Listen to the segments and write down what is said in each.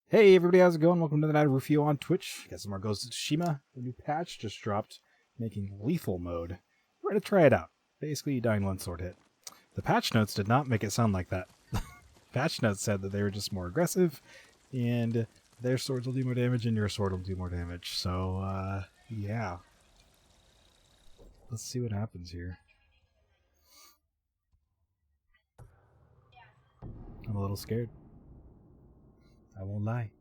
Hey everybody, how's it going? Welcome to the Night of Rufio on Twitch. Got some more Ghost of Tsushima. The new patch just dropped, making lethal mode. We're gonna try it out. Basically, you die in one sword hit. The patch notes did not make it sound like that. Patch notes said that they were just more aggressive, and their swords will do more damage, and your sword will do more damage. So, yeah. Let's see what happens here. I'm a little scared. I won't lie.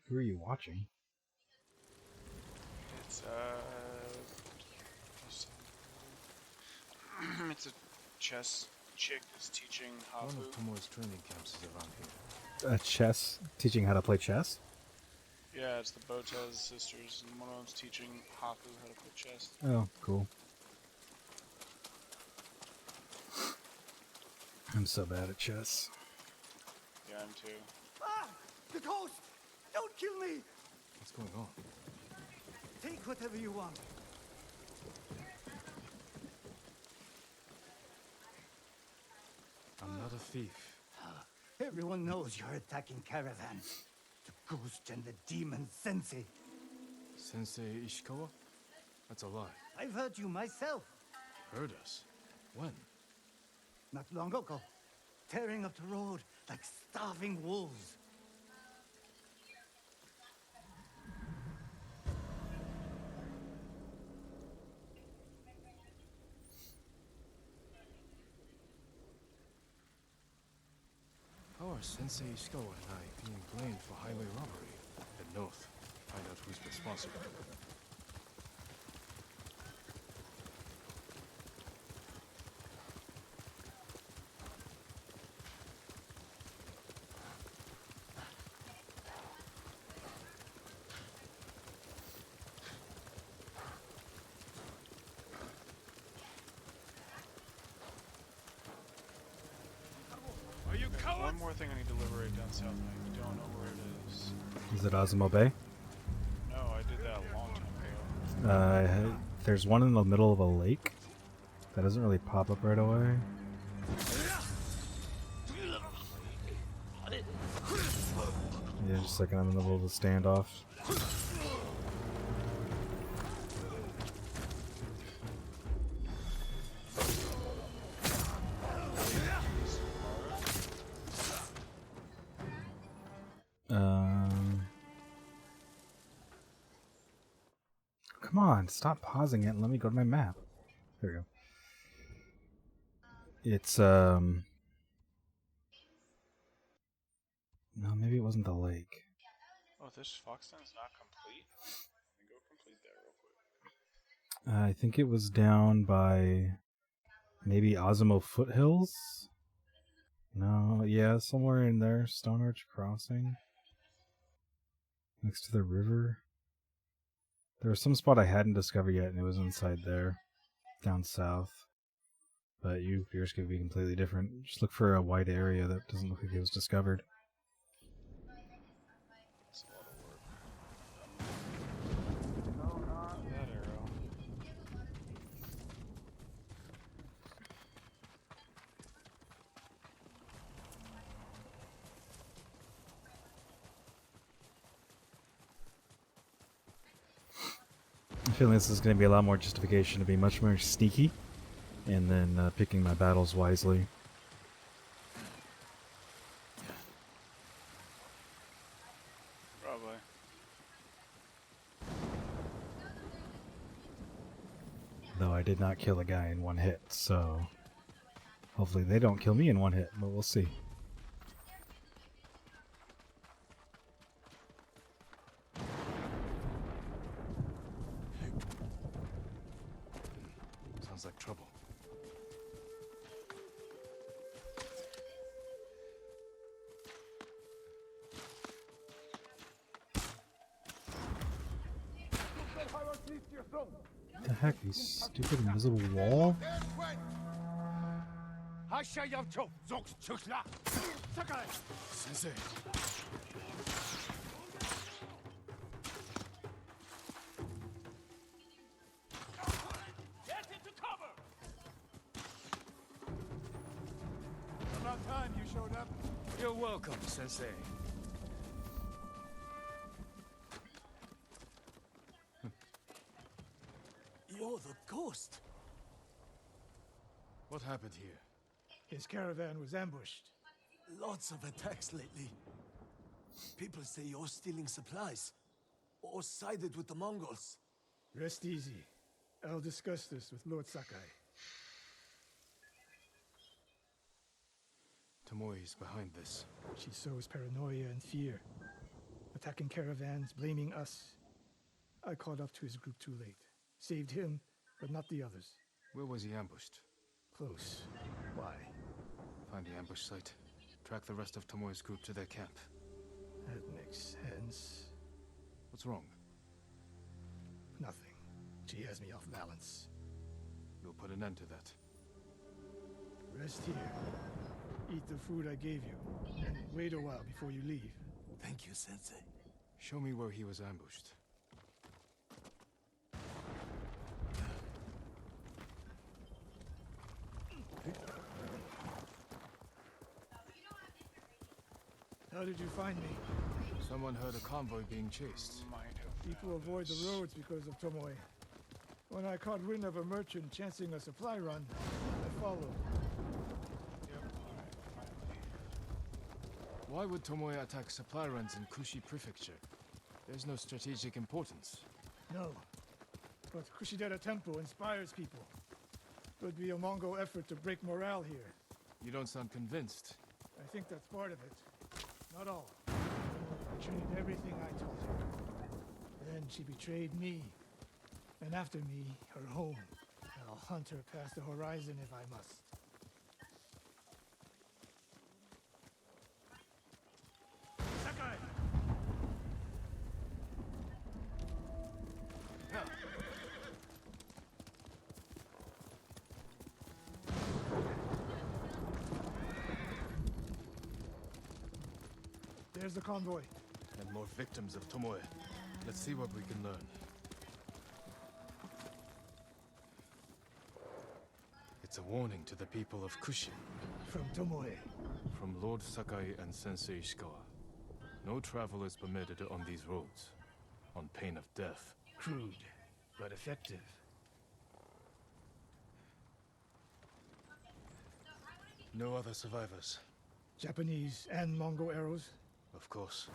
Who are you watching? It's a chess chick that's teaching Hafu. One of Tomoe's training camps is around here. Chess? Teaching how to play chess? Yeah, it's the Botez sisters, and one of them's teaching Hafu how to play chess. Oh, cool. I'm so bad at chess. Yeah, I'm too. Ah! The ghost! Don't kill me! What's going on? Take whatever you want. I'm not a thief. Everyone knows you're attacking Caravan. The ghost and the demon Sensei. Sensei Ishikawa? That's a lie. I've heard you myself. Heard us? When? Not long ago. Tearing up the road like starving wolves. How are Sensei Ishikawa and I being blamed for highway robbery? Head north. Find out who's responsible. Are you cowards? One more thing I need to liberate down south, and I don't know where it is. Is it Osmo Bay? No, I did that a long time ago. There's one in the middle of a lake. That doesn't really pop up right away. Yeah, just like I'm in the middle of the standoff. Come on, stop pausing it and let me go to my map. There we go. It's, no, maybe it wasn't the lake. Oh, this Foxton's not complete? Let me go complete that real quick. I think it was down by maybe Osmo Foothills? No, yeah, somewhere in there. Stone Arch Crossing. Next to the river. There was some spot I hadn't discovered yet, and it was inside there. Down south. But yours could be completely different. Just look for a wide area that doesn't look like it was discovered. That's a lot of work. No, not that arrow. I feel like this is going to be a lot more justification to be much more sneaky, and then picking my battles wisely. Probably. Though I did not kill a guy in one hit, so hopefully they don't kill me in one hit, but we'll see. Sounds like trouble. What the heck, you stupid invisible wall? Sensei. Get into cover! About time you showed up. You're welcome, Sensei. You're the ghost. What happened here? His caravan was ambushed. Lots of attacks lately. People say you're stealing supplies. Or sided with the Mongols. Rest easy. I'll discuss this with Lord Sakai. Tomoe is behind this. She sows paranoia and fear. Attacking caravans, blaming us. I caught up to his group too late. Saved him, but not the others. Where was he ambushed? Close. Why? Find the ambush site. Track the rest of Tomoe's group to their camp. That makes sense. What's wrong? Nothing. She has me off balance. We'll put an end to that. Rest here. Eat the food I gave you. And wait a while before you leave. Thank you, Sensei. Show me where he was ambushed. How did you find me? Someone heard a convoy being chased. Might have People avoid the roads because of Tomoe. When I caught wind of a merchant chancing a supply run, I followed. Why would Tomoe attack supply runs in Kushi Prefecture? There's no strategic importance. No. But Kushidera Temple inspires people. Could be a Mongol effort to break morale here. You don't sound convinced. I think that's part of it. Not all. Betrayed everything I taught her. Then she betrayed me. And after me, her home. I'll hunt her past the horizon if I must. Sakai! There's the convoy. And more victims of Tomoe. Let's see what we can learn. It's a warning to the people of Kushi. From Tomoe. From Lord Sakai and Sensei Ishikawa. No travel is permitted on these roads. On pain of death. Crude, but effective. No other survivors. Japanese and Mongol arrows. Of course.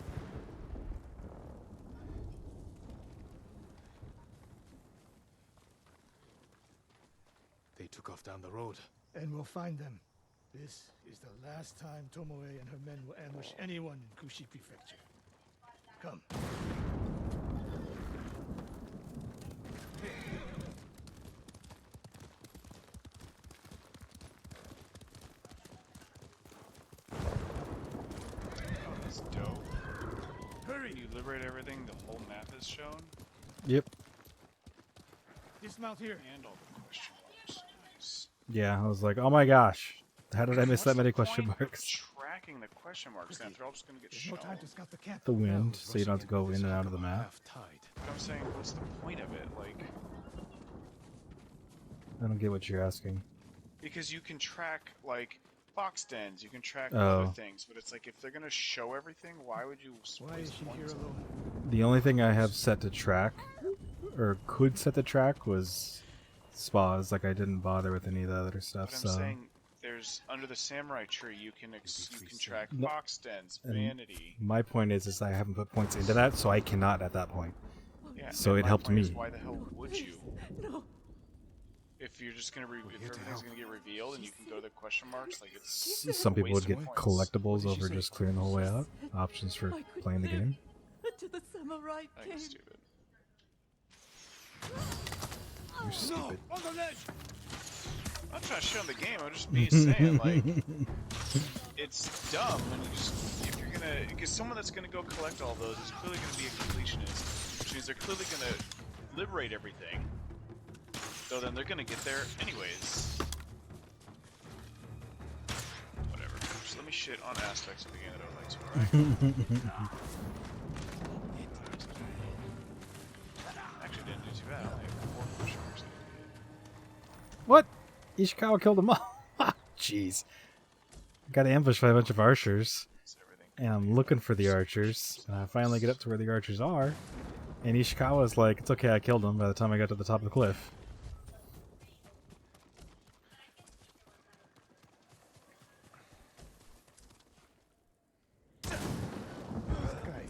They took off down the road. And we'll find them. This is the last time Tomoe and her men will ambush anyone in Kushi Prefecture. Come. That's dope. Hurry! When you liberate everything, the whole map is shown. Yep. Dismount here. And all the question marks. Nice. Yeah, I was like, oh my gosh. How did I miss What's that many the question point of marks? tracking the question marks then? They're all just gonna get There's shown. no time to scout the camp. The wind, so you don't have to go in and out of the map. Half-tide. But I'm saying, what's the point of it? Like, I don't get what you're asking. because you can track, like, fox dens, you can track Oh. other things, but it's like, if they're gonna show everything, why would you Why is waste she one here time? alone? The only thing I have set to track, or could set to track, was spas. Like, I didn't bother with any of the other stuff, But I'm so... saying, there's, under the samurai tree, you can track No. fox dens, And- vanity. My point is I haven't put points into that, so I cannot at that point. Yeah, So and it my helped point is, me. why the hell would you? No. If you're just gonna, if here to everything's help. gonna get revealed and you can go to the question marks, like it's Some people would waste get of points. collectibles What did she over say? just clearing the whole way out. Options for I could playing the live game. Until the samurai I think came. it's stupid. You're stupid. On the ledge! I'm not trying to shit on the game. I'm just being saying like it's dumb when you just if you're gonna because someone that's gonna go collect all those is clearly gonna be a completionist, which means they're clearly gonna liberate everything. So then they're gonna get there anyways. me shit on aspects of the game that I would like to, alright? Actually, didn't do too bad. I only have 4 push marks. What? Ishikawa killed them all. Jeez. Got ambushed by a bunch of archers. That's everything. And I'm looking for the archers. And I finally get up to where the archers are. And Ishikawa's like, it's okay, I killed them by the time I got to the top of the cliff. Sakai,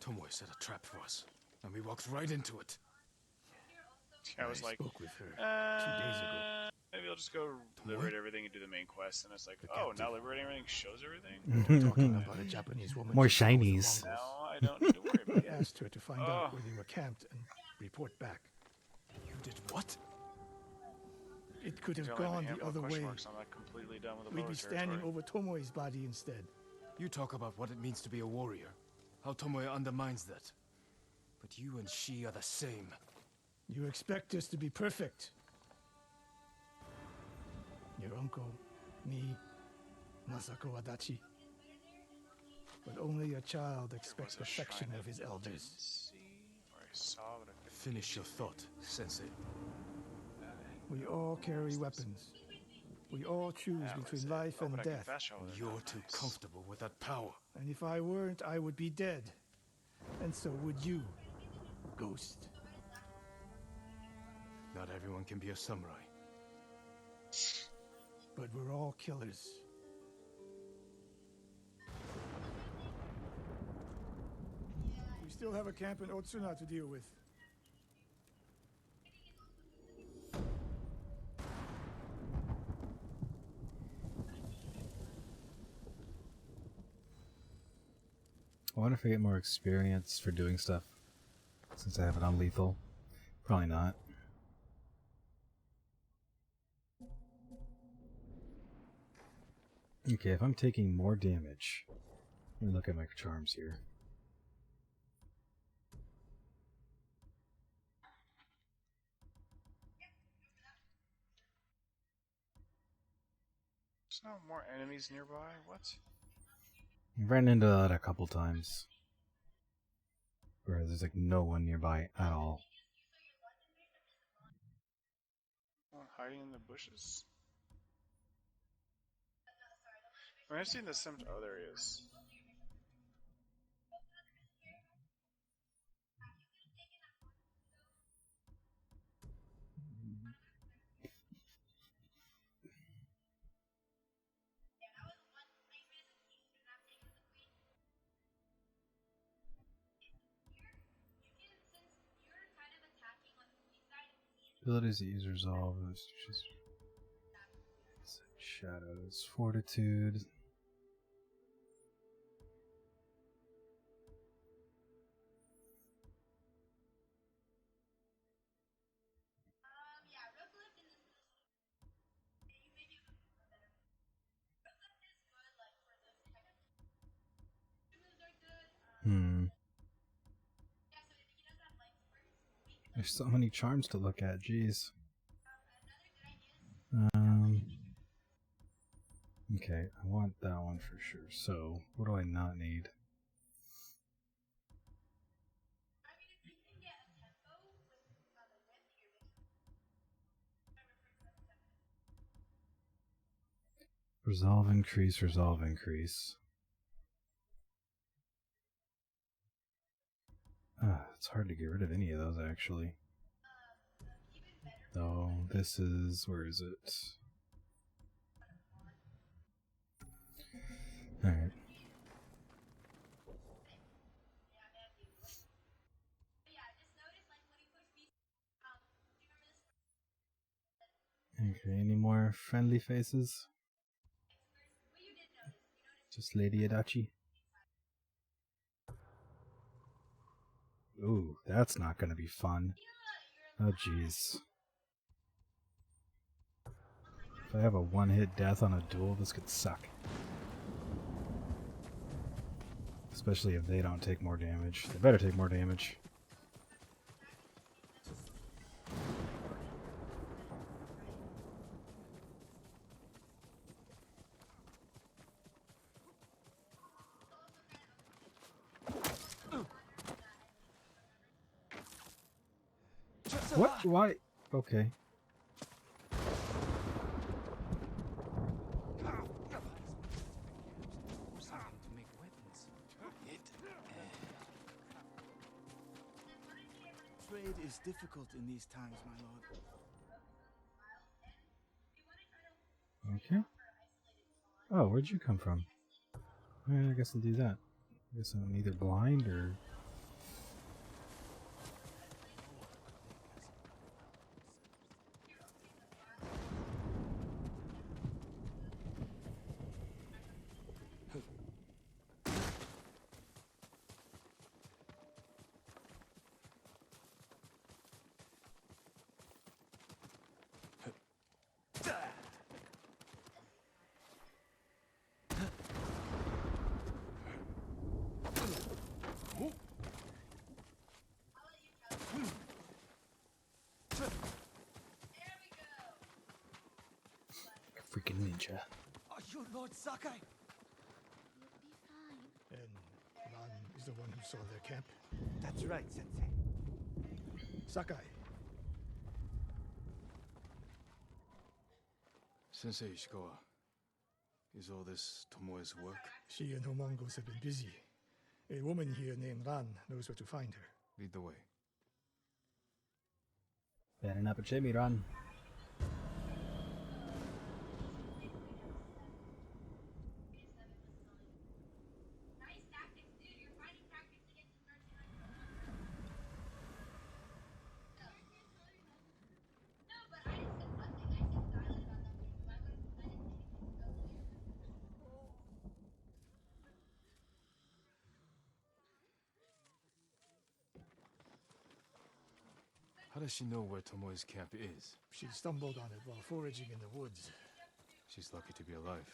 Tomoe set a trap for us, and we walked right into it. I was like, spoke with her 2 days ago. maybe I'll just go liberate everything and do the main quest. And it's like, oh, now liberating everything shows everything? Talking about a Japanese woman. More she saw with the shinies. Mongols. Now I don't need to worry about He it. asked her to find out where they were camped and report back. You did what? It could have There's only a gone the handful of other push way. marks, I'm not completely done with the We'd lower be standing territory. over Tomoe's body instead. You talk about what it means to be a warrior, how Tomoe undermines that. But you and she are the same. You expect us to be perfect. Your uncle, me, Masako Adachi. But only a child expects There was a perfection shrine of his I elders. didn't see, or I saw, but I couldn't Finish your thought, Sensei. We all carry weapons. We all choose That was between it. life Oh, and but I can death. fast travel there. You're Oh, too nice. comfortable with that power. And if I weren't, I would be dead. And so would you, Ghost. Not everyone can be a samurai. But we're all killers. We still have a camp in Otsuna to deal with. I wonder if I get more experience for doing stuff since I have it on lethal. Probably not. Okay, if I'm taking more damage, let me look at my charms here. There's no more enemies nearby? What? I've ran into that a couple times. Where there's like no one nearby at all. Oh, hiding in the bushes? I mean, I've seen this some. Oh, there he is. Abilities that use resolve. Just shadows, fortitude. There's so many charms to look at, jeez. Okay, I want that one for sure. So, what do I not need? Resolve increase, resolve increase. It's hard to get rid of any of those, actually. Oh, this is... where is it? Alright. Okay, any more friendly faces? Just Lady Adachi? Ooh, that's not gonna be fun. Oh, jeez. If I have a one-hit death on a duel, this could suck. Especially if they don't take more damage. They better take more damage. What? Why? Okay. To make weapons. Trade is difficult in these times, my lord. Okay. Oh, where'd you come from? I guess I'll do that. I guess I'm either blind or... Freaking ninja. Are you Lord Sakai? And Ran is the one who saw their camp. That's right, Sensei. Sakai, Sensei Ishikawa, is all this Tomoe's work? she and her Mongols have been busy. A woman here named Ran knows where to find her. Lead the way. Better not betray me, Ron. How does she know where Tomoe's camp is? She stumbled on it while foraging in the woods. She's lucky to be alive.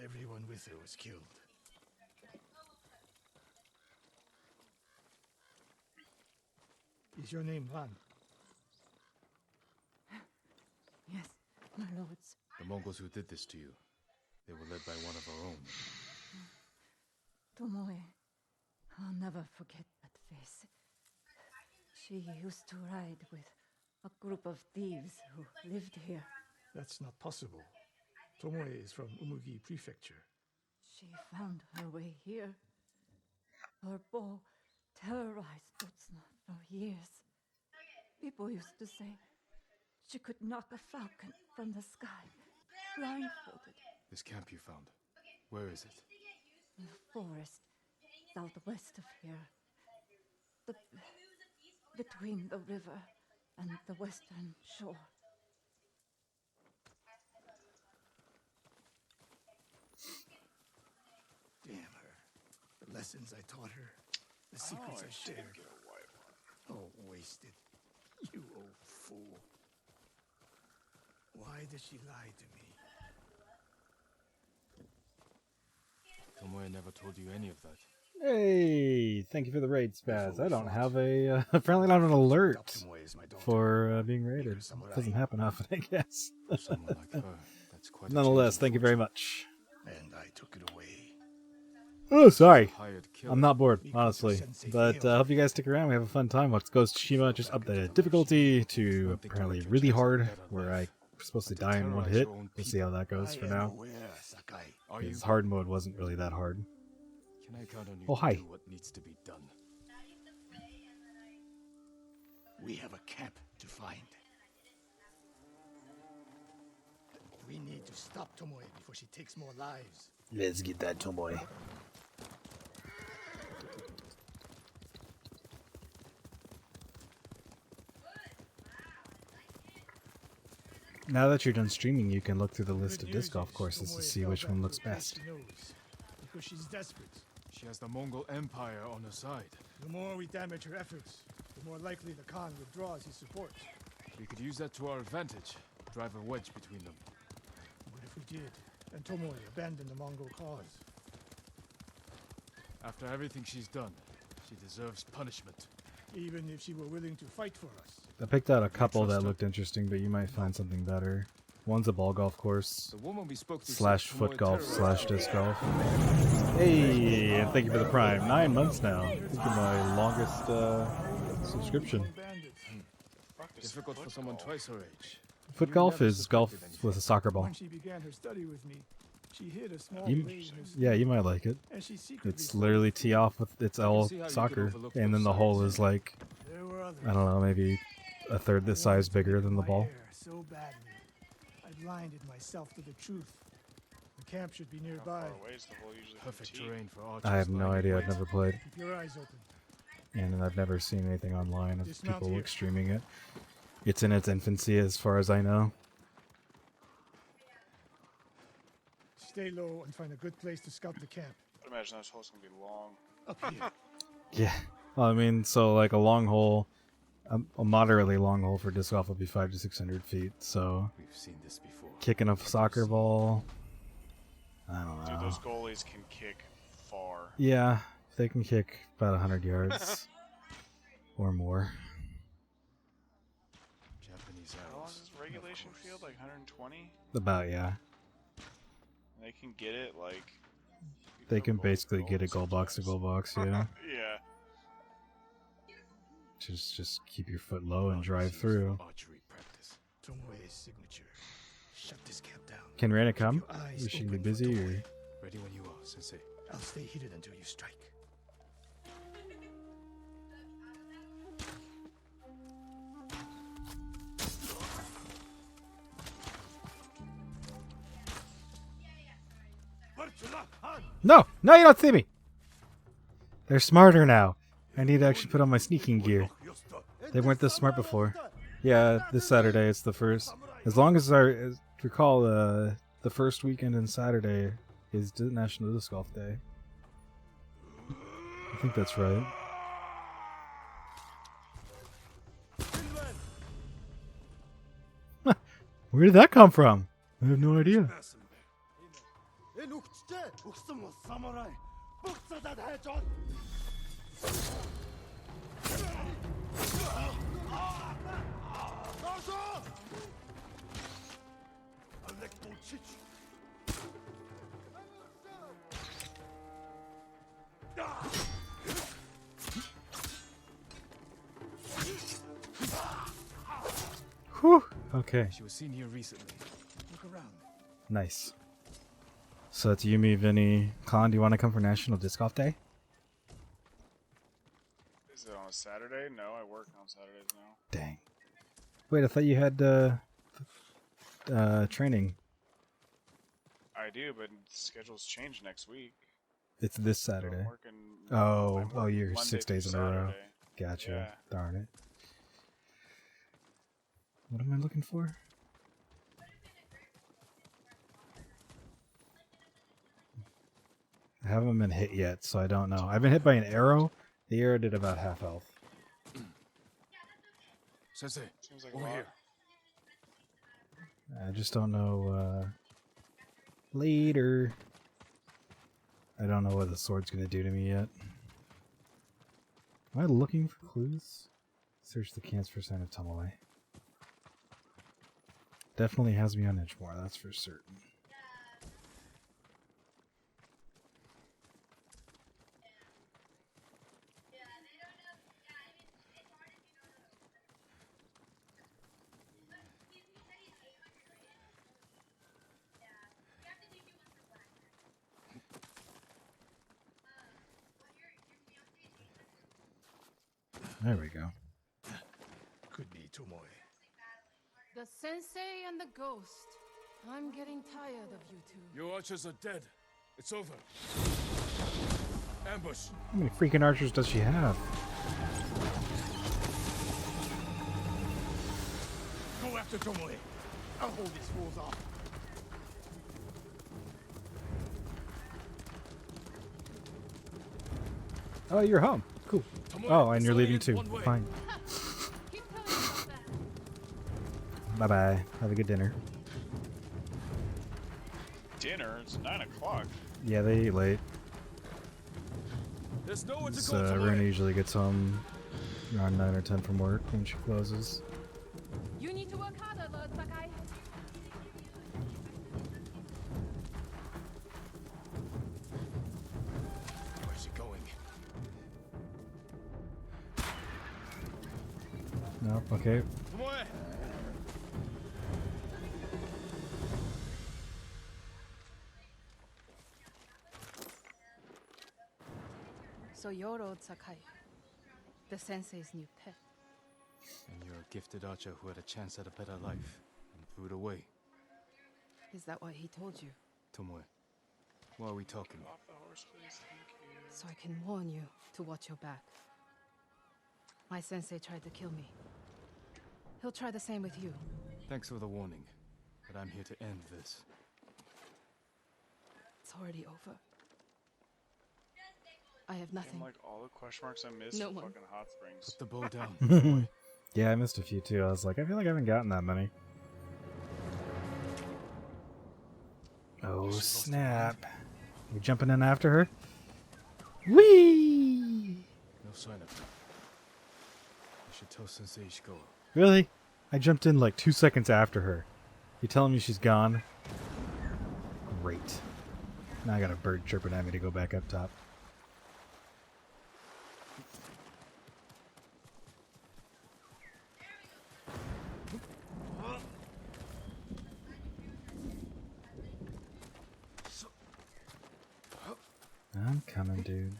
Everyone with her was killed. Is your name Ran? Yes, my lords. The Mongols who did this to you, they were led by one of our own. Tomoe. I'll never forget that face. She used to ride with a group of thieves who lived here. That's not possible. Tomoe is from Umugi Prefecture. She found her way here. Her bow terrorized Utsuna for years. People used to say she could knock a falcon from the sky, blindfolded. This camp you found, where is it? In the forest, southwest of here. Between the river and the western shore. Damn her. The lessons I taught her. The secrets I shared. Oh, wasted. You old fool. Why did she lie to me? Tomoe never told you any of that. Hey, thank you for the raid, Spaz. I don't have a apparently not an alert Tomoe is my daughter. for being raided. Doesn't happen often, I guess. Someone like her, that's quite a Nonetheless, change in thank you very fortune. much. And I took it away. Oh, sorry. Hired killer. I'm not bored, honestly. But I hope you guys stick around. We have a fun time. Let's go Tsushima. Just updated difficulty to apparently really hard, where I'm supposed to die in one hit. We'll see how that goes for now. Are you? His hard mode wasn't really that hard. Can I count on you Oh, to hi. do what needs to be done? We have a camp to find. We need to stop Tomoe before she takes more lives. Let's get that Tomoe. Now that you're done streaming, you can look through the list of disc golf courses to see which one looks best. Because she's desperate. She has the Mongol Empire on her side. The more we damage her efforts, the more likely the Khan withdraws his support. We could use that to our advantage. Drive a wedge between them. What if we did, and Tomoe abandoned the Mongol cause? After everything she's done, she deserves punishment. Even if she were willing to fight for us. I picked out a couple that looked interesting, but you might find something better. One's a ball golf course, The woman we spoke to slash said foot Tomoe golf, terrorized slash disc golf. Hey, and thank you for the Prime. 9 months now. This is my longest subscription. Bandits. Fuck It's Difficult for someone football. twice her age. Foot You golf never is golf suspected anything. with a soccer ball. When she began her study with me, she hid a small You, blade in her yeah, you sleeve, might like it. and she secretly It's put literally it tee off with its L see how you could soccer, overlook and then those the hole signs. is like, There were others. I don't know, maybe a third this I wanted size to bigger make than the my ball. hair so badly. I blinded myself to the truth. The camp should be How nearby. far away is the hole usually from Perfect tee? terrain for archers. I have no lying in idea. wait. I've never played, Keep your eyes open. and I've never seen anything online of Dismount people here. streaming it. It's in its infancy, as far as I know. Stay low and find a good place to scout the camp. I'd imagine this hole's gonna be long. Up here. Yeah. Well, I mean, so like a long hole, a moderately long hole for disc golf would be 500 to 600 feet. So We've seen this before. kicking a soccer ball, I don't Dude, know. those goalies can kick far. Yeah, they can kick about 100 yards or more. Japanese How long arrows. is this regulation field? Like 120? About, yeah. They can get it like. They can goal to basically goal get a goal box to sometimes. goal box, yeah. Yeah. just keep your foot low and Not drive used through. for Archery practice. Tomoe's signature. Shut this camp down. Can Rana come? Keep your eyes Is she gonna be open for busy, or? Tomoe. Ready when you are, Sensei. I'll stay heated until you strike. No! No, you don't see me! They're smarter now. I need to actually put on my sneaking gear. They weren't this smart before. Yeah, this Saturday it's the first. As long as I recall, the first weekend in Saturday is National Disc Golf Day. I think that's right. Where did that come from? I have no idea. Whew. Okay, She was seen here recently. Look around. nice. So it's Yumi, Vinny, Khan. Do you want to come for National Disc Golf Day? Is it on a Saturday? No, I work on Saturdays now. Dang. Wait, I thought you had training. I do, but schedules change next week. It's this So I'm Saturday. working. Oh, I'm oh, working you're Monday 6 through days in a row. Saturday. Gotcha. Yeah. Darn it. What am I looking for? I haven't been hit yet, so I don't know. I've been hit by an arrow. The arrow did about half health. Sensei, Seems like a over lot. here. I just don't know. Later. I don't know what the sword's gonna do to me yet. Am I looking for clues? Search the cans for sign of Tomoe. Definitely has me on Edgemore, that's for certain. There we go. Could be Tomoe. The sensei and the ghost. I'm getting tired of you two. Your archers are dead. It's over. Ambush. How many freaking archers does she have? Go after Tomoe. I'll hold these fools off. Oh, you're home. Cool. Tomoe, Oh, and it's you're only leaving in too. one way. Fine. Keep telling yourself that. Bye bye. Have a good dinner. Dinner? It's 9 o'clock. Yeah, they eat late. There's nowhere to So go, Tomoe. Rena usually gets home around 9 or 10 from work when she closes. You need to work harder, Lord Sakai. Where's she going? Nope, okay. Tomoe, So you're old Sakai, the sensei's new pet. And you're a gifted archer who had a chance at a better life and threw it away. Is that what he told you? Tomoe, why are we talking? Off the horse, please. Thank you. So I can warn you to watch your back. My sensei tried to kill me. He'll try the same with you. Thanks for the warning, but I'm here to end this. It's already over. I have nothing. And like all the question marks I missed No in one. fucking Hot Springs. Put the bow down. Yeah, I missed a few too. I was like, I feel like I haven't gotten that many. Oh, snap. You jumping in after her? Whee! No sign of her. I should tell Sensei Ishikawa. Really? I jumped in like 2 seconds after her. You telling me she's gone? Great. Now I got a bird chirping at me to go back up top. I'm coming, dude.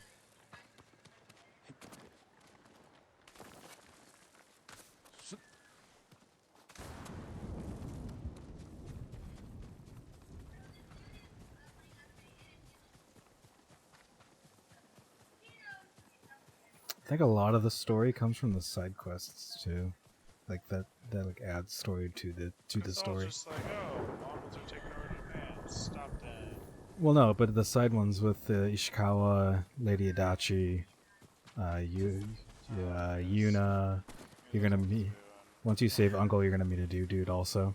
I think a lot of the story comes from the side quests too, like that like adds story to the It's all story. just like, oh, Mongols are taking over Japan. Stop that. Well, no, but the side ones with Ishikawa, Lady Adachi, Yuna, you're gonna meet. Once you save Uncle, you're gonna meet a dude also.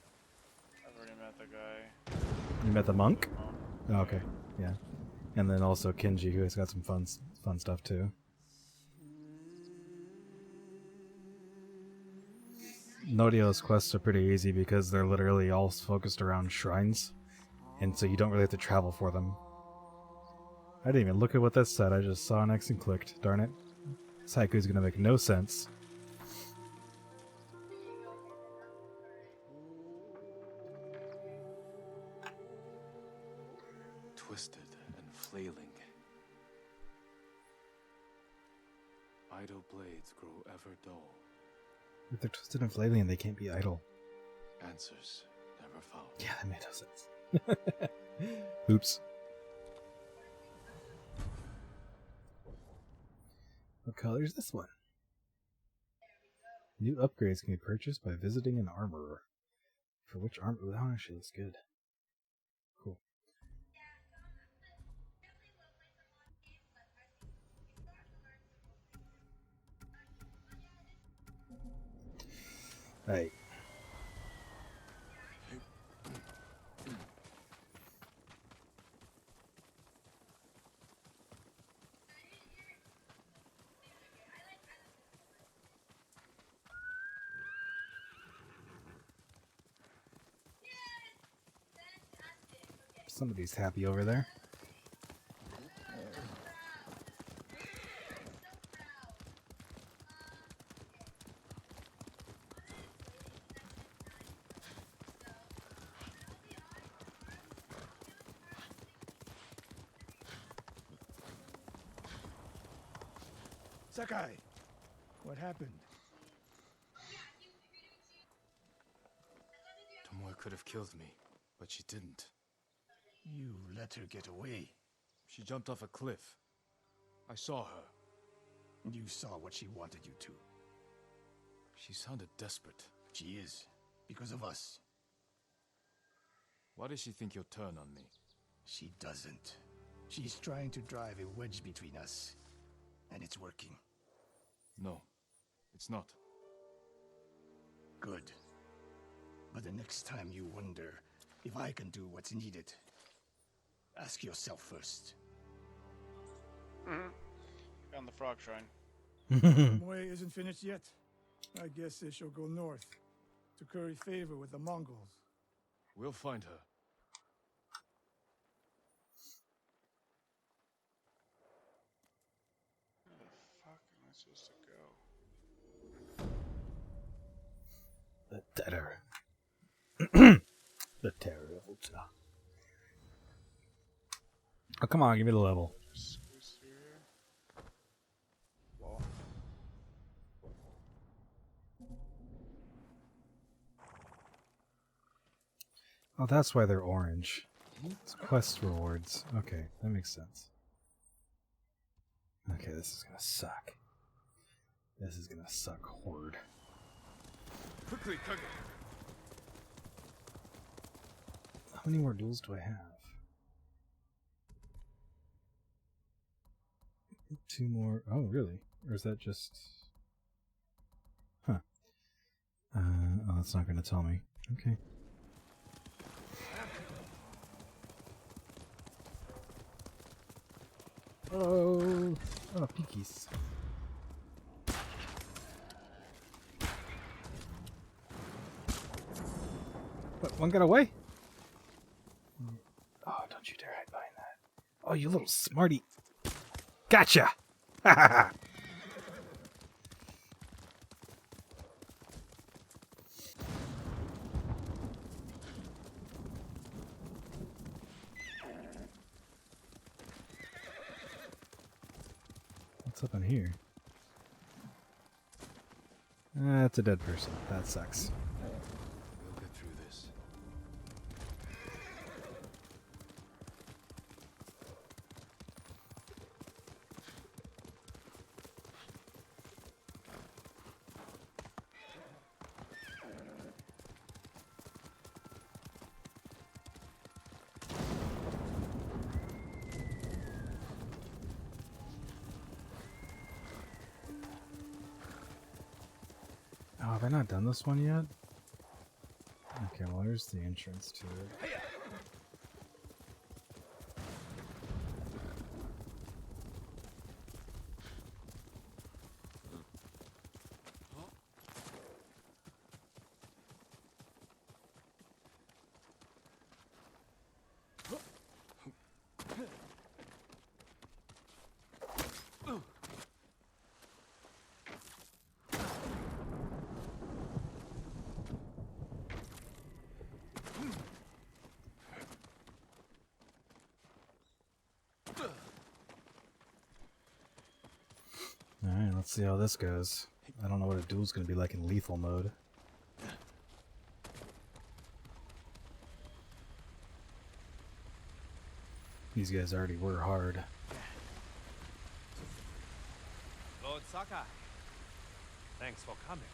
I've already met the guy. You met the monk? Oh, Oh, okay, yeah. And then also Kinji, who has got some fun stuff too. Norio's quests are pretty easy because they're literally all focused around shrines, and so you don't really have to travel for them. I didn't even look at what that said, I just saw an X and clicked, darn it. This haiku's gonna make no sense. Twisted and flailing. Idle blades grow ever dull. If they're twisted and flailing, they can't be idle. Answers never found. Yeah, that made no sense. Oops. What color is this one? New upgrades can be purchased by visiting an armorer. For which armor? Ooh, that one actually looks good. Cool. Hey. Somebody's happy over there. Sakai, what happened? Tomoe could have killed me, but she didn't. You let her get away. She jumped off a cliff. I saw her. You saw what she wanted you to. She sounded desperate. She is, because of us. Why does she think you'll turn on me? She doesn't. She's trying to drive a wedge between us. And it's working. No, it's not. Good. But the next time you wonder if I can do what's needed, ask yourself first. Found the frog shrine. Moe isn't finished yet. I guess they shall go north to curry favor with the Mongols. We'll find her. Where the fuck am I supposed to go? The terror. The terror of Utah. Oh, come on, give me the level. Just squeeze through here. Oh, that's why they're orange. It's quest rewards. Okay, that makes sense. Okay, this is gonna suck. This is gonna suck horde. Quickly, Kage. How many more duels do I have? 2 more. Oh, really? Or is that just... Huh. Oh, that's not gonna tell me. Okay. Oh, pinkies. What, one got away? Oh, don't you dare hide behind that. Oh, you little smarty. Gotcha! Ha ha ha! What's up in here? It's a dead person. That sucks. We'll get through this. Oh, have I not done this one yet? Okay, well, there's the entrance to it. Alright, let's see how this goes. I don't know what a duel's gonna be like in lethal mode. These guys already were hard. Lord Sakai, thanks for coming.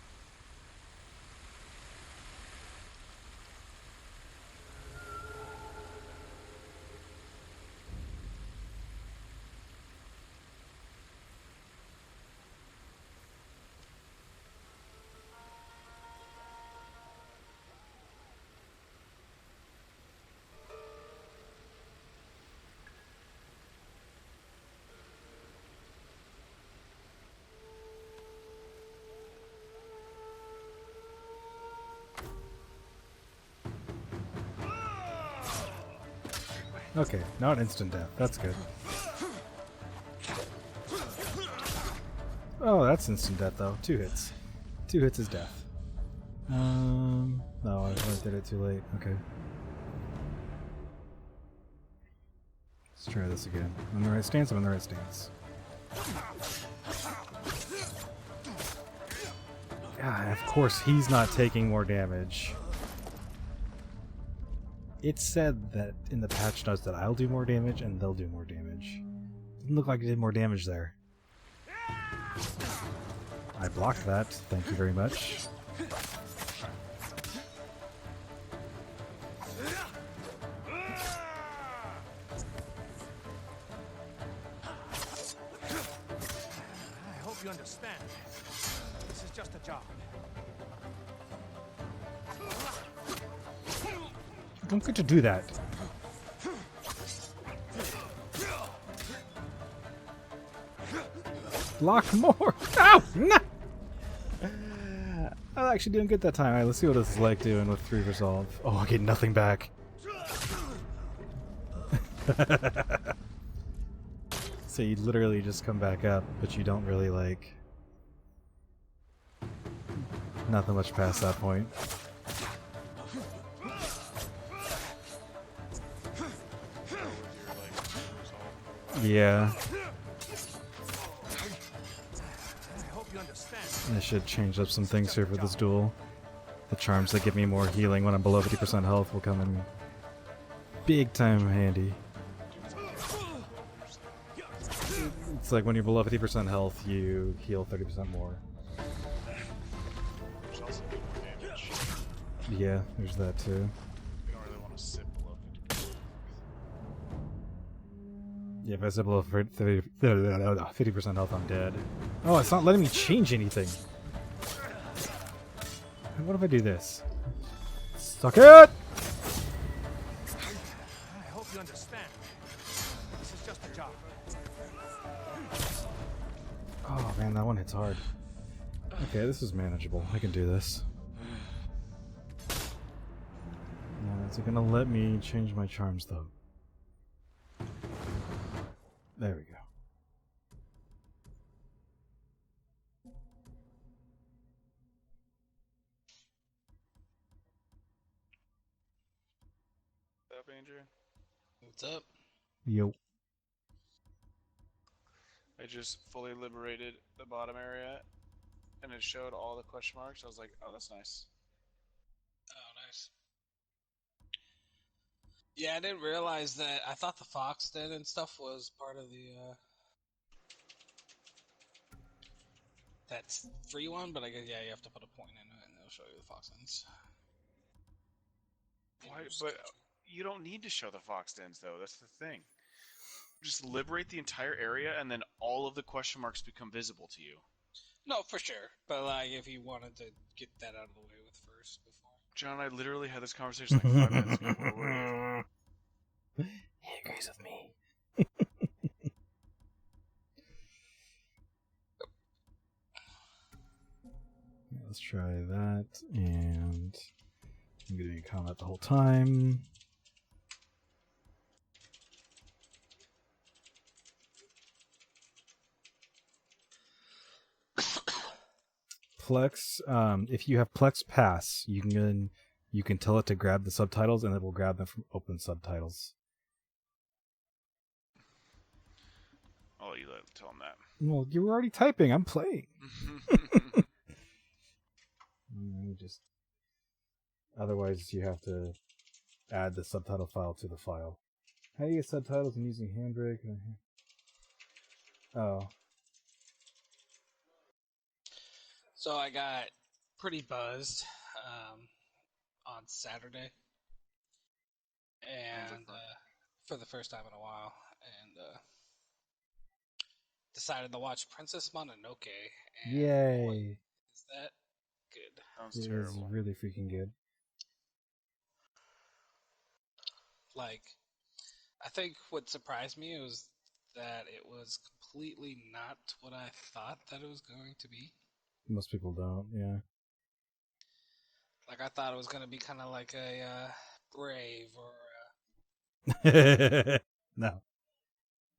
Okay, not instant death. That's good. Oh, that's instant death though. 2 hits. 2 hits is death. No, I did it too late. Okay. Let's try this again. I'm in the right stance, I'm in the right stance. God, of course he's not taking more damage. It said that in the patch notes that I'll do more damage and they'll do more damage. Didn't look like it did more damage there. I blocked that, thank you very much. I hope you understand. This is just a job. Don't get to do that. Block more! Ow! No! I'm actually doing good that time. Alright, let's see what this is like doing with 3 resolve. Oh, I get nothing back. So you literally just come back up, but you don't really like... Nothing much past that point. Yeah. I hope you understand. I should change up some things here for this duel. The charms that give me more healing when I'm below 50% health will come in big time handy. It's like when you're below 50% health, you heal 30% more. Which also do more damage. Yeah, there's that too. We don't really want to sit below 50%. Yeah, if I sit below 50% health, I'm dead. Oh, it's not letting me change anything. What if I do this? Suck it! I hope you understand. This is just a job. Oh man, that one hits hard. Okay, this is manageable. I can do this. Now, is it gonna let me change my charms though? There we go. What's up, Andrew? What's up? Yo. I just fully liberated the bottom area, and it showed all the question marks. I was like, oh, that's nice. Oh, nice. Yeah, I didn't realize that. I thought the Fox Den and stuff was part of the that's free one, but I guess yeah, you have to put a point in it, and it'll show you the Fox Dens. Why? But you don't need to show the fox dens, though. That's the thing. Just liberate the entire area, and then all of the question marks become visible to you. No, for sure. But like, if you wanted to get that out of the way with first before. John and I literally had this conversation like 5 minutes ago. Where were you? He agrees with me. Let's try that, and I'm getting a combat the whole time. Plex, if you have Plex Pass, you can tell it to grab the subtitles, and it will grab them from open subtitles. I'll let you tell him that. Well, you were already typing. I'm playing. Otherwise, you have to add the subtitle file to the file. How do you get subtitles? I'm using Handbrake. Oh. So I got pretty buzzed on Saturday, and for the first time in a while, and decided to watch Princess Mononoke. And Yay! boy, is that good? Sounds It terrible. is really freaking good. Like, I think what surprised me was that it was completely not what I thought that it was going to be. Most people don't, yeah. Like, I thought it was going to be kind of like a Brave or No.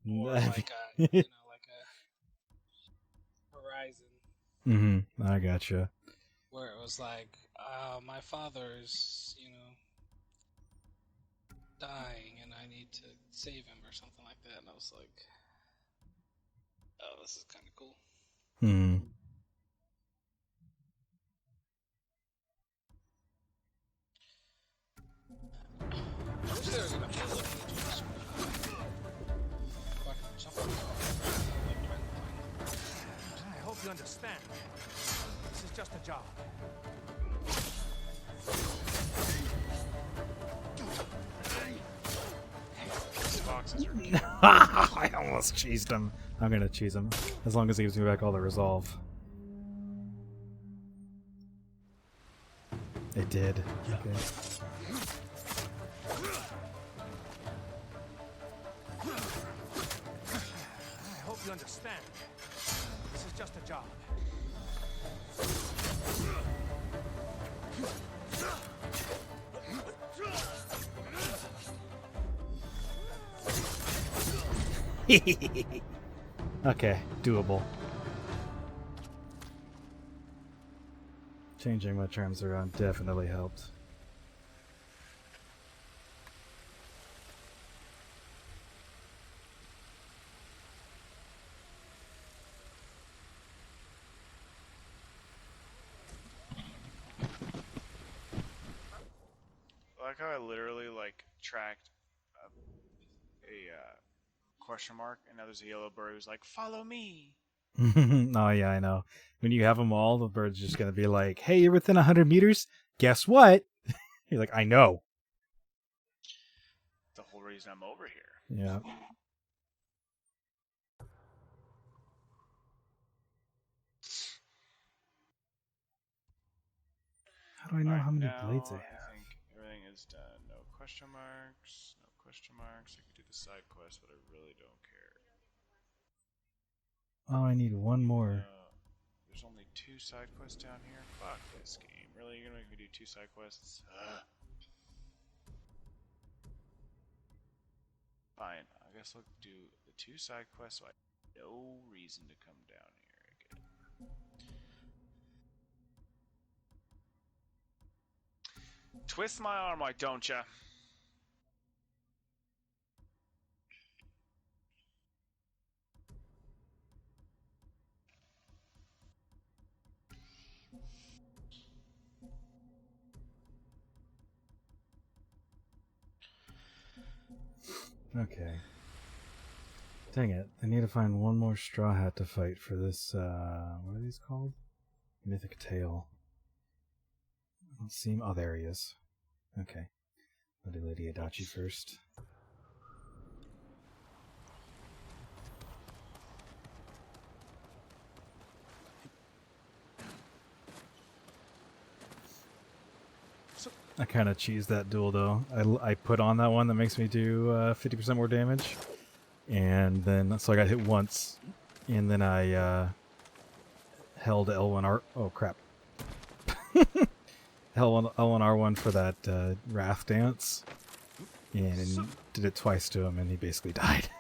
like a, like a Horizon. Mm-hmm. I gotcha. Where it was like, my father's, dying and I need to save him or something like that. And I was like, oh, this is kind of cool. Hmm. I wish there was an ability to just fucking jump on I hope you understand. This is just a job. These foxes are cute. I almost cheesed him. I'm gonna cheese him. As long as he gives me back all the resolve. It did. Okay. I hope you understand. This is just a job. Okay, doable. Changing my terms around definitely helped. I like how I literally like tracked a question mark, and now there's a yellow bird who's like, "Follow me." Oh yeah, I know. When you have them all, the bird's just gonna be like, "Hey, you're within 100 meters. Guess what?" You're like, "I know." The whole reason I'm over here. Yeah. How do I know Alright, how many now blades I I have? think everything is done. No question marks. No question marks. I could do the side quest, but I really don't care. Oh, I need one more. There's only 2 side quests down here. Fuck this game. Really, you're gonna make me do 2 side quests? Fine. I guess I'll do the 2 side quests. So I have no reason to come down here again. Twist my arm, why don't ya? Okay. Dang it. I need to find one more straw hat to fight for this, what are these called? Mythic Tail. I don't see him. Oh, there he is. Okay. I'll do Lady Adachi first. I kind of cheese that duel though. I put on that one that makes me do 50% more damage, and then so I got hit once, and then I held L1R. Oh crap! L1 R1 for that Wrath dance, and did it twice to him, and he basically died.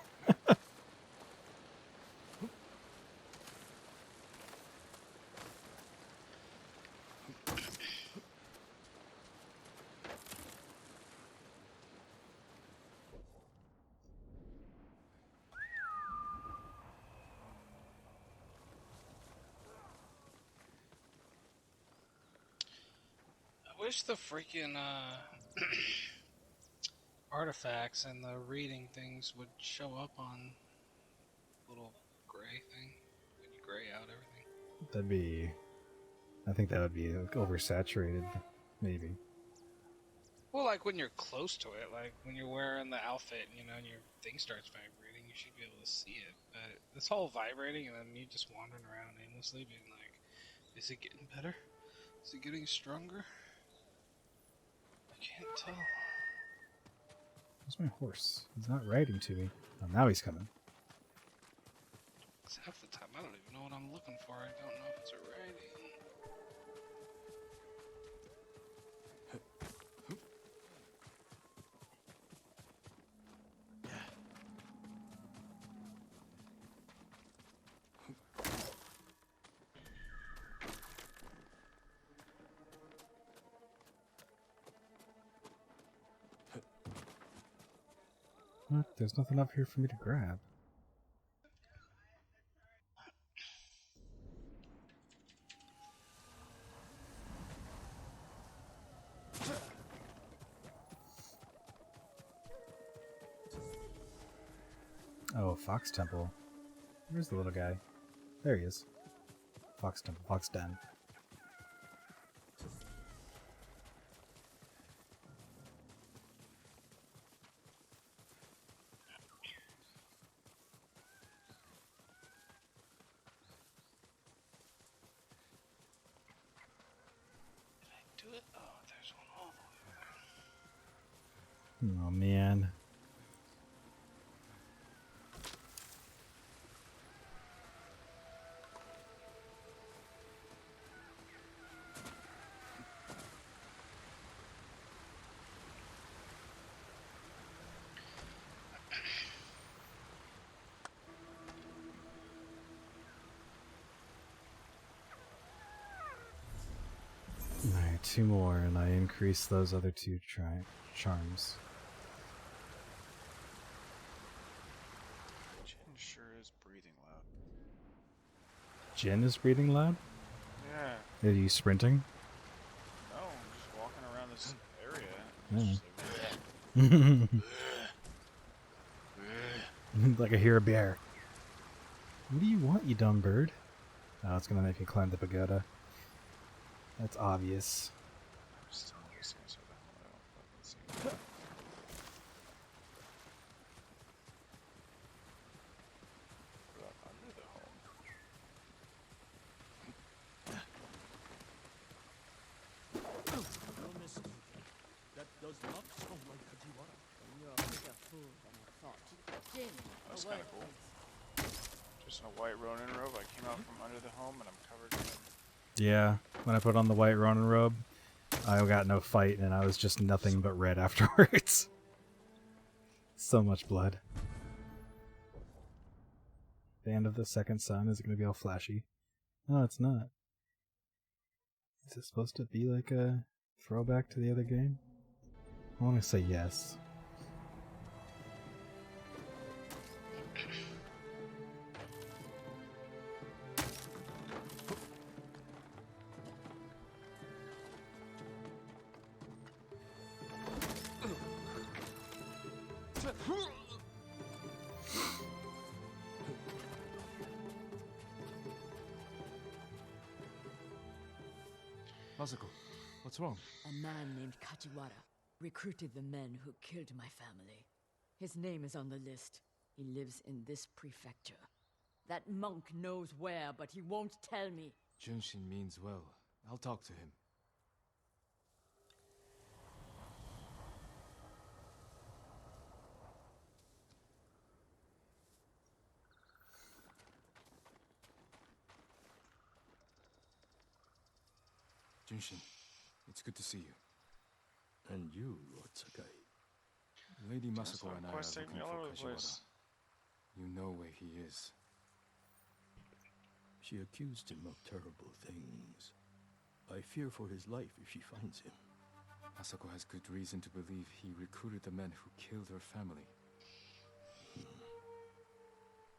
I wish the freaking artifacts and the reading things would show up on little gray thing when you gray out everything. That'd be. I think that would be like, oversaturated, maybe. Well, like when you're close to it, like when you're wearing the outfit, you know, and your thing starts vibrating, you should be able to see it. But this whole vibrating and then me just wandering around aimlessly being like, is it getting better? Is it getting stronger? I can't tell. Where's my horse? He's not riding to me. Oh, now he's coming. Because half the time I don't even know what I'm looking for. I don't know if it's a riding. What? There's nothing up here for me to grab. Oh, Fox Temple. Where's the little guy? There he is. Fox Temple, Fox Den. Did I do it? Oh, there's one all the way there. Oh, man. Alright, 2 more, and I increase those other 2 charms. Jin sure is breathing loud. Jin is breathing loud? Yeah. Are you sprinting? No, I'm just walking around this area. Yeah. Like I hear a bear. What do you want, you dumb bird? Oh, it's gonna make me climb the pagoda. That's obvious. Still just gonna sort of I don't fucking see. What about under the home? You're mistaken. That does not sound like Kajiwara. You're a bigger fool than I thought. Jin, That's a kind word, of cool. please. Just in a white Ronin robe. I came out from under the home and I'm covered in. Yeah, when I put on the white Ronin robe, I got no fight and I was just nothing but red afterwards. So much blood. Band of the Second Sun, is it going to be all flashy? No, it's not. Is it supposed to be like a throwback to the other game? I want to say yes. Masako, what's wrong? A man named Kajiwara recruited the men who killed my family. His name is on the list. He lives in this prefecture. That monk knows where, but he won't tell me. Junshin means well. I'll talk to him. Junshin, it's good to see you. And you, Lord Sakai. Lady That's Masako why and I are quest take looking me all for over the Kajiwara. place. You know where he is. She accused him of terrible things. I fear for his life if she finds him. Masako has good reason to believe he recruited the men who killed her family.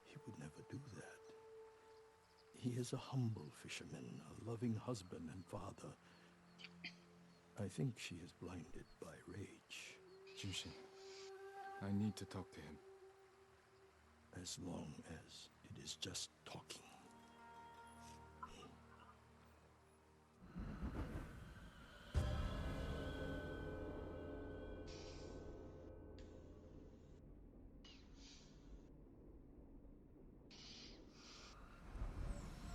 He would never do that. He is a humble fisherman, a loving husband and father. I think she is blinded by rage. Junshin, I need to talk to him. As long as it is just talking.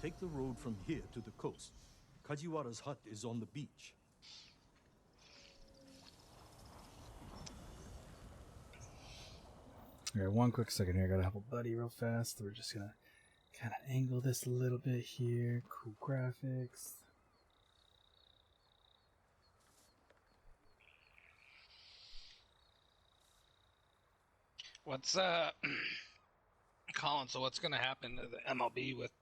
Take the road from here to the coast. Kajiwara's hut is on the beach. Alright, one quick second here. I gotta help a buddy real fast. We're just gonna kind of angle this a little bit here. Cool graphics. What's Colin? So what's gonna happen to the MLB with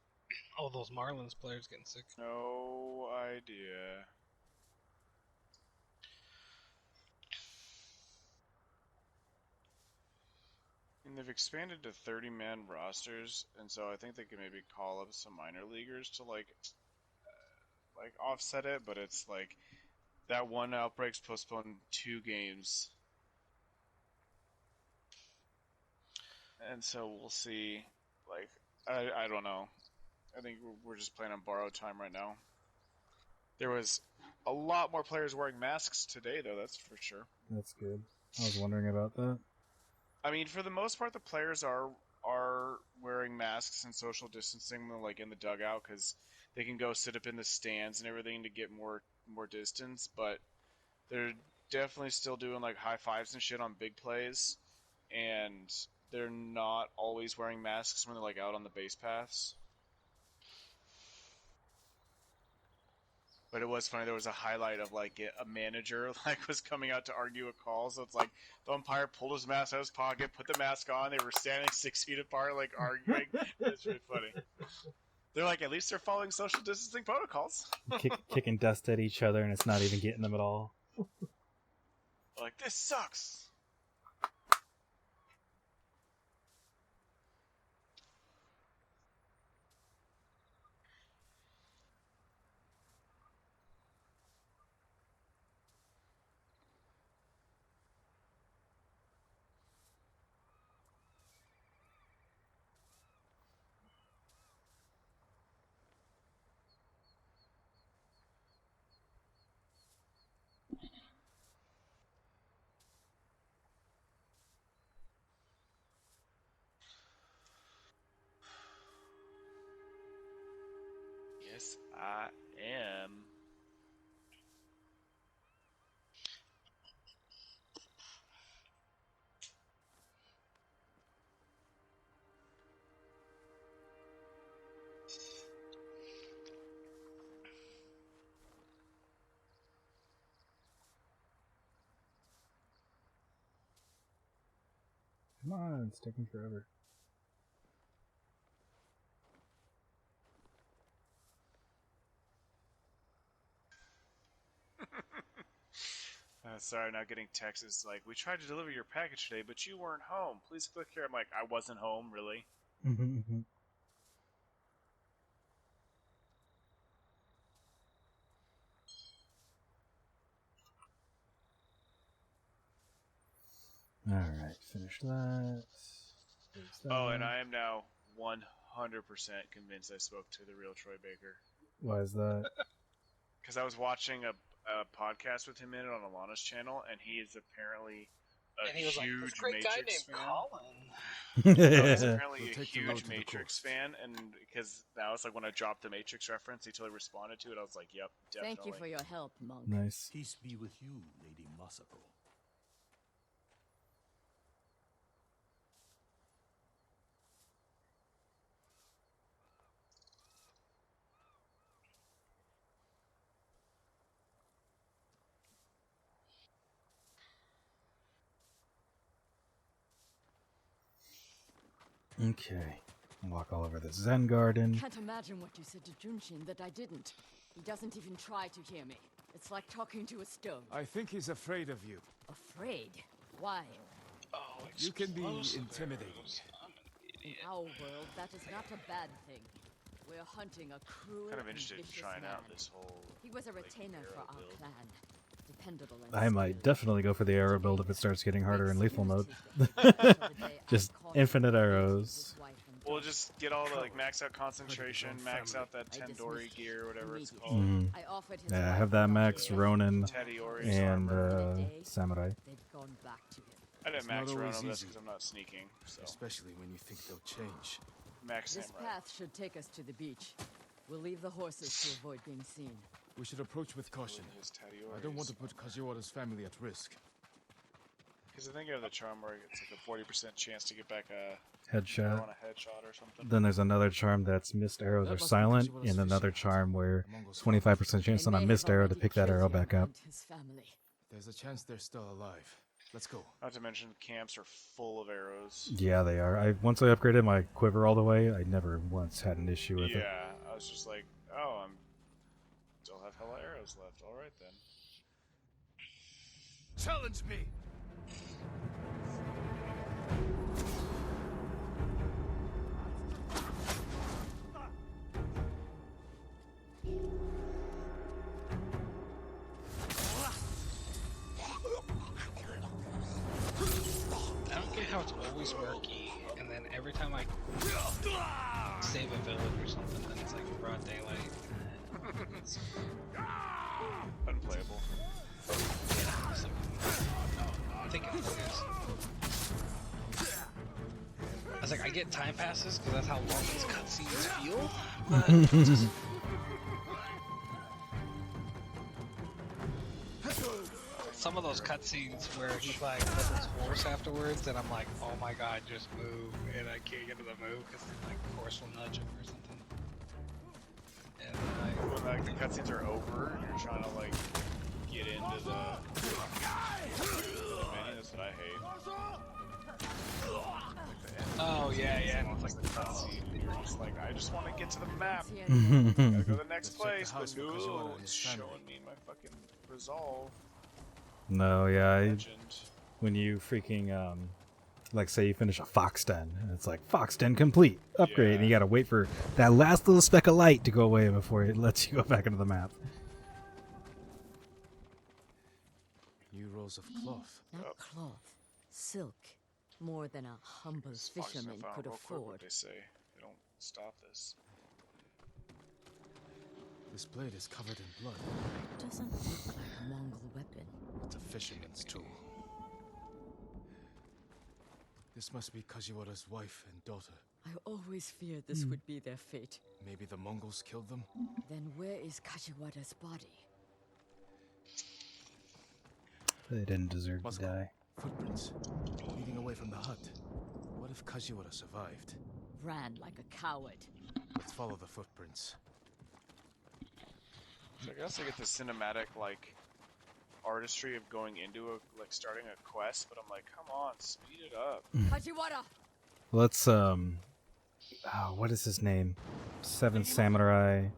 all those Marlins players getting sick? No idea. And they've expanded to 30-man rosters, and so I think they could maybe call up some minor leaguers to like offset it. But it's like that one outbreak's postponed 2 games, and so we'll see. Like I don't know. I think we're just playing on borrowed time right now. There was a lot more players wearing masks today, though. That's for sure. That's good. I was wondering about that. I mean, for the most part, the players are wearing masks and social distancing, like in the dugout, because they can go sit up in the stands and everything to get more distance. But they're definitely still doing like high fives and shit on big plays, and they're not always wearing masks when they're like out on the base paths. But it was funny. There was a highlight of like a manager like was coming out to argue a call. So it's like the umpire pulled his mask out of his pocket, put the mask on. They were standing 6 feet apart, like arguing. It's really funny. They're like, at least they're following social distancing protocols. Kicking dust at each other, and it's not even getting them at all. Like, this sucks. Yes, I am. Come on, it's taking forever. Sorry, not getting texts. It's like, we tried to deliver your package today, but you weren't home. Please click here. I'm like, I wasn't home, really? Alright, finish that. There's that. Oh, and I am now 100% convinced I spoke to the real Troy Baker. Why is that? Because I was watching a podcast with him in it on Alana's channel, and he is apparently a And he was like, huge this great guy Matrix named fan. Colin. No, he's apparently We'll a take the road huge to the Matrix coast. fan, and because that was like when I dropped the Matrix reference, he totally responded to it. I was like, "Yep, definitely." Thank you for your help, monk. Nice. Peace be with you, Lady Masako. Okay. Walk all over the Zen garden. Can't imagine what you said to Junshin that I didn't. He doesn't even try to hear me. It's like talking to a stone. I think he's afraid of you. Afraid? Why? Oh, You can be explosive intimidating. arrows. I'm an In idiot. our world, that is not a bad thing. We're hunting a cruel Kind of and interested in vicious trying man. out this whole. He was a like, retainer for arrow our build. clan. Dependable and I might skilled. definitely go for the arrow build if it starts getting harder in lethal mode. Just Just infinite arrows. We'll just get all the like max out concentration, max out that Tendori gear, whatever it's called. Mhm. I offered his Yeah, wife have that and max daughter Ronin Teddiori's and armor. Samurai. They've gone back to him. I didn't It's not max always Ronin, that's easy. because I'm not sneaking. So Especially when you think they'll change. max This Samurai. path should take us to the beach. We'll leave the horses to avoid being seen. We should approach with caution. His I don't want to put Kajiwara's family at risk. Because I think I have the charm where it's like a 40% chance to get back a Headshot. arrow on a headshot or something. Then there's another charm that's missed arrows That are must be silent, Kajiwara's and another fishing hut. charm where The Mongols 25% chance They on a may missed have arrow to already pick that killed arrow him back up. and his family. There's a chance they're still alive. Let's go. Not to mention camps are full of arrows. Yeah, they are. Once I upgraded my quiver all the way, I never once had an issue with it. Yeah, I was just like, oh, I'm still have hella arrows left. All right then. Challenge me! I don't get how it's always murky, and then every time I save a village or something, then it's like broad daylight. It's Unplayable. I think it is. I was like, I get time passes because that's how long these cutscenes feel. But just, some of those cutscenes where he's like with his horse afterwards, and I'm like, oh my god, just move, and I can't get to the move because like the horse will nudge him or something. And then When like the cutscenes are over and you're trying to like get into the menu, that's what I hate. oh yeah, and it's like The cutscene, and you're just like, I just want to get to the map. See anyone? Gotta go to the next Let's check the place, house but for Kajiwara no, and it's his family. showing me my fucking resolve. No, yeah, Legend. when you freaking like say you finish a fox den, and it's like fox den complete, upgrade, and you Yeah. gotta wait for that last little speck of light to go away before it lets you go back into the map. New rolls of cloth. Not cloth. Silk. More than a humble This fox is gonna fisherman find out could real quick what afford. they say. They don't stop this. This blade is covered in blood. Doesn't look like a Mongol weapon. It's a fisherman's tool. This must be Kajiwara's wife and daughter. I always feared this would be their fate. Maybe the Mongols killed them? Then where is Kashiwada's body? They didn't deserve to Must go. die. Footprints leading away from the hut. What if Kashiwada survived? Ran like a coward. Let's follow the footprints. So I guess I get the cinematic like artistry of going into starting a quest, but I'm like, come on, speed it up. Kashiwada! Let's what is his name? Seven Samurai.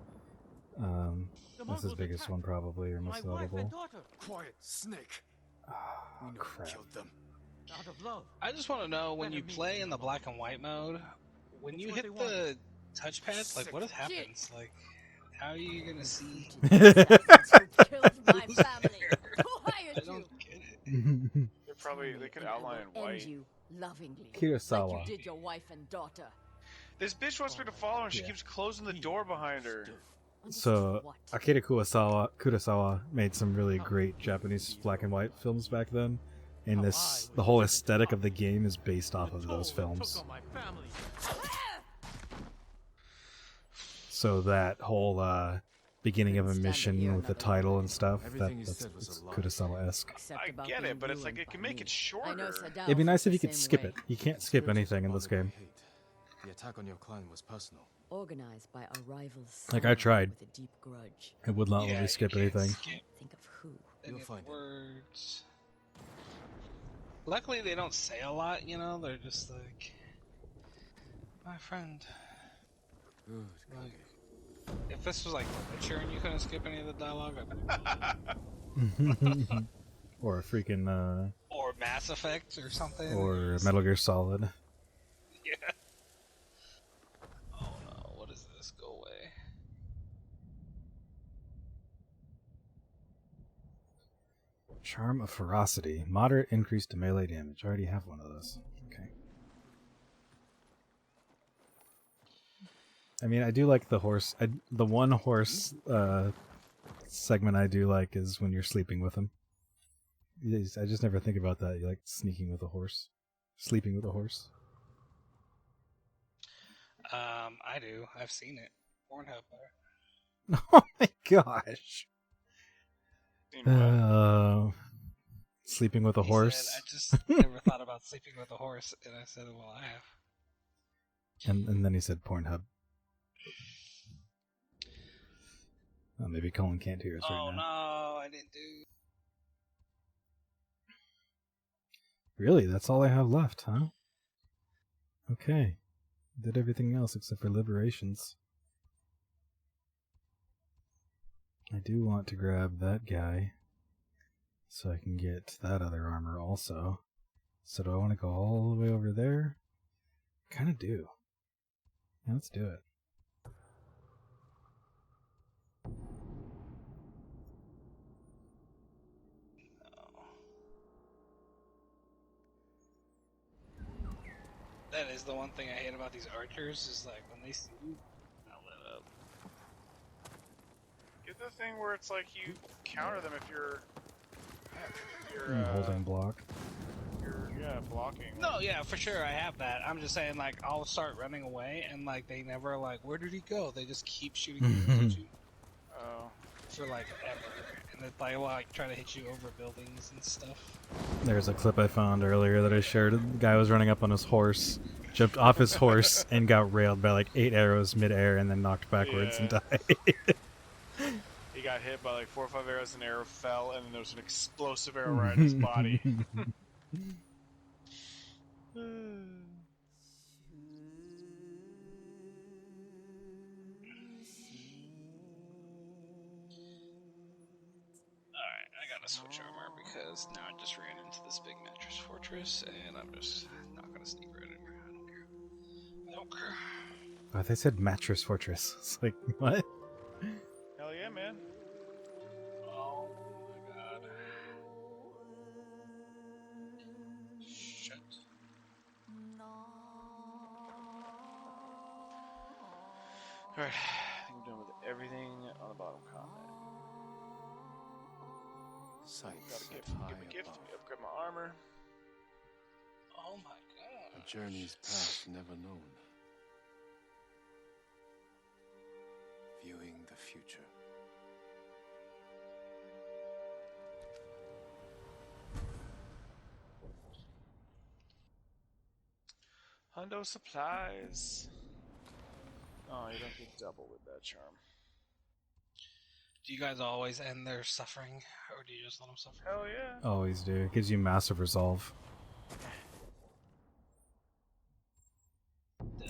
That's his biggest one probably, or most notable. Quiet, snake. Oh, We know crap. who killed them. Out of love. I just want to know, when you play in the black and white mode, when you hit the touchpad, like what happens? Like, how are you gonna see? Who killed my family? Who hired I you? don't get it. They could outline in End white. you lovingly. Kurosawa. Like you did your wife and daughter. This bitch wants me to follow her and she Yeah. keeps closing the door behind her. So What? Akira Kurosawa made some really great Japanese black and white films back then, and the whole aesthetic of the game is based off of those films. So that whole beginning of a mission with the title and stuff, that's Kurosawa-esque. I get it, but it's like it can make it shorter. It'd be nice if you could skip it. You can't skip anything in this game. The attack on your clan was personal. Organized by a rival's Like, I tried. with a deep grudge. It would not let me skip anything. Think of who. You'll find it. Words. Luckily, they don't say a lot. You know, they're just like, my friend. Good. Like, if this was like Witcher and you couldn't skip any of the dialogue, I'd Or a freaking or Mass Effect or something. or Metal Gear Solid. Yeah. Oh no, what is this? Go away. Charm of Ferocity. Moderate increase to melee damage. I already have one of those. Okay. I mean, I do like the horse. The one horse segment I do like is when you're sleeping with him. I just never think about that. You like sneaking with a horse. Sleeping with a horse. I do. I've seen it. Pornhub. Oh my gosh. Sleeping with a horse. Said, I just never thought about sleeping with a horse, and I said, well, I have. And then he said Pornhub. Oh, maybe Colin can't hear us right now. Oh no, I didn't do. Really? That's all I have left, huh? Okay. Did everything else except for liberations. I do want to grab that guy so I can get that other armor also. So do I want to go all the way over there? Kind of do. Yeah, let's do it. That is the one thing I hate about these archers, is like when they see you, not lit up. Get the thing where it's like you counter them if you're Holding block. You're blocking. No, yeah, for sure, I have that. I'm just saying, like, I'll start running away, and like they never like, where did he go? They just keep shooting you at you. Oh. For like ever, and they like try to hit you over buildings and stuff. There's a clip I found earlier that I shared. The guy was running up on his horse, jumped off his horse, and got railed by like 8 arrows midair, and then knocked backwards and died. He got hit by like 4 or 5 arrows, an arrow fell, and then there was an explosive arrow right in his body. Switch armor because now I just ran into this big mattress fortress and I'm just not gonna sneak right in here. I don't care. I don't care. Oh, they said mattress fortress. It's like, what? Hell yeah, man. Oh my god. Shit. Alright, I think we're done with everything on the bottom comment. Got a gift. Give me a gift. Upgrade my armor. Oh my god. A journey's path never known. future. Hundo supplies. Oh, you don't get double with that charm. Do you guys always end their suffering, or do you just let them suffer? Hell yeah. Always do. It gives you massive resolve.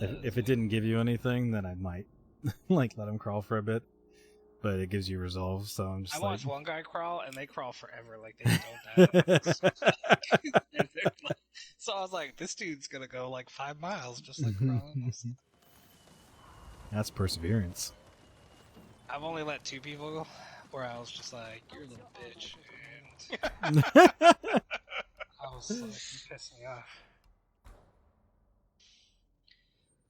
If it didn't give you anything, then I might like let him crawl for a bit. But it gives you resolve, so I'm just I like. watched one guy crawl, and they crawl forever. Like they don't die. So I was like, this dude's gonna go like 5 miles just like crawling. That's perseverance. I've only let 2 people go, where I was just like, you're a little bitch, and I was like, you pissed me off.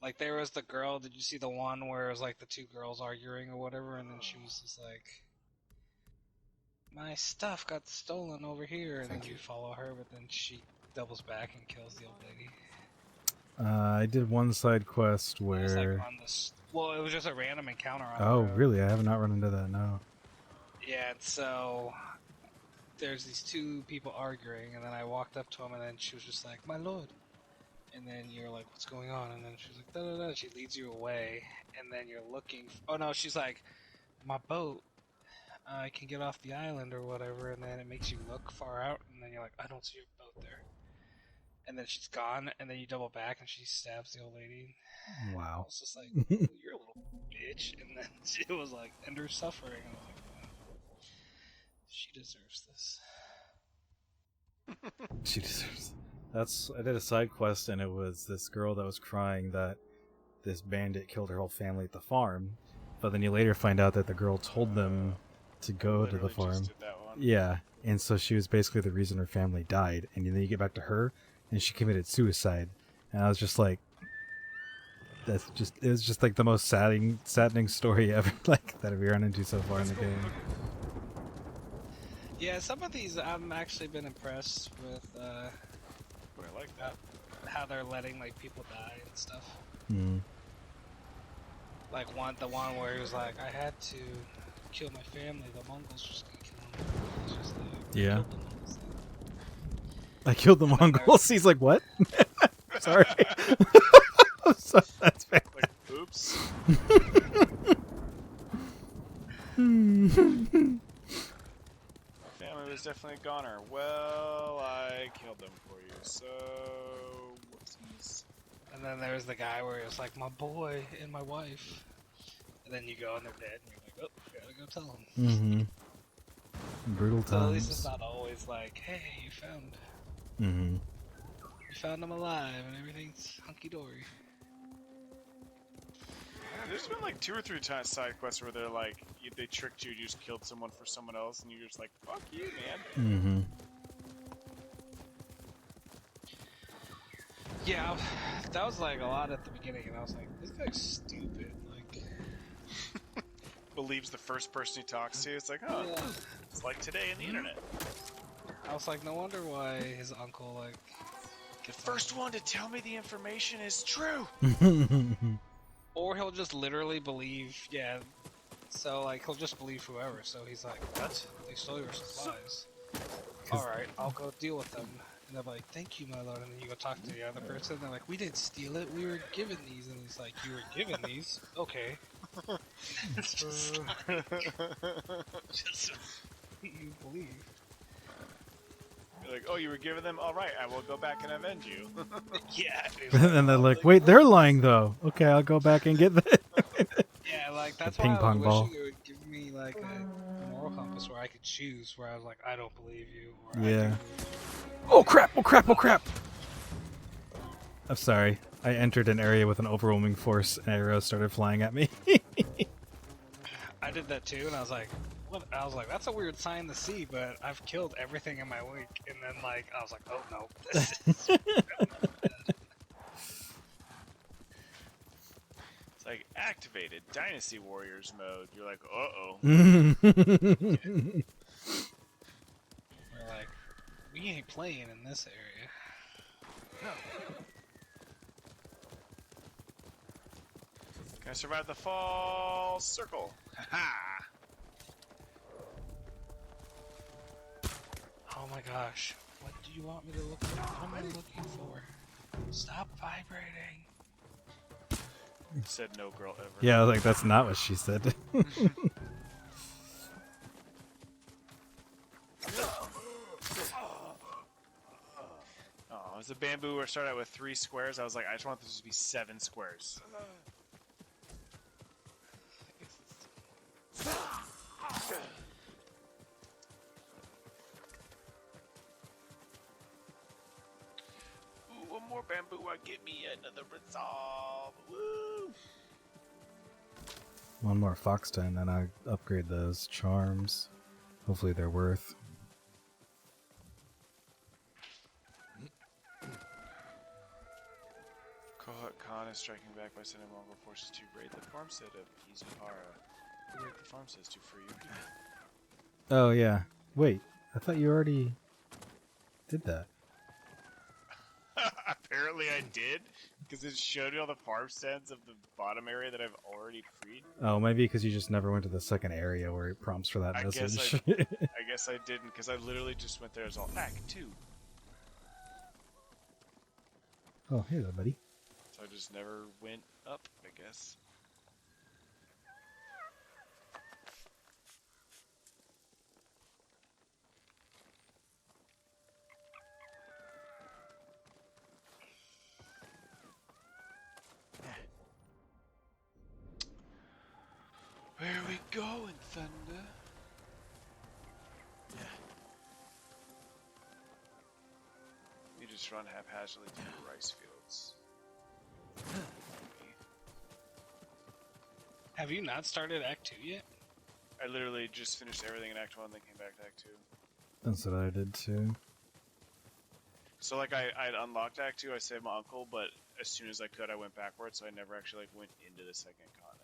Like there was the girl. Did you see the one where it was like the 2 girls arguing or whatever, and then she was just like, my stuff got stolen over here, and then you follow her, but then she doubles back and kills the old lady. I did one side quest where. It was like on this. Well, it was just a random encounter on Oh, the road. really? I have not run into that. No. Yeah, and so there's these 2 people arguing, and then I walked up to them, and then she was just like, my lord. And then you're like, what's going on? And then she's like, da da da. She leads you away, and then you're looking. Oh no, she's like, my boat. I can get off the island or whatever, and then it makes you look far out, and then you're like, I don't see your boat there. And then she's gone, and then you double back, and she stabs the old lady. Wow. It's just like, you're a little bitch. And then it was like, end her suffering. And I was like, oh, she deserves this. She deserves. I did a side quest, and it was this girl that was crying that this bandit killed her whole family at the farm. But then you later find out that the girl told them to go to the farm. Just did that one. Yeah, and so she was basically the reason her family died. And then you get back to her, and she committed suicide. And I was just like, it was just like the most saddening story ever, like that we run into so far in the game. Yeah, some of these I've actually been impressed with. I like that. How they're letting like people die and stuff. Mm. Like the one where he was like, I had to kill my family. The Mongols just gonna kill them. It's just like, Yeah. I killed the Mongols. He's like, what? Sorry. So that's fair. Like, oops. Family was definitely a goner. Well, I killed them for you, so whoopsies. And then there's the guy where it's like, my boy and my wife. And then you go and they're dead, and you're like, oh, gotta go tell them. Mm-hmm. Brutal times. So at least it's not always like, hey, you found them alive and everything's hunky-dory. There's been like 2 or 3 side quests where they're like, they tricked you, you just killed someone for someone else, and you're just like, fuck you, man. Mm-hmm. Yeah, that was like a lot at the beginning, and I was like, this guy's stupid. Like, believes the first person he talks to. It's like, oh, yeah. It's like today in the internet. I was like, no wonder why his uncle like. The first one to tell me the information is true. Or he'll just literally believe, yeah. So like he'll just believe whoever. So he's like, what? They stole your supplies. All right, I'll go deal with them. And they're like, thank you, my lord. And then you go talk to the other person. And they're like, we didn't steal it. We were given these. And he's like, you were given these? Okay. It's just you believe. You're like, oh, you were given them? All right, I will go back and avenge you. Yeah. And they're like, wait, they're lying though. Okay, I'll go back and get that. Yeah, like that's the why ping I pong was ball. wishing it would give me like a moral compass where I could choose. Where I was like, I don't believe you. Or Yeah. I do. Oh crap! Oh crap! Oh crap! I'm sorry. I entered an area with an overwhelming force, and arrows started flying at me. I did that too, and I was like, what? I was like, that's a weird sign to see, but I've killed everything in my week. And then like, I was like, oh no, this is. It's like activated Dynasty Warriors mode. You're like, uh-oh. We're like, we ain't playing in this area. Can I survive the fall circle? Ha! Oh my gosh. What do you want me to look for? What am I looking for? Stop vibrating. Said no girl ever. Yeah, like that's not what she said. Oh, it was a bamboo where I started out with 3 squares. I was like, I just want this to be 7 squares. Ooh, one more bamboo will get me another resolve. Woo! One more fox den, and I upgrade those charms. Hopefully they're worth. Kohat Khan is striking back by sending Mongol forces to raid the farmstead of Izupara. Who raid the farmsteads to free your people? Oh yeah. Wait, I thought you already did that. Apparently I did, because it showed me all the farmsteads of the bottom area that I've already freed. Oh, maybe because you just never went to the second area where it prompts for that message. I guess I didn't, because I literally just went there as all Act 2. Oh, hey there, buddy. So I just never went up, I guess. Where are we going, Thunder? You just run haphazardly through the rice fields. Have you not started Act 2 yet? I literally just finished everything in Act 1, then came back to Act 2. That's what I did too. So like I unlocked Act 2, I saved my uncle, but as soon as I could I went backwards, so I never actually like went into the second continent.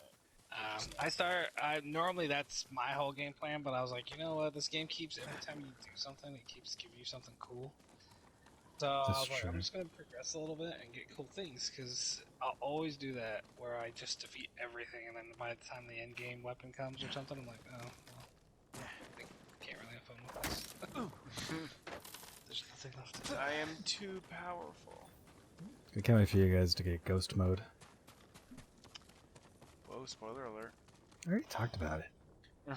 Normally that's my whole game plan, but I was like, you know what, this game keeps, every time you do something, it keeps giving you something cool. So I was like, I'm just going to progress a little bit and get cool things, because I'll always do that, where I just defeat everything, and then by the time the end game weapon comes or something, I'm like, oh, well, I can't really have fun with this. There's nothing left to do. I am too powerful. I can't wait for you guys to get ghost mode. Whoa, spoiler alert. I already talked about it. I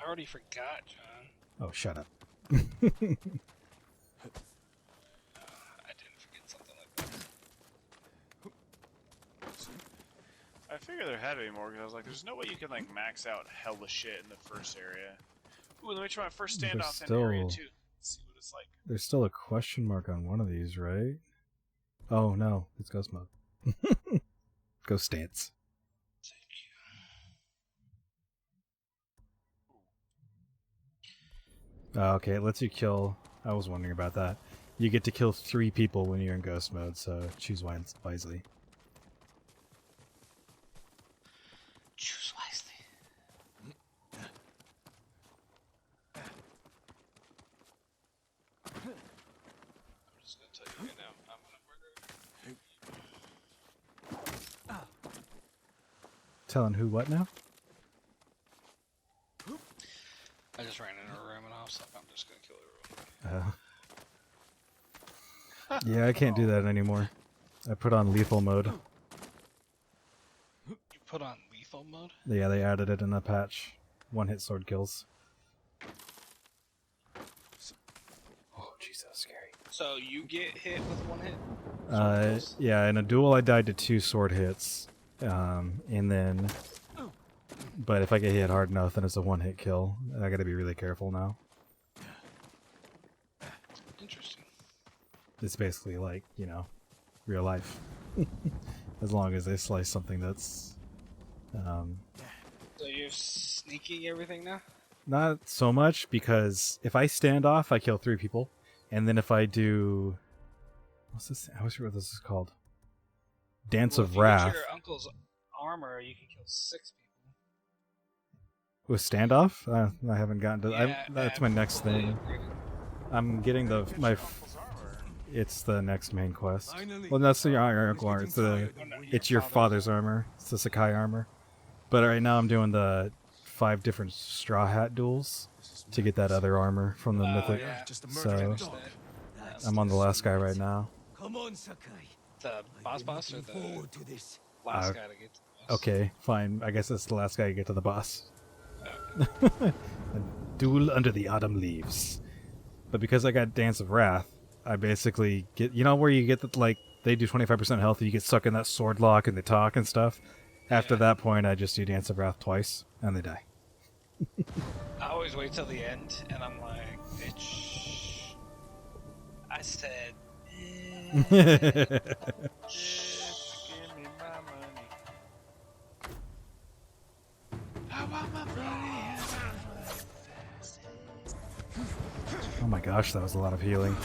already forgot, John. Oh, shut up. I didn't forget something like that. I figured there had to be more, because I was like, there's no way you can like max out hella shit in the first area. Ooh, let me try my first standoff in area 2. Let's see what it's like. There's still a question mark on one of these, right? Oh, no. It's ghost mode. Ghost stance. Oh, okay, it lets you kill... I was wondering about that. You get to kill 3 people when you're in ghost mode, so choose wisely. Choose wisely. I'm just gonna tell you right now, I'm gonna murder. Telling who what now? I just ran into a room and I was like, I'm just gonna kill everyone. Yeah, I can't do that anymore. I put on lethal mode. You put on lethal mode? Yeah, they added it in the patch. 1-hit sword kills. Oh, jeez, that was scary. So you get hit with 1 hit? Yeah, in a duel I died to 2 sword hits. And then... But if I get hit hard enough, then it's a 1-hit kill. I gotta be really careful now. Interesting. It's basically like, you know, real life. As long as they slice something that's... So you're sneaking everything now? Not so much, because if I stand off, I kill 3 people. And then if I do... What's this? I always forget what this is called. Dance of Wrath. If you get your uncle's armor, you can kill 6 people. With standoff? I haven't gotten to... Yeah, that's my next thing. I'm getting It's the next main quest. Finally. Well, that's your armor. It's It's getting the tired of it's your father's armor. It's the Sakai armor. But right now I'm doing the 5 different straw hat duels to get that other armor from the mythic. yeah. Just a So murdering dog. I'm on the last guy right now. Come on, Sakai. The boss I've been boss or looking the forward to this. last guy to get to the boss? Okay, fine. I guess that's the last guy to get to the boss. Okay. A duel under the autumn leaves. But because I got Dance of Wrath, I basically get, you know where you get the, like, they do 25% health and you get stuck in that sword lock and they talk and stuff? After that point, I just do Dance of Wrath twice and they die. I always wait till the end, and I'm like, bitch. I said, Just give me my money. I want my money. Oh my gosh, that was a lot of healing.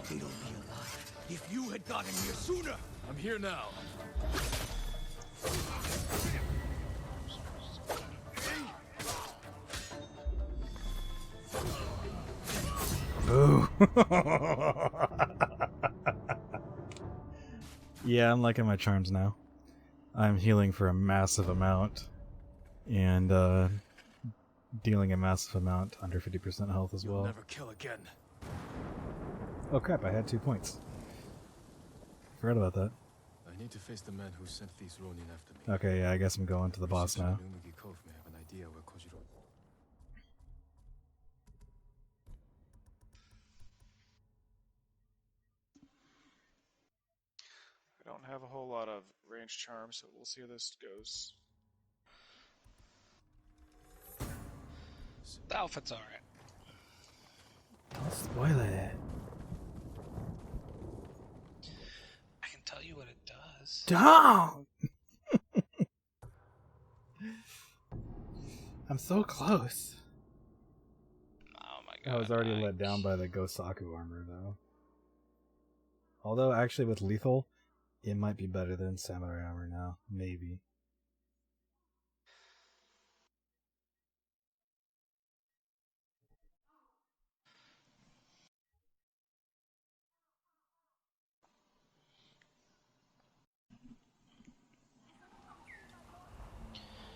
They'll be alive if you had gotten here sooner. I'm here now. Boo. Yeah, I'm liking my charms now. I'm healing for a massive amount. And dealing a massive amount under 50% health as You'll well. never kill again. Oh crap, I had 2 points. Forgot about that. I need to face the man who sent these Ronin after me. Okay, yeah, I guess I'm going to the boss now. Numigi Cove may have an idea where Kojiro. I don't have a whole lot of range charms, so we'll see how this goes. the outfit's alright. Don't spoil it. I can tell you what it does. Don't! I'm so close. Oh my god. I was already let down by the Gosaku armor, though. Although, actually, with lethal, it might be better than samurai armor now. Maybe.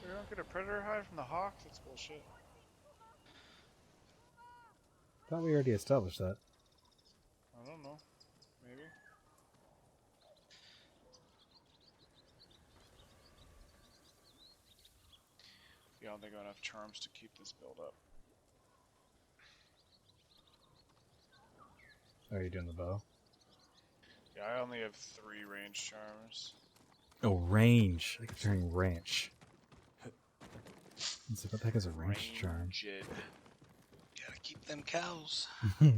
We don't get a predator hide from the hawk? That's bullshit. Thought we already established that. I don't know. Maybe. Yeah, I don't think I have enough charms to keep this build up. Oh, you're doing the bow? Yeah, I only have 3 range charms. Oh, range. I keep hearing ranch. Let's see, what the heck is a range charm? Ranged. Gotta keep them cows. Yeah,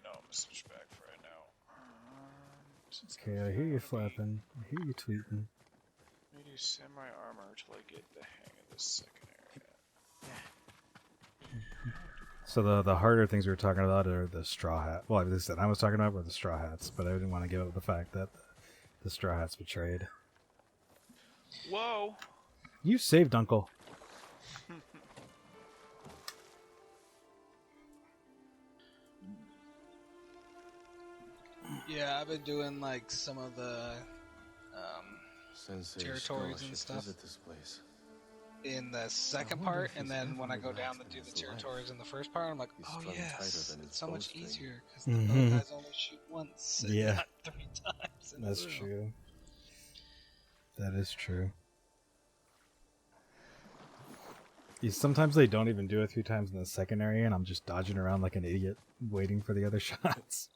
no, I'm gonna switch back for right now. Okay, I hear you flapping. I hear you tweeting. Let me do semi armor till I get the hang of this second area. So the harder things we were talking about are the straw hat. Well, at least that I was talking about were the straw hats, but I didn't want to give up the fact that the straw hats betrayed. Whoa! You saved Uncle. Yeah, I've been doing like some of the Sensei territories Ishikawa and should stuff visit this place. in the second wonder part, if and he's then ever when I go down relaxed to in do the his life. territories in the first part, I'm like, He's oh strung tighter yes, than it's his so much bowstring. easier because the bow guys only shoot once, and Yeah. not 3 times. In That's a row. true. That is true. Yeah, sometimes they don't even do it 3 times in the second area, and I'm just dodging around like an idiot, waiting for the other shots.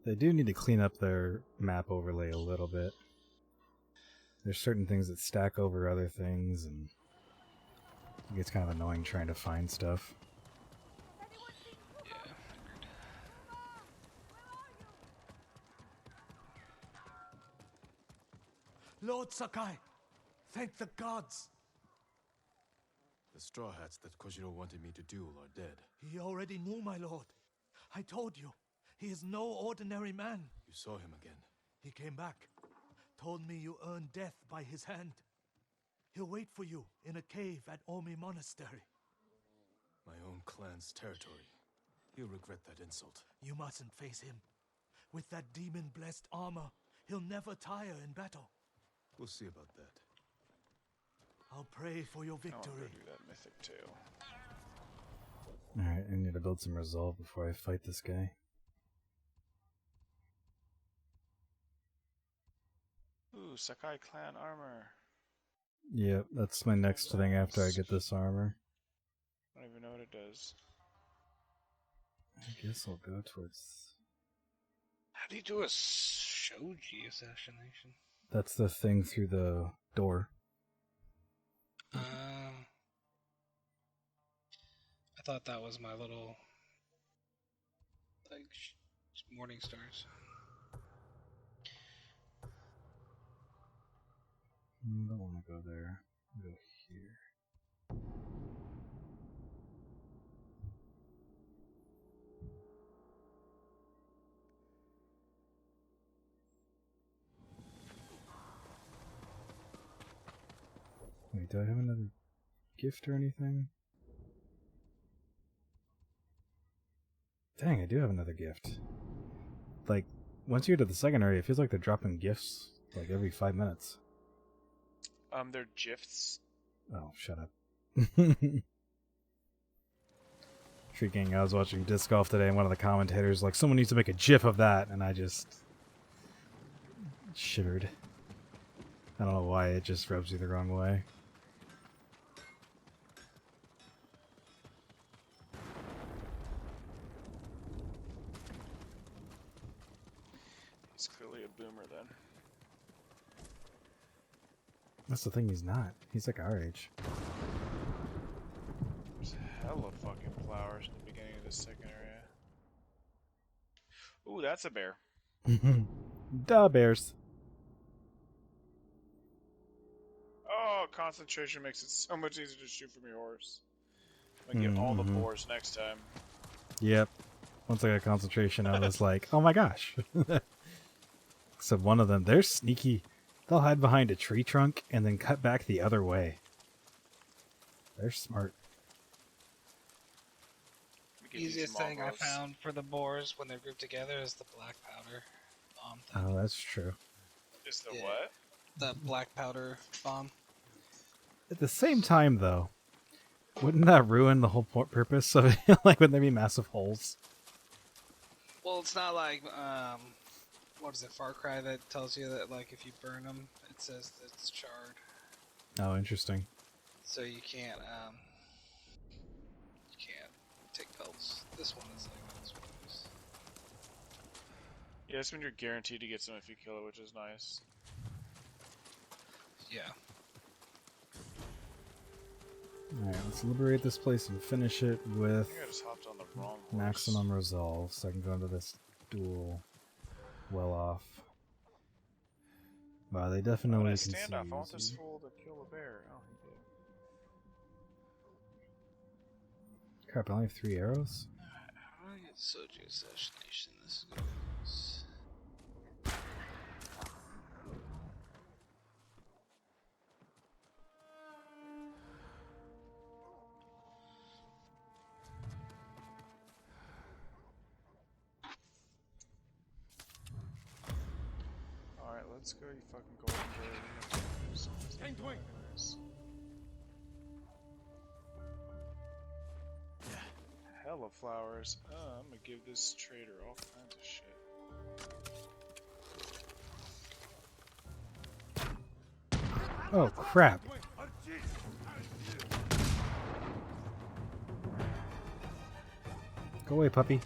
They do need to clean up their map overlay a little bit. There's certain things that stack over other things, and it gets kind of annoying trying to find stuff. Yeah, figured. Lord Sakai. Thank the gods. The Straw Hats that Kojiro wanted me to duel are dead. He already knew, my lord. I told you, he is no ordinary man. You saw him again. He came back, told me you earned death by his hand. He'll wait for you in a cave at Omi Monastery. My own clan's territory. He'll regret that insult. You mustn't face him. With that demon-blessed armor, he'll never tire in battle. We'll see about that. I'll pray for your I want to victory. go do that mythic too. Alright, I need to build some resolve before I fight this guy. Ooh, Sakai clan armor. Yep, that's my next thing after I get this armor. I don't even know what it does. I guess I'll go towards... How do you do a Shoji assassination? That's the thing through the door. I thought that was my little, like, morning stars. I don't want to go there. I'll go here. Wait, do I have another gift or anything? Dang, I do have another gift. Like, once you get to the second area, it feels like they're dropping gifts like every 5 minutes. They're GIFs. Oh, shut up. Freaking, I was watching disc golf today, and one of the commentators like, someone needs to make a GIF of that, and I just shivered. I don't know why, it just rubs you the wrong way. He's clearly a boomer then. That's the thing, he's not. He's like our age. There's hella fucking flowers in the beginning of this second area. Ooh, that's a bear. Duh, bears. Oh, concentration makes it so much easier to shoot from your horse. I get all the boars next time. Yep. Once I got concentration, I was like, oh my gosh. Except one of them, they're sneaky. They'll hide behind a tree trunk and then cut back the other way. They're smart. Easiest thing I found for the boars when they're grouped together is the black powder bomb thing. Oh, that's true. Is the what? The black powder bomb. At the same time, though, wouldn't that ruin the whole purpose of it? Like, wouldn't there be massive holes? Well, it's not like, what is it, Far Cry that tells you that, like, if you burn them, it says that it's charred. Oh, interesting. So you can't take pelts. This one is like this one is. Yeah, this one you're guaranteed to get some if you kill it, which is nice. Yeah. Alright, let's liberate this place and finish it with I think I just hopped on the wrong horse. maximum resolve, so I can go into this duel well off. Wow, they definitely can see standoff. I want this easy. fool to kill a bear. Oh, he did. Crap, I only have 3 arrows? How do I get Soju assassination? This goes. Alright, let's go, you fucking golden bird. Penguin! Hella flowers. I'm gonna give this trader all kinds of shit. Oh, crap. Go away, puppy.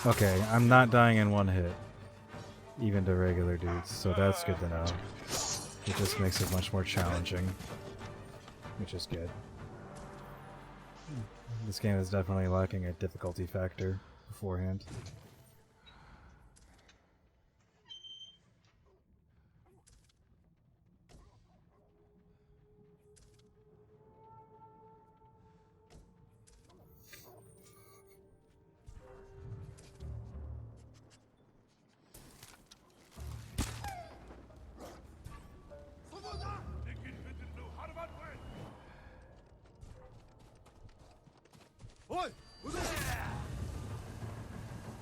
Okay, I'm not dying in one hit, even to regular dudes, so that's good to know. It just makes it much more challenging, which is good. This game is definitely lacking a difficulty factor beforehand.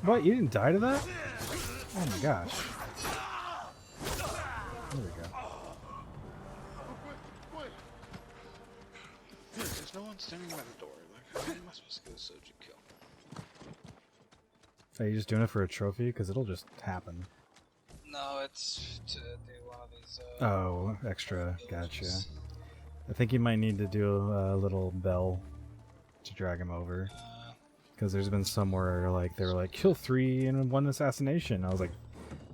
What? You didn't die to that? Oh my gosh. There we go. There's no one standing by the door. Like, how am I supposed to get a Soji kill? Are you just doing it for a trophy? Because it'll just happen. No, it's to do one of these. Oh, extra. Gotcha. I think you might need to do a little bell to drag him over. Because there's been somewhere like they were like kill 3 in one assassination. I was like,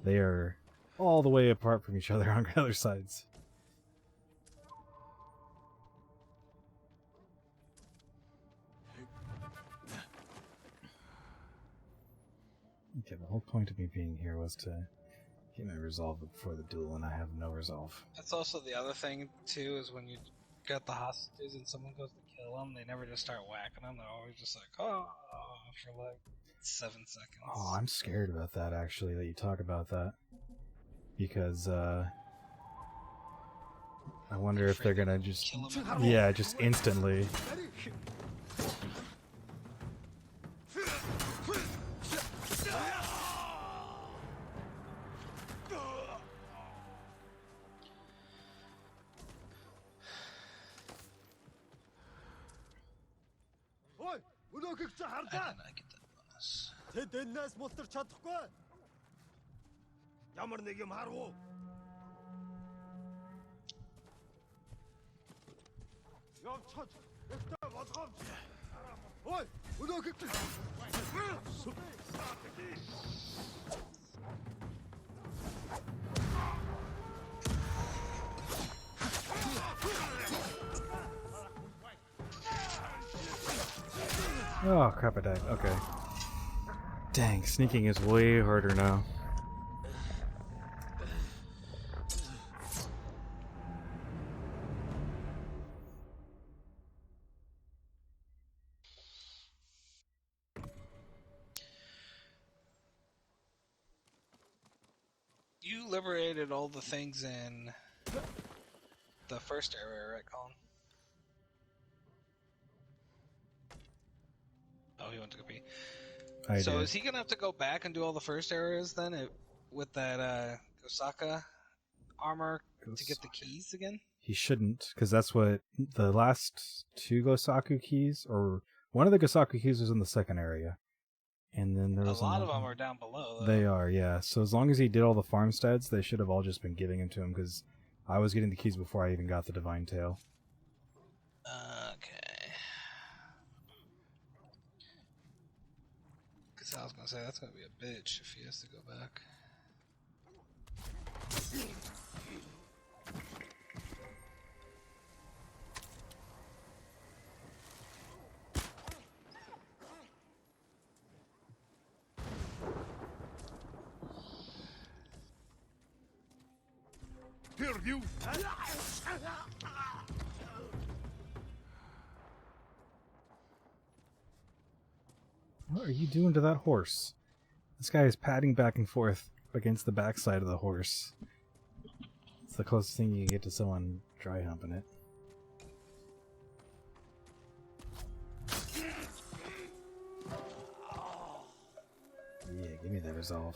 they are all the way apart from each other on the other sides. Okay, the whole point of me being here was to get my resolve before the duel, and I have no resolve. That's also the other thing too, is when you get the hostages and someone goes to kill them, they never just start whacking them. They're always just like, oh, for like 7 seconds. Oh, I'm scared about that, actually, that you talk about that. Because, I wonder if they're gonna just... Yeah, just instantly. I get that bonus. Тэд энэс мултарч чадахгүй. Ямар нэг юм харав уу? Явцгач. Өстө болгоомж. Ой, өнөөгч. Oh, crap, I died. Okay. Dang, sneaking is way harder now. You liberated all the things in the first area, right, Colin? Oh, he went to go pee. So did. is he gonna have to go back and do all the first areas then, with that Osaka armor to get the keys again? He shouldn't, because that's what the last 2 Gosaku keys, or one of the Gosaku keys was in the second area. And then there was a lot of them are down below, though. They are, yeah. So as long as he did all the farmsteads, they should have all just been giving them to him, because I was getting the keys before I even got the Divine Tail. Okay. Because I was going to say, that's going to be a bitch if he has to go back. You. What are you doing to that horse? This guy is padding back and forth against the backside of the horse. It's the closest thing you can get to someone dry humping it. Yeah, give me that resolve.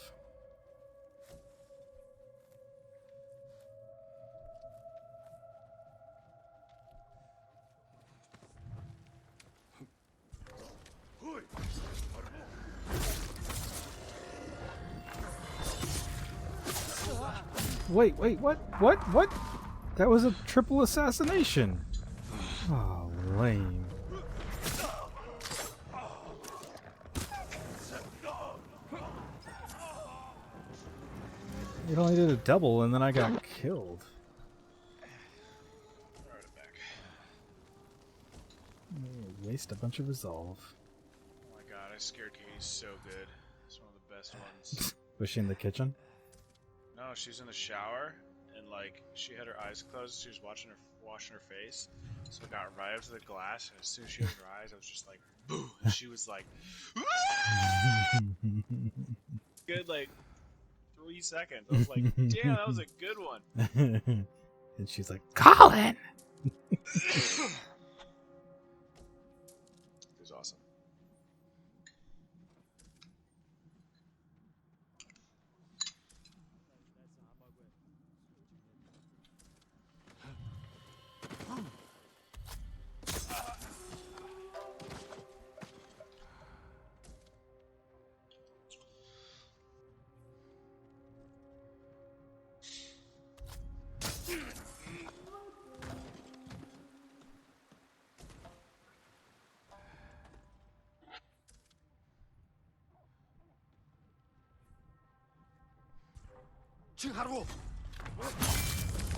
Wait, what? That was a triple assassination! Oh, lame. It only did a double and then I got killed. waste a bunch of resolve. Oh my god, I scared Katie so good. It's one of the best ones. Was she in the kitchen? No, she's in the shower, and like she had her eyes closed. She was washing her face. So I got right up to the glass, and as soon as she opened her eyes, I was just like, "Boo!" And she was like, good like 3 seconds. I was like, "Damn, that was a good one." And she's like, Colin! It was awesome.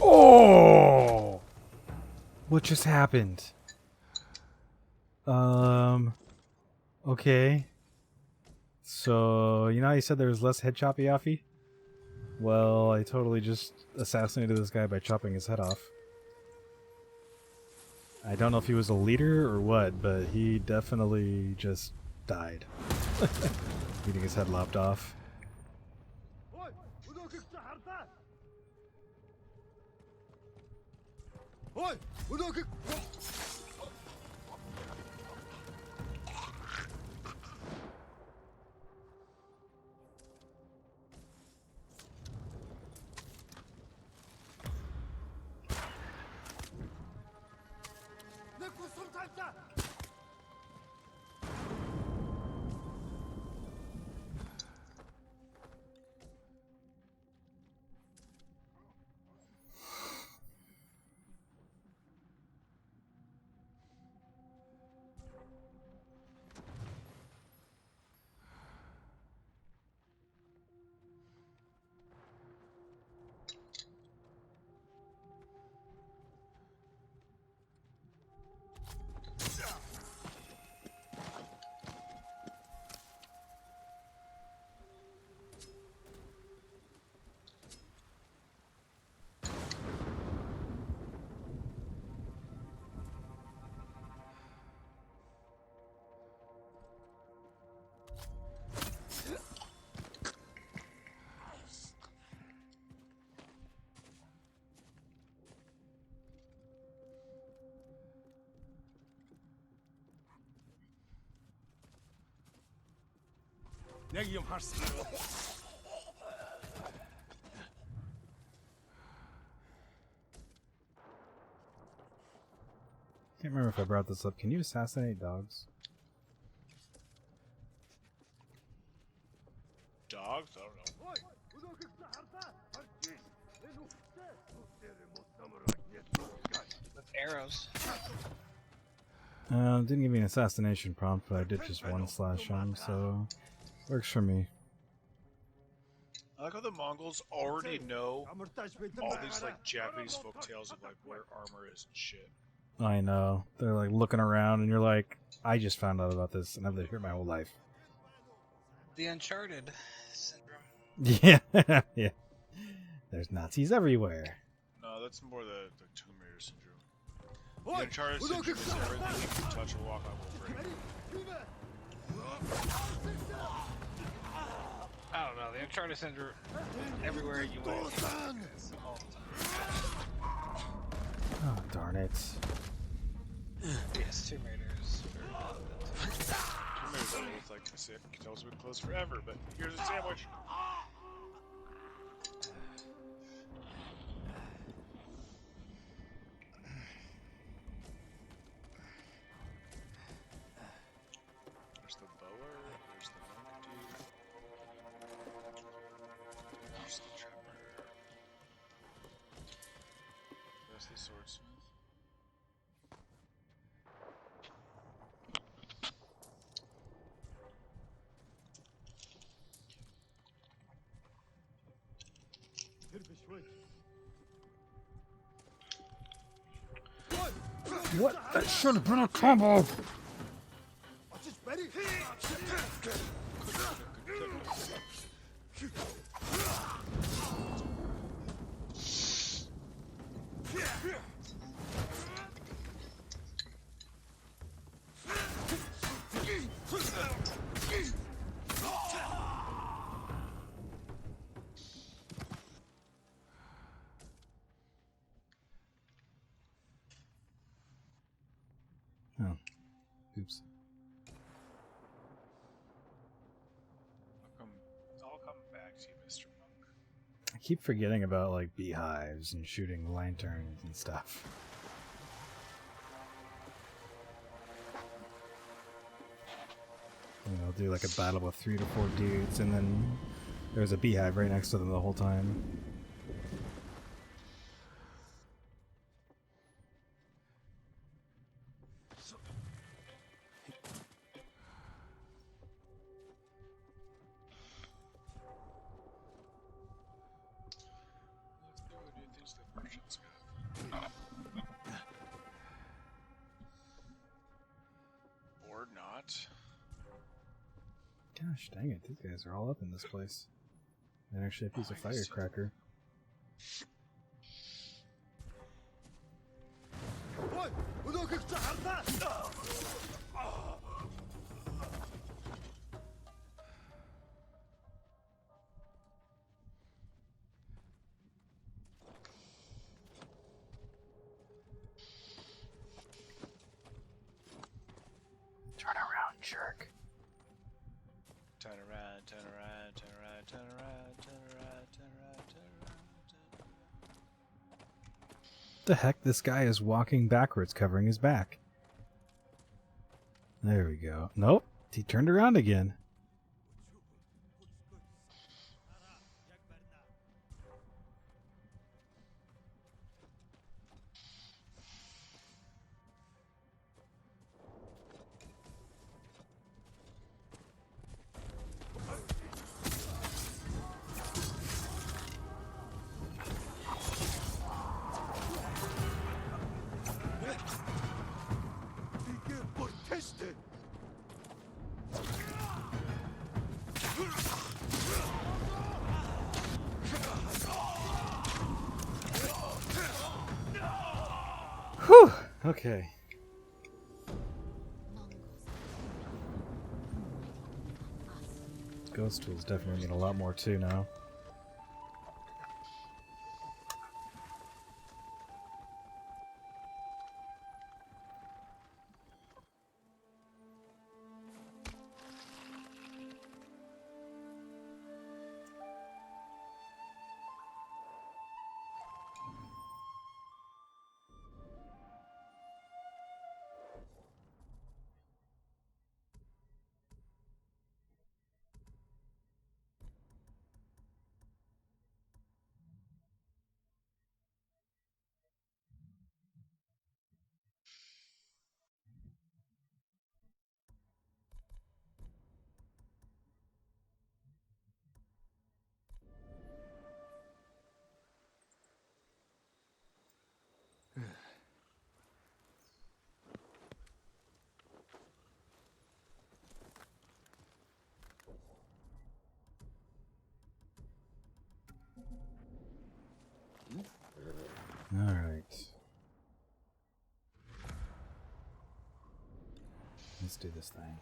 Oh! What just happened? Okay. So, you know how you said there was less head choppy offy? Well, I totally just assassinated this guy by chopping his head off. I don't know if he was a leader or what, but he definitely just died. Getting his head lopped off. Can't remember if I brought this up. Can you assassinate dogs? Dogs? I don't know. With arrows. Didn't give me an assassination prompt, but I did just 1/M, so works for me. I like how the Mongols already know all these like Japanese folk tales of like where armor is and shit. I know. They're like looking around and you're like, I just found out about this and I've lived here my whole life. The Uncharted syndrome. Yeah. Yeah. There's Nazis everywhere. No, that's more the Tomb Raider syndrome. The Uncharted syndrome is everything you can touch or walk on will break. I don't know, the Uncharted syndrome, everywhere you went, all the time. Oh, darn it. Yes, Tomb Raider is very good. Tomb Raider's almost like I said, Kitel's been closed forever, but here's a sandwich. There's the bower, there's the monk dude. There's the trapper. There's the swordsmith. What? That should have been a combo! Oh, oops. I'll come back to you, Mr. Monk. I keep forgetting about like beehives and shooting lanterns and stuff. You know, do like a battle with 3 to 4 dudes, and then there's a beehive right next to them the whole time. Or not. Gosh dang it, these guys are all up in this place. I actually have to use a firecracker. Turn around, jerk. Turn around, turn around, turn around, turn around, turn around, turn around, turn around, turn around. The heck? This guy is walking backwards, covering his back. There we go. Nope, he turned around again. Whew! Okay. Ghost tools definitely need a lot more too now. Alright. Let's do this thing.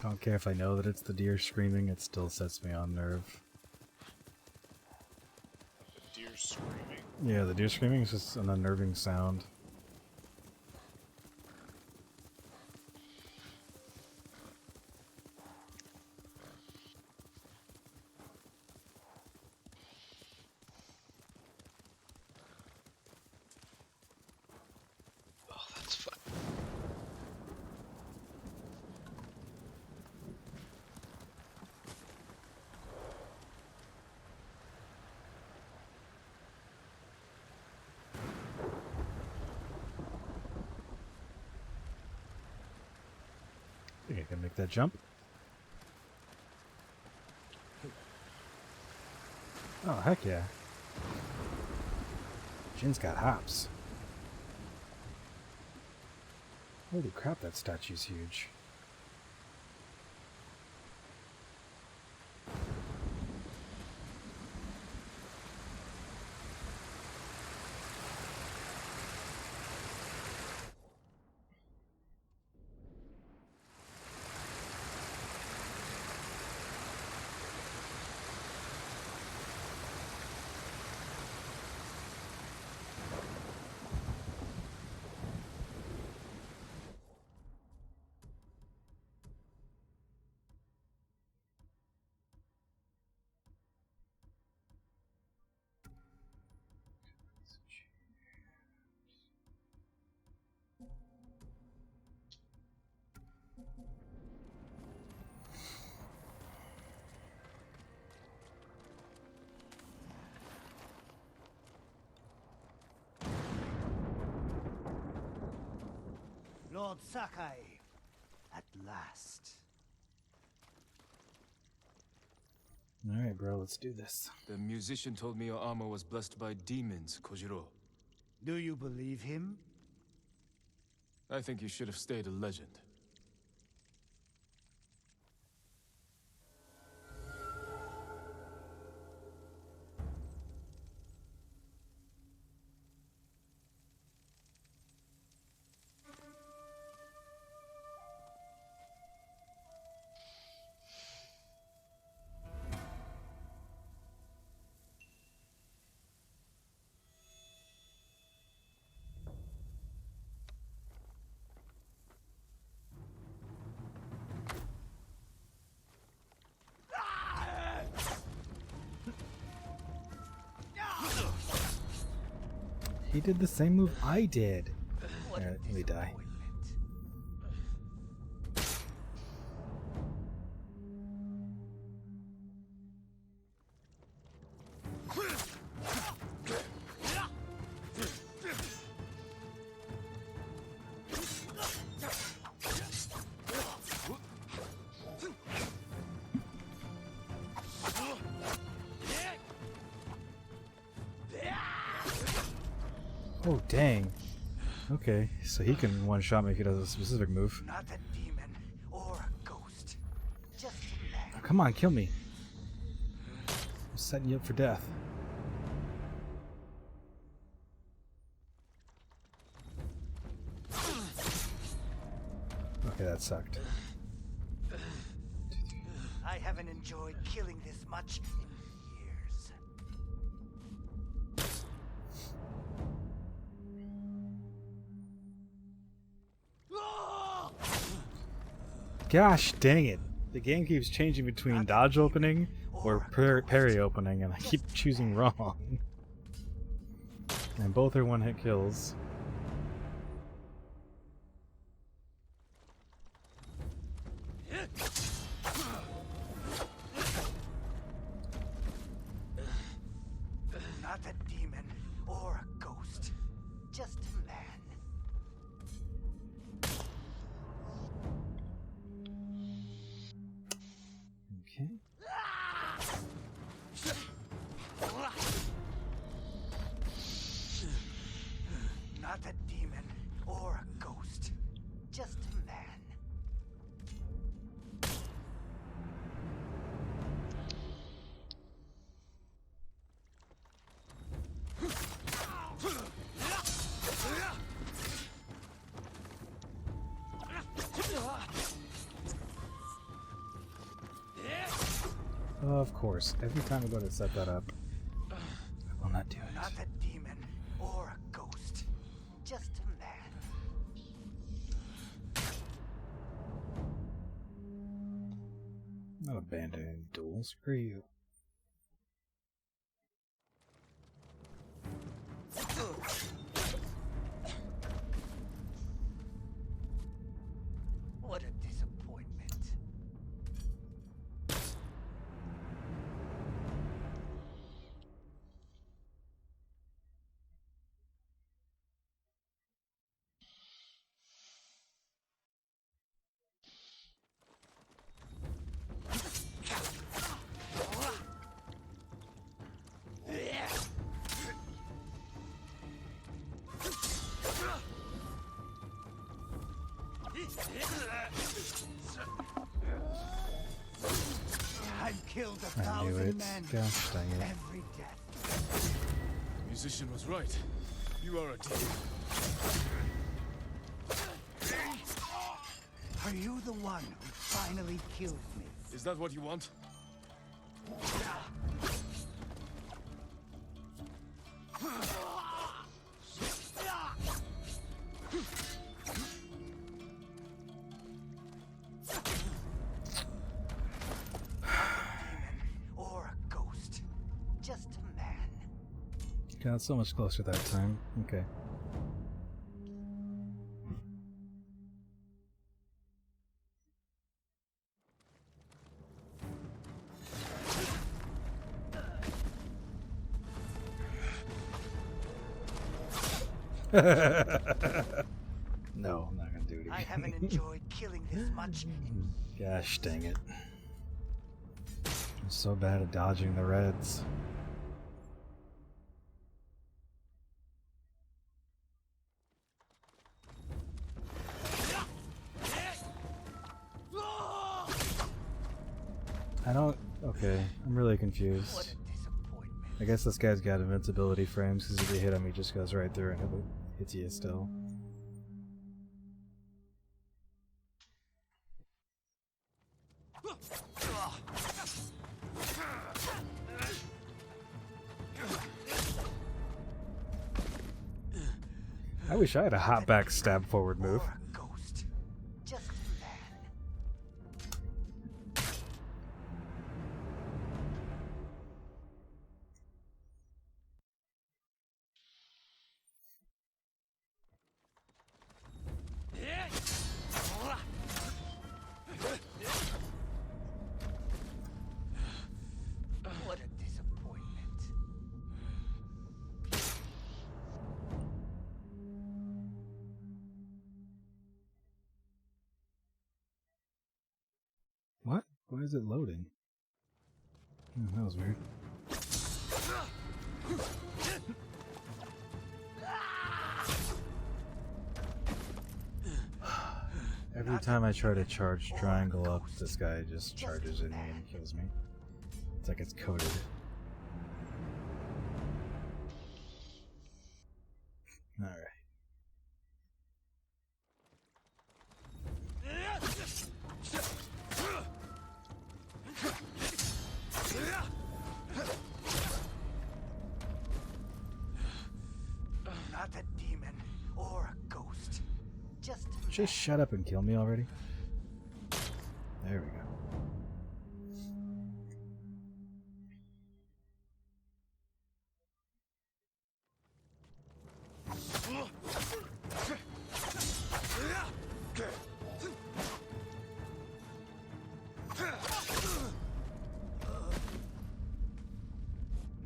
I don't care if I know that it's the deer screaming, it still sets me on nerve. The deer screaming? Yeah, the deer screaming is just an unnerving sound. can make that jump. Oh, heck yeah. Jin's got hops. Holy crap, that statue's huge. Lord Sakai, at last. Alright, bro, let's do this. The musician told me your armor was blessed by demons, Kojiro. Do you believe him? I think you should have stayed a legend. He did the same move I did. Alright, let me die. Oh, dang. Okay, so he can one-shot me if he does a specific move. Not a demon or a ghost. Just a man. Oh, come on, kill me. I'm setting you up for death. Okay, that sucked. I haven't enjoyed killing this much in years. Gosh dang it. The game keeps changing between dodge opening or parry opening, and I keep choosing wrong. And both are one-hit kills. Not a demon or a ghost. Just a man. Okay. Not a demon or a ghost. Just a man. Of course, every time I go to set that up, I will not do it. Not a demon or a ghost. Just a man. Not abandoning duel, screw you. What a disappointment. killed I knew 1,000 it. men. Gosh dang it. Every death. The musician was right. You are a demon. Are you the one who finally killed me? Is that what you want? Or a ghost. Just a man. Got so much closer that time. Okay. No, I'm not gonna do it again. I haven't enjoyed killing this much. Gosh dang it. I'm so bad at dodging the reds. I don't... Okay, I'm really confused. What a disappointment. I guess this guy's got invincibility frames because if you hit him, he just goes right through and it hits you still. I wish I had a hot back stab forward move. Or a ghost. Just a man. What a disappointment. What? Why is it loading? Oh, that was weird. Every time I try to charge triangle up, this guy just charges in me and kills me. It's like it's coded. Alright. Not a demon or a ghost. Just a Just shut up and kill me already. There we go.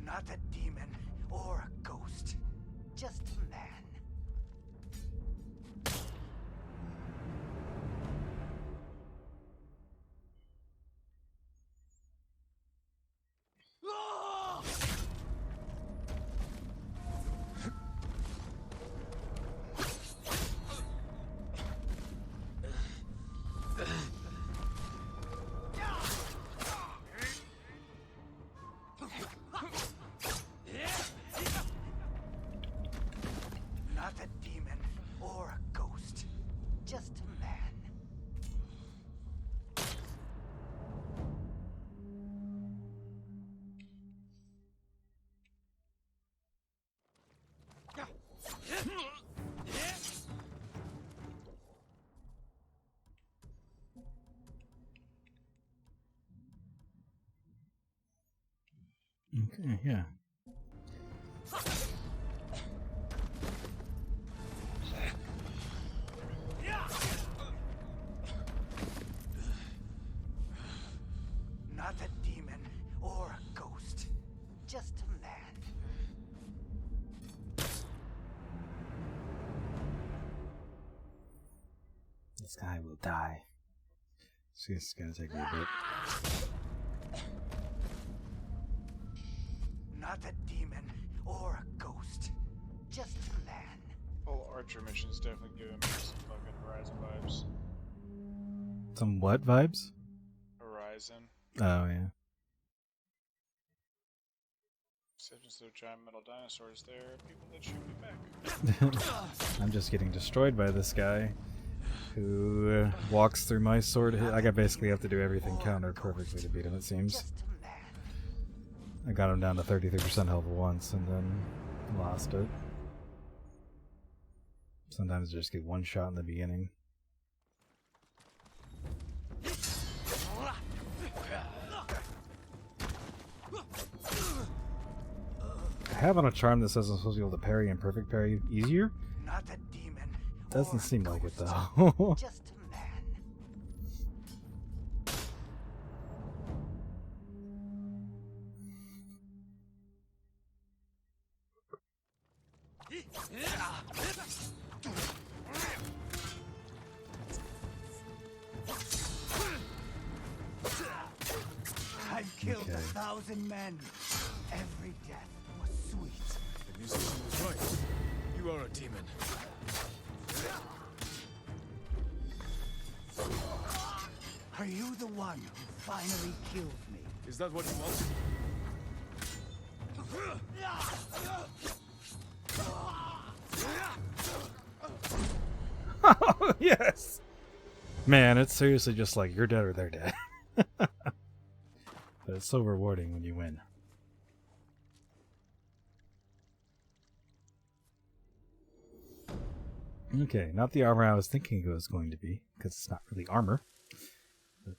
Not a demon or a ghost. Just a man. Not a demon or a ghost. Just a man. Okay, yeah. Not a demon or a ghost. Just a man. This guy will die. So this is gonna take me a bit. Not a demon or a ghost. Just a man. Whole Archer mission's definitely giving me some fucking Horizon vibes. Some what vibes? Horizon. Oh, yeah. instead of giant metal dinosaurs, they're people that shoot me back. I'm just getting destroyed by this guy who walks through my sword. I basically have to do everything counter perfectly to beat him, it seems. I got him down to 33% health once and then lost it. Sometimes I just get one shot in the beginning. I have on a charm that says I'm supposed to be able to parry and perfect parry easier. Not a demon. Doesn't seem like it though. Just a man. I've killed 1,000 men. Every death was sweet. The musician was right. You are a demon. Are you the one who finally killed me? Is that what you want? Oh, yes! Man, it's seriously just like, you're dead or they're dead. But it's so rewarding when you win. Okay, not the armor I was thinking it was going to be, because it's not really armor. But,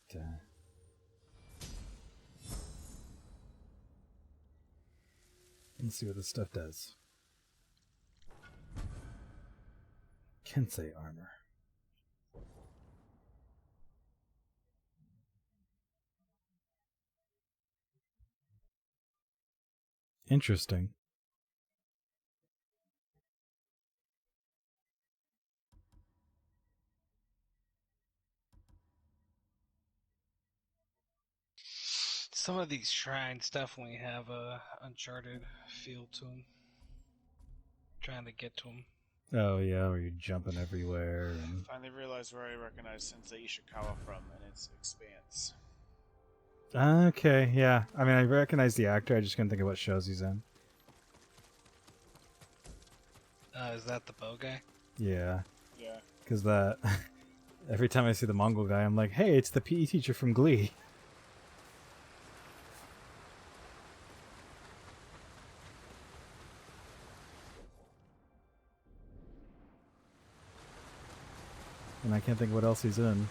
let's see what this stuff does. Kensei armor. Interesting. Some of these shrines definitely have a Uncharted feel to them. Trying to get to them. Oh yeah, where you're jumping everywhere. And... Finally realized where I recognize Sensei Ishikawa from, and it's Expanse. Okay, yeah. I mean, I recognize the actor, I just couldn't think of what shows he's in. Is that the bow guy? Yeah. Yeah. Because that... every time I see the Mongol guy, I'm like, hey, it's the PE teacher from Glee. And I can't think what else he's in.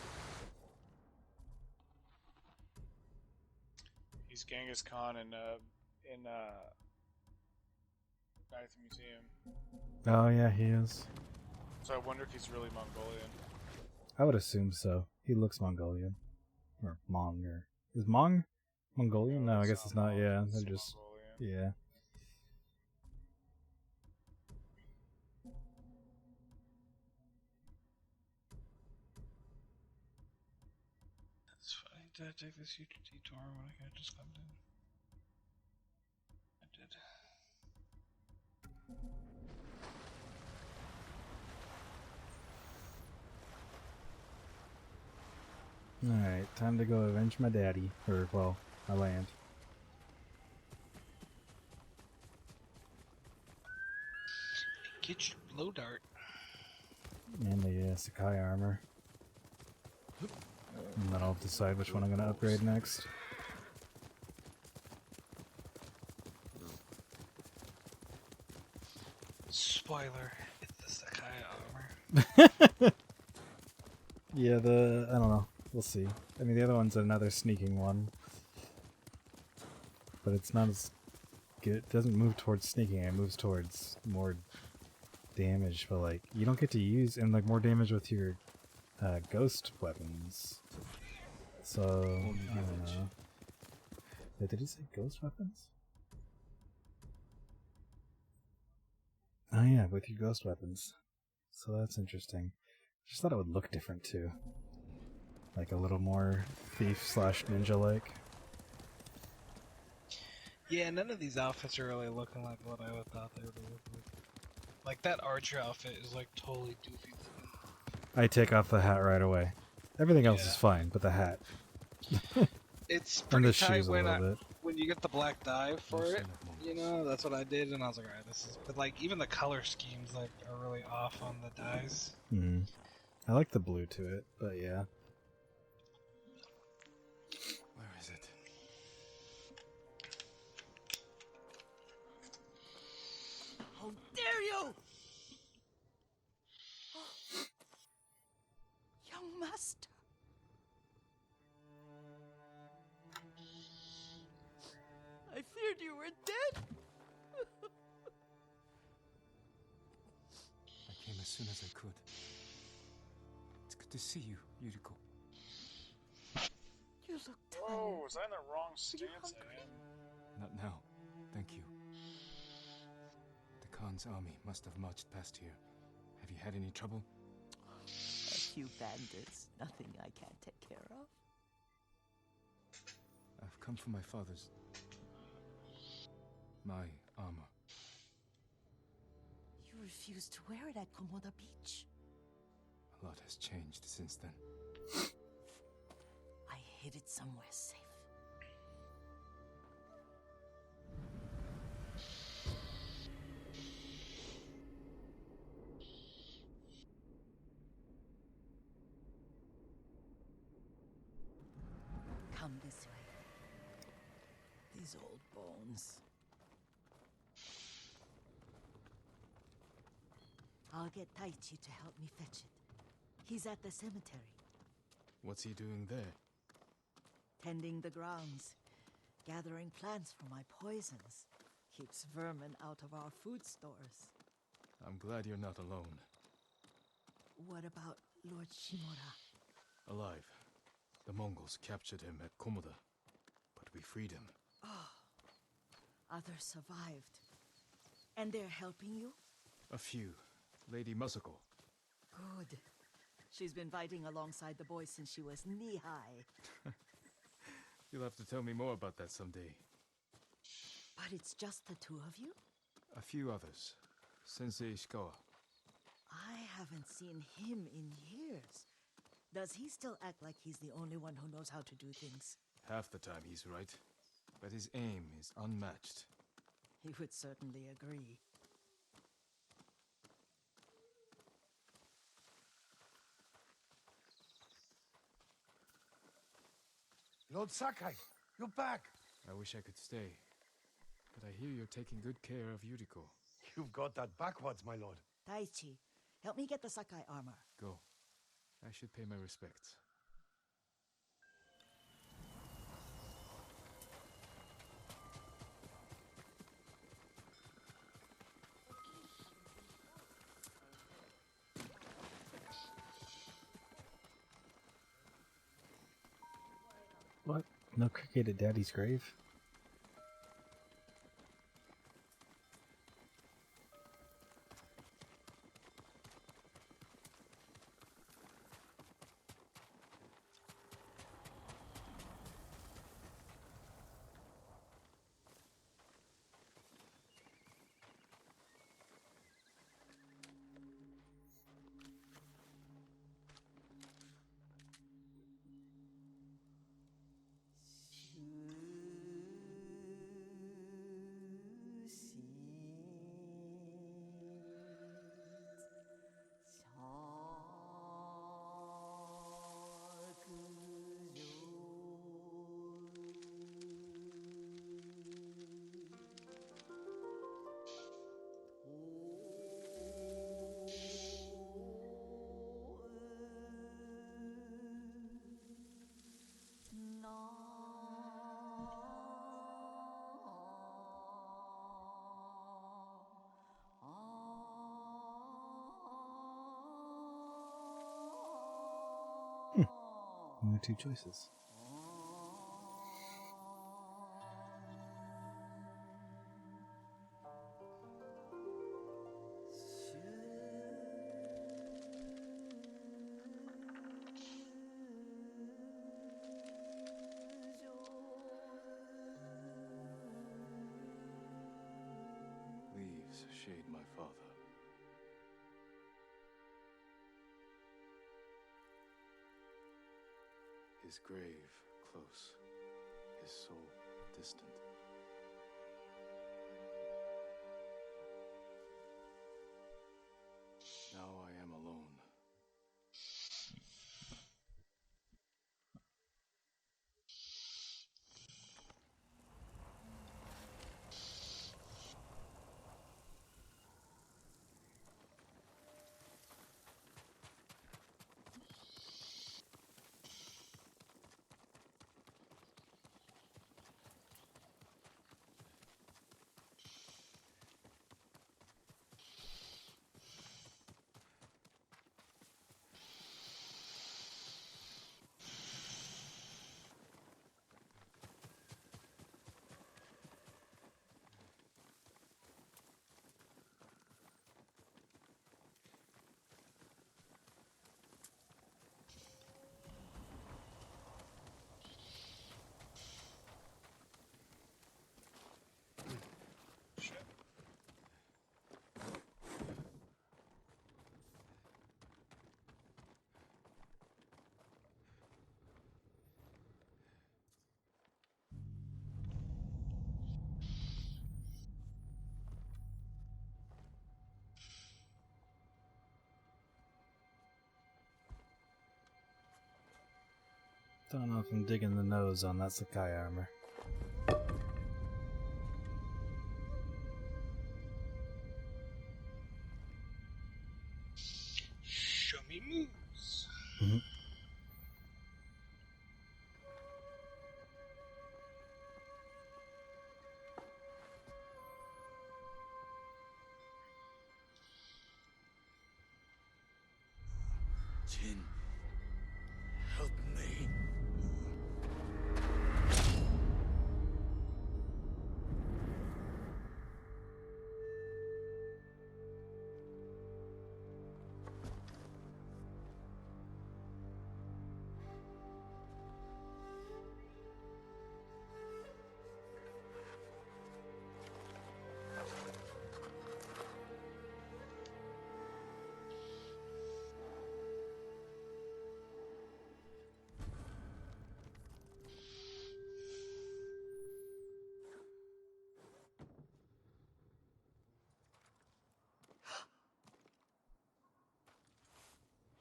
He's Genghis Khan in Night at the Museum. Oh yeah, he is. So I wonder if he's really Mongolian. I would assume so. He looks Mongolian. Or Mong, or... Is Mong Mongolian? No, I guess it's not, yeah. They're just... Mongolian. Yeah. That's funny. Did I take this huge detour when I could have just come in? I did. Alright, time to go avenge my daddy. Or, well, my land. Get your blow dart. And the Sakai armor. And then I'll decide which one I'm going to upgrade next. Spoiler, it's the Sakai armor. Yeah, I don't know. We'll see. I mean, the other one's another sneaking one. But it's not as good. It doesn't move towards sneaking, it moves towards more damage. But, like, you don't get to use, and, like, more damage with your ghost weapons. So, I don't know. Wait, did he say ghost weapons? Oh yeah, with your ghost weapons. So that's interesting. Just thought it would look different too. Like a little more thief/ninja-like. Yeah, none of these outfits are really looking like what I would thought they would look like. Like that archer outfit is like totally doofy. I take off the hat right away. Everything else is fine, but the hat. It's And pretty the tight shoes a little bit. when you get the black dye for it. You know, that's what I did, and I was like, alright, this is. But like, even the color schemes like are really off on the dyes. Hmm. I like the blue to it, but yeah. Where is it? How dare you! Young master. I feared you were dead. I came as soon as I could. It's good to see you, Yuriko. You look tired. Whoa, was I in the wrong stance? I am. Not now. Thank you. The Khan's army must have marched past here. Have you had any trouble? A few bandits. Nothing I can't take care of. I've come for my father's... my armor. You refused to wear it at Komoda Beach. A lot has changed since then. I hid it somewhere safe. Come this way. These old bones. I'll get Taichi to help me fetch it. He's at the cemetery, What's he doing there? tending the grounds, gathering plants for my poisons. Keeps vermin out of our food stores. I'm glad you're not alone. What about Lord Shimura? Alive. The Mongols captured him at Komoda, but we freed him. Others survived. And they're helping you? A few. Lady Masako. Good. She's been fighting alongside the boys since she was knee-high. You'll have to tell me more about that someday. But it's just the two of you? A few others. Sensei Ishikawa. I haven't seen him in years. Does he still act like he's the only one who knows how to do things? Half the time he's right, but his aim is unmatched. He would certainly agree. Lord Sakai, you're back. I wish I could stay, but I hear you're taking good care of Yuriko. You've got that backwards, my lord. Taichi, help me get the Sakai armor. Go. I should pay my respects. What? No cricket at Daddy's grave? Only two choices. Leaves shade my father. His grave close, his soul distant. Don't know if I'm digging the nose on that Sakai armor. Show me moves. Mm-hmm. Jin, help me.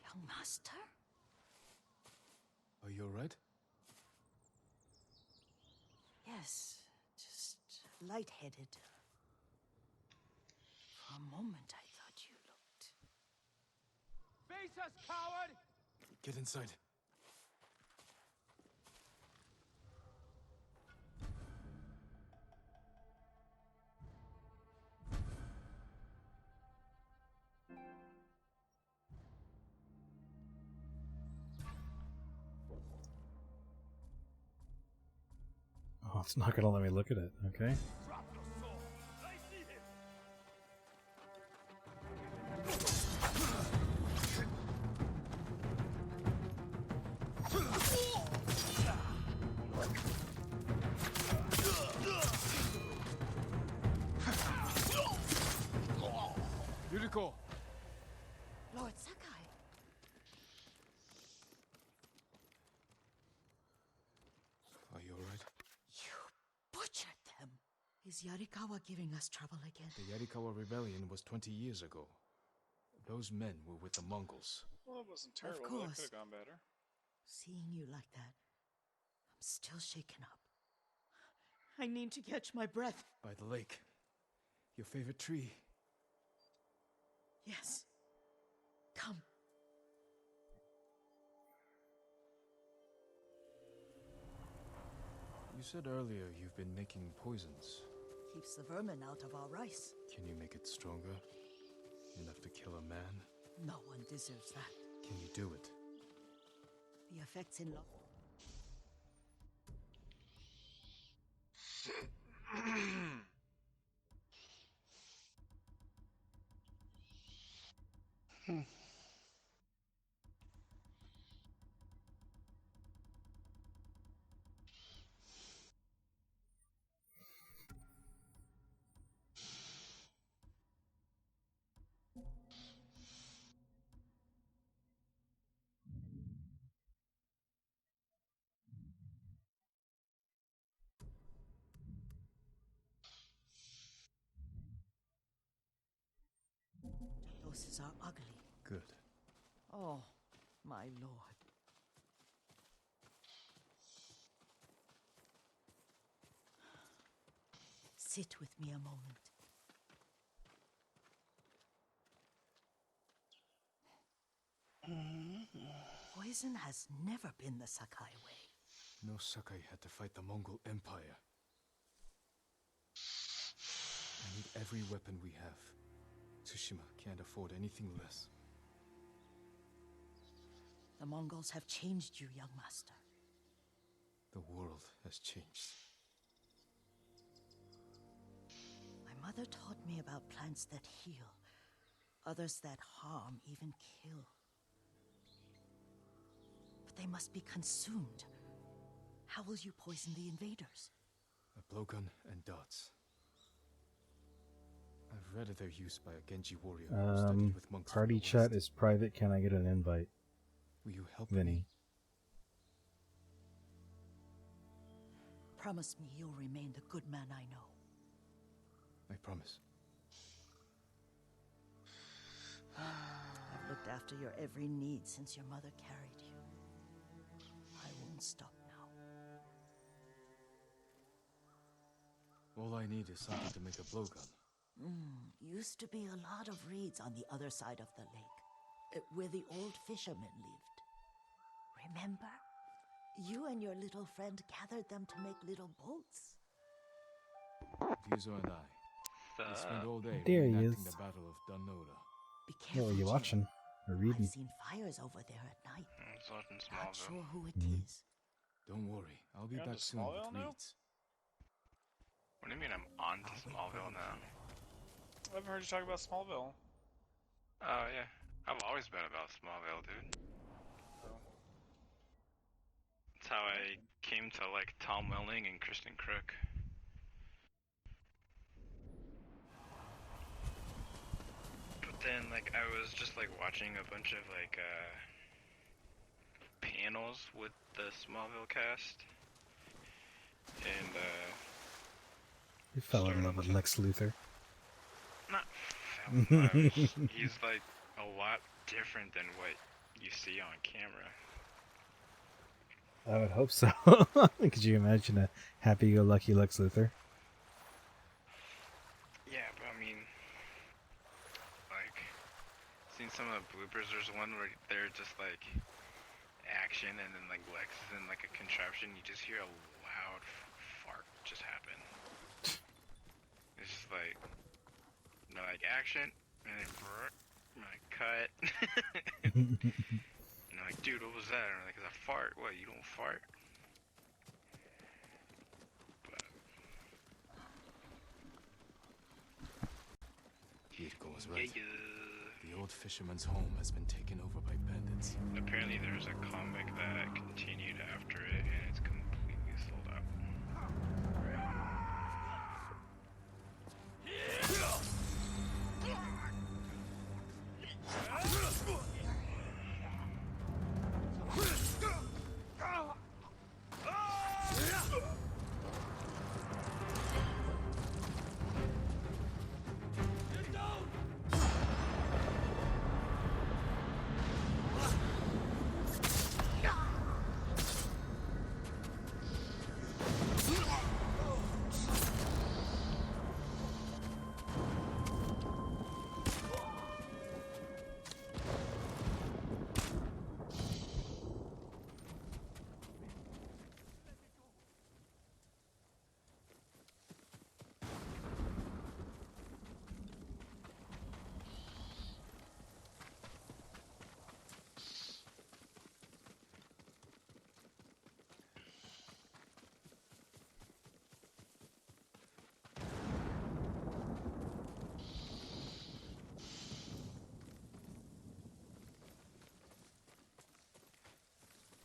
Young master? Are you alright? Yes, just lightheaded. For a moment, I thought you looked... Face us, coward! Get inside. Oh, it's not gonna let me look at it. Okay. Drop your sword! I see him! Yuriko! Lord Sakai! Are you alright? You butchered them! Is Yarikawa giving us trouble again? The Yarikawa rebellion was 20 years ago. Those men were with the Mongols. Well, it wasn't terrible, Of but it course. could have gone better. Seeing you like that, I'm still shaken up. I need to catch my breath. By the lake. Your favorite tree. Yes. Come. You said earlier you've been making poisons. Keeps the vermin out of our rice. Can you make it stronger? Enough to kill a man? No one deserves that. Can you do it? The effects in love. The doses are ugly. Good. Oh, my lord. Sit with me a moment. Poison has never been the Sakai way. No Sakai had to fight the Mongol Empire. I need every weapon we have. Tsushima can't afford anything less. The Mongols have changed you, young master. The world has changed. My mother taught me about plants that heal, others that harm, even kill. But they must be consumed. How will you poison the invaders? A blowgun and darts. I've read of their use by a Genji warrior who studied with monks from Party the chat West. is private. Can I get an invite? Will you help Vinny? me? Promise me you'll remain the good man I know. I promise. I've looked after your every need since your mother carried you. I won't stop All I need is something to make a blowgun. Used to be a lot of reeds on the other side of the lake, where the old fishermen lived. Remember? You and your little friend gathered them to make little boats. Fuso and I spent all day There he reenacting is. the Battle of Dunoda. Be What careful, were you Jim. watching or reading? I've seen fires over there at night. It's watching Not Smallville. sure who it is. Don't worry, I'll be You're back into soon with Smallville now? reeds. What do you mean I'm on to I'll wait Smallville for you now? there. I haven't heard you talk about Smallville. Oh yeah, I've always been about Smallville, dude. Oh. That's how I came to like Tom Welling and Kristen Crook. But then like I was just like watching a bunch of like panels with the Smallville cast, and You fell in love with Lex Luthor. not fell in love. He's like a lot different than what you see on camera. I would hope so. Could you imagine a happy-go-lucky Lex Luthor? Yeah, but I mean, like, seen some of the bloopers. There's one where they're just like action, and then like Lex is in like a contraption. You just hear a loud fart just happen. It's just like, like action, and then like cut. And I'm like, dude, what was that? And I'm like, it's a fart. What? You don't fart? Yuriko was right. The old fisherman's home has been taken over by bandits. Apparently there's a comic that continued after it, and it's completely sold out.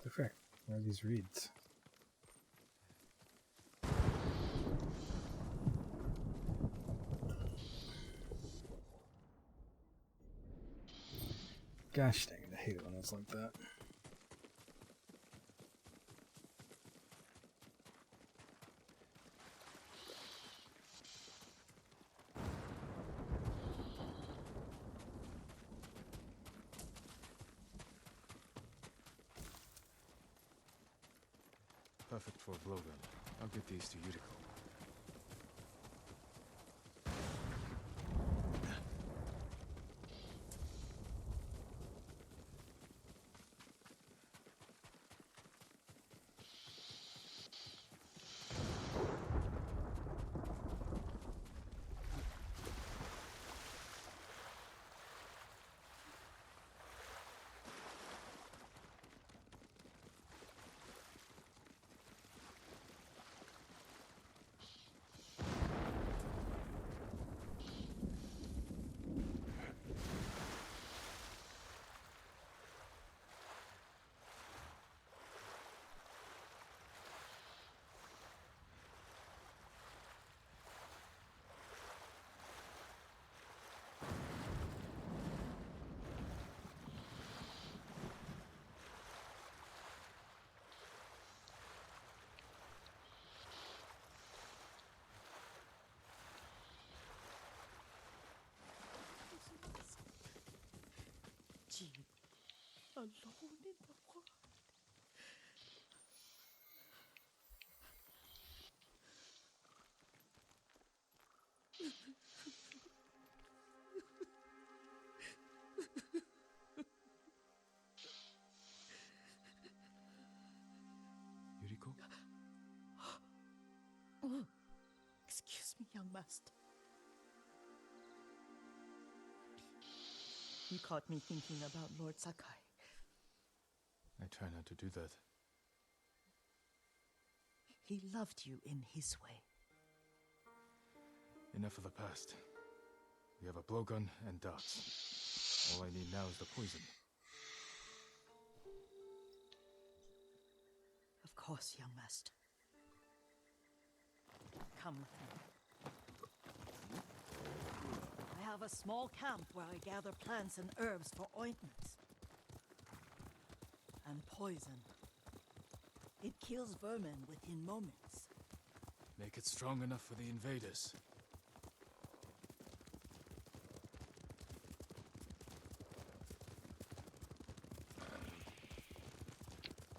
The frick? Where are these reeds? Gosh dang it, I hate it when it's like that. Perfect for a blowgun. I'll get these to Yuriko. Jean, alone in the world. You caught me thinking about Lord Sakai. I try not to do that. He loved you in his way. Enough of the past. We have a blowgun and darts. All I need now is the poison. Of course, young master. Come with me. I have a small camp where I gather plants and herbs for ointments. And poison. It kills vermin within moments. Make it strong enough for the invaders.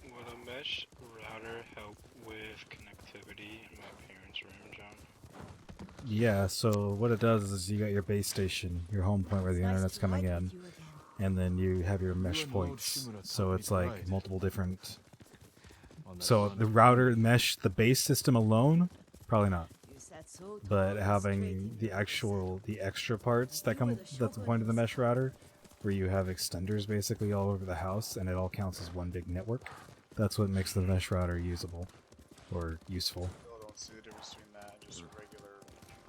Would a mesh router help with connectivity in my parents' room, John? Yeah, so what it does is you got your base station, your home point where the internet's coming in, and then you have your mesh points. So it's like multiple different... So the router mesh, the base system alone, probably not. But having the extra parts that come, that's the point of the mesh router, where you have extenders basically all over the house and it all counts as one big network. That's what makes the mesh router usable, or useful. I don't see the difference between that and just a regular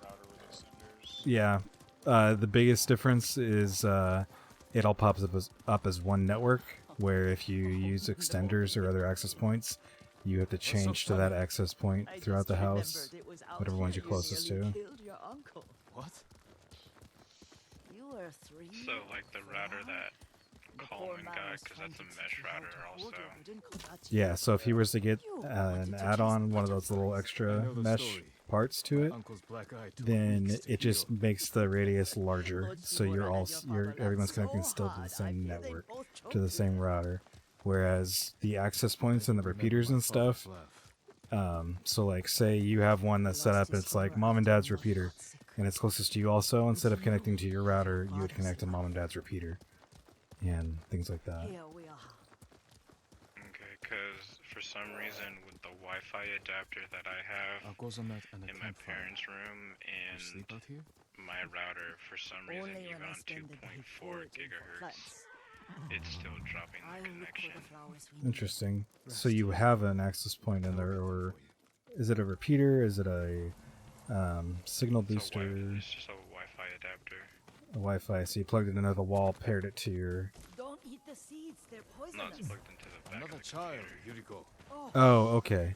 router with extenders. Yeah, the biggest difference is it all pops up as one network, where if you use extenders or other access points, you have to change to that access point throughout the house, whatever one's you're closest to. What? You were 3. So, like the router that Coleman got, because that's a mesh router also. Yeah, so if he was to get an add-on, one of those little extra mesh parts to it, then it just makes the radius larger, so everyone's connecting still to the same network, to the same router. Whereas the access points and the repeaters and stuff, so like say you have one that's set up, it's like mom and dad's repeater, and it's closest to you also, instead of connecting to your router, you would connect to mom and dad's repeater, and things like that. Okay, because for some reason with the Wi-Fi adapter that I have in my parents' room and my router, for some reason even on 2.4 gigahertz, it's still dropping the connection. Interesting. So you have an access point in there, or is it a repeater? Is it a signal booster? It's just a Wi-Fi adapter. A Wi-Fi. So you plugged it into the wall, paired it to your... Don't eat the seeds, they're poisonous. No, it's plugged into the back of the computer. Oh, okay.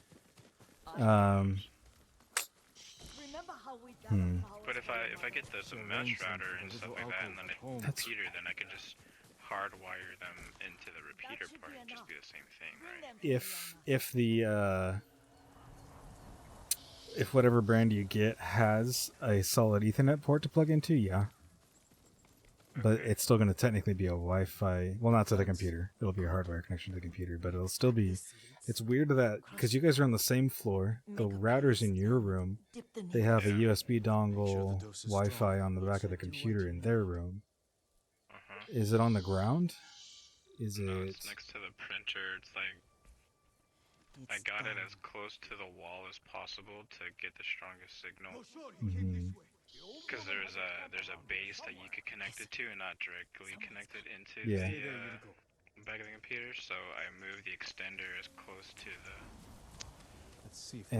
But if I get the mesh router and stuff like that, and then a repeater, then I can just hardwire them into the repeater part and just do the same thing, right? If whatever brand you get has a solid Ethernet port to plug into, yeah. But it's still going to technically be a Wi-Fi, well, not to the computer. It'll be a hardwire connection to the computer, but it'll still be... It's weird that, because you guys are on the same floor, the routers in your room, they have a USB dongle Wi-Fi on the back of the computer in their room. Is it on the ground? No, it's next to the printer. It's like... I got it as close to the wall as possible to get the strongest signal. Because there's a base that you could connect it to and not directly connect it into the back of the computer, so I moved the extender as close to the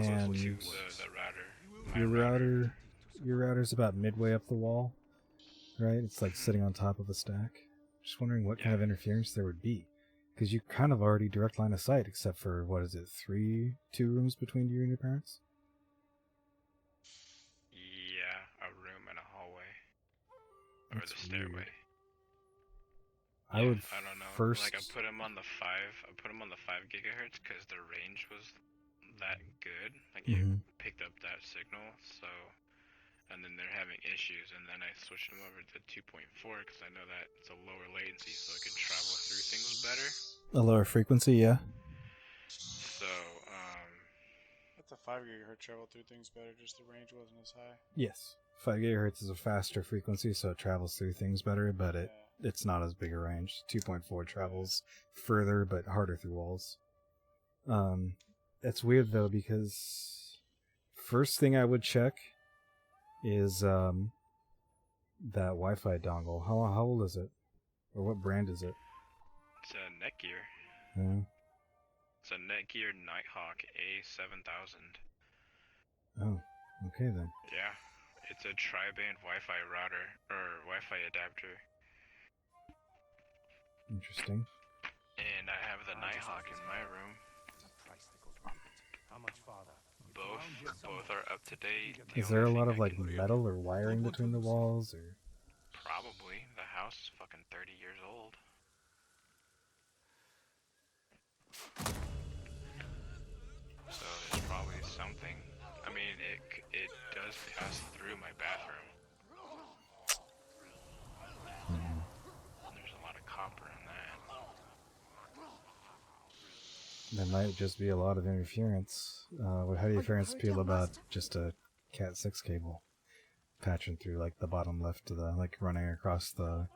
router. Your router's about midway up the wall, right? It's like sitting on top of a stack. Just wondering what kind of interference there would be, because you kind of already direct line of sight, except for what is it, 2 rooms between you and your parents? Yeah, a room and a hallway, or the stairway. I would I don't know. first... Like I put them on the 5 gigahertz because the range was that good. Like you picked up that signal, so, and then they're having issues, and then I switched them over to 2.4 because I know that it's a lower latency, so I can travel through things better. A lower frequency, yeah. So, Let the 5 gigahertz travel through things better, just the range wasn't as high. Yes. 5 gigahertz is a faster frequency, so it travels through things better, but it's not as big a range. 2.4 travels further, but harder through walls. It's weird, though, because first thing I would check is that Wi-Fi dongle. How old is it? Or what brand is it? It's a Netgear. Yeah. It's a Netgear Nighthawk A7000. Oh, okay then. Yeah. It's a tri-band Wi-Fi router, or Wi-Fi adapter. Interesting. And I have the Nighthawk in my room. How much farther? Both are up to date. Is there a lot of like metal or wiring between the walls, or? Probably. The house is fucking 30 years old. So there's probably something. I mean, it does pass through my bathroom. There's a lot of copper in that. There might just be a lot of interference. How do your parents feel about just a Cat 6 cable patching through like the bottom left of the, like running across the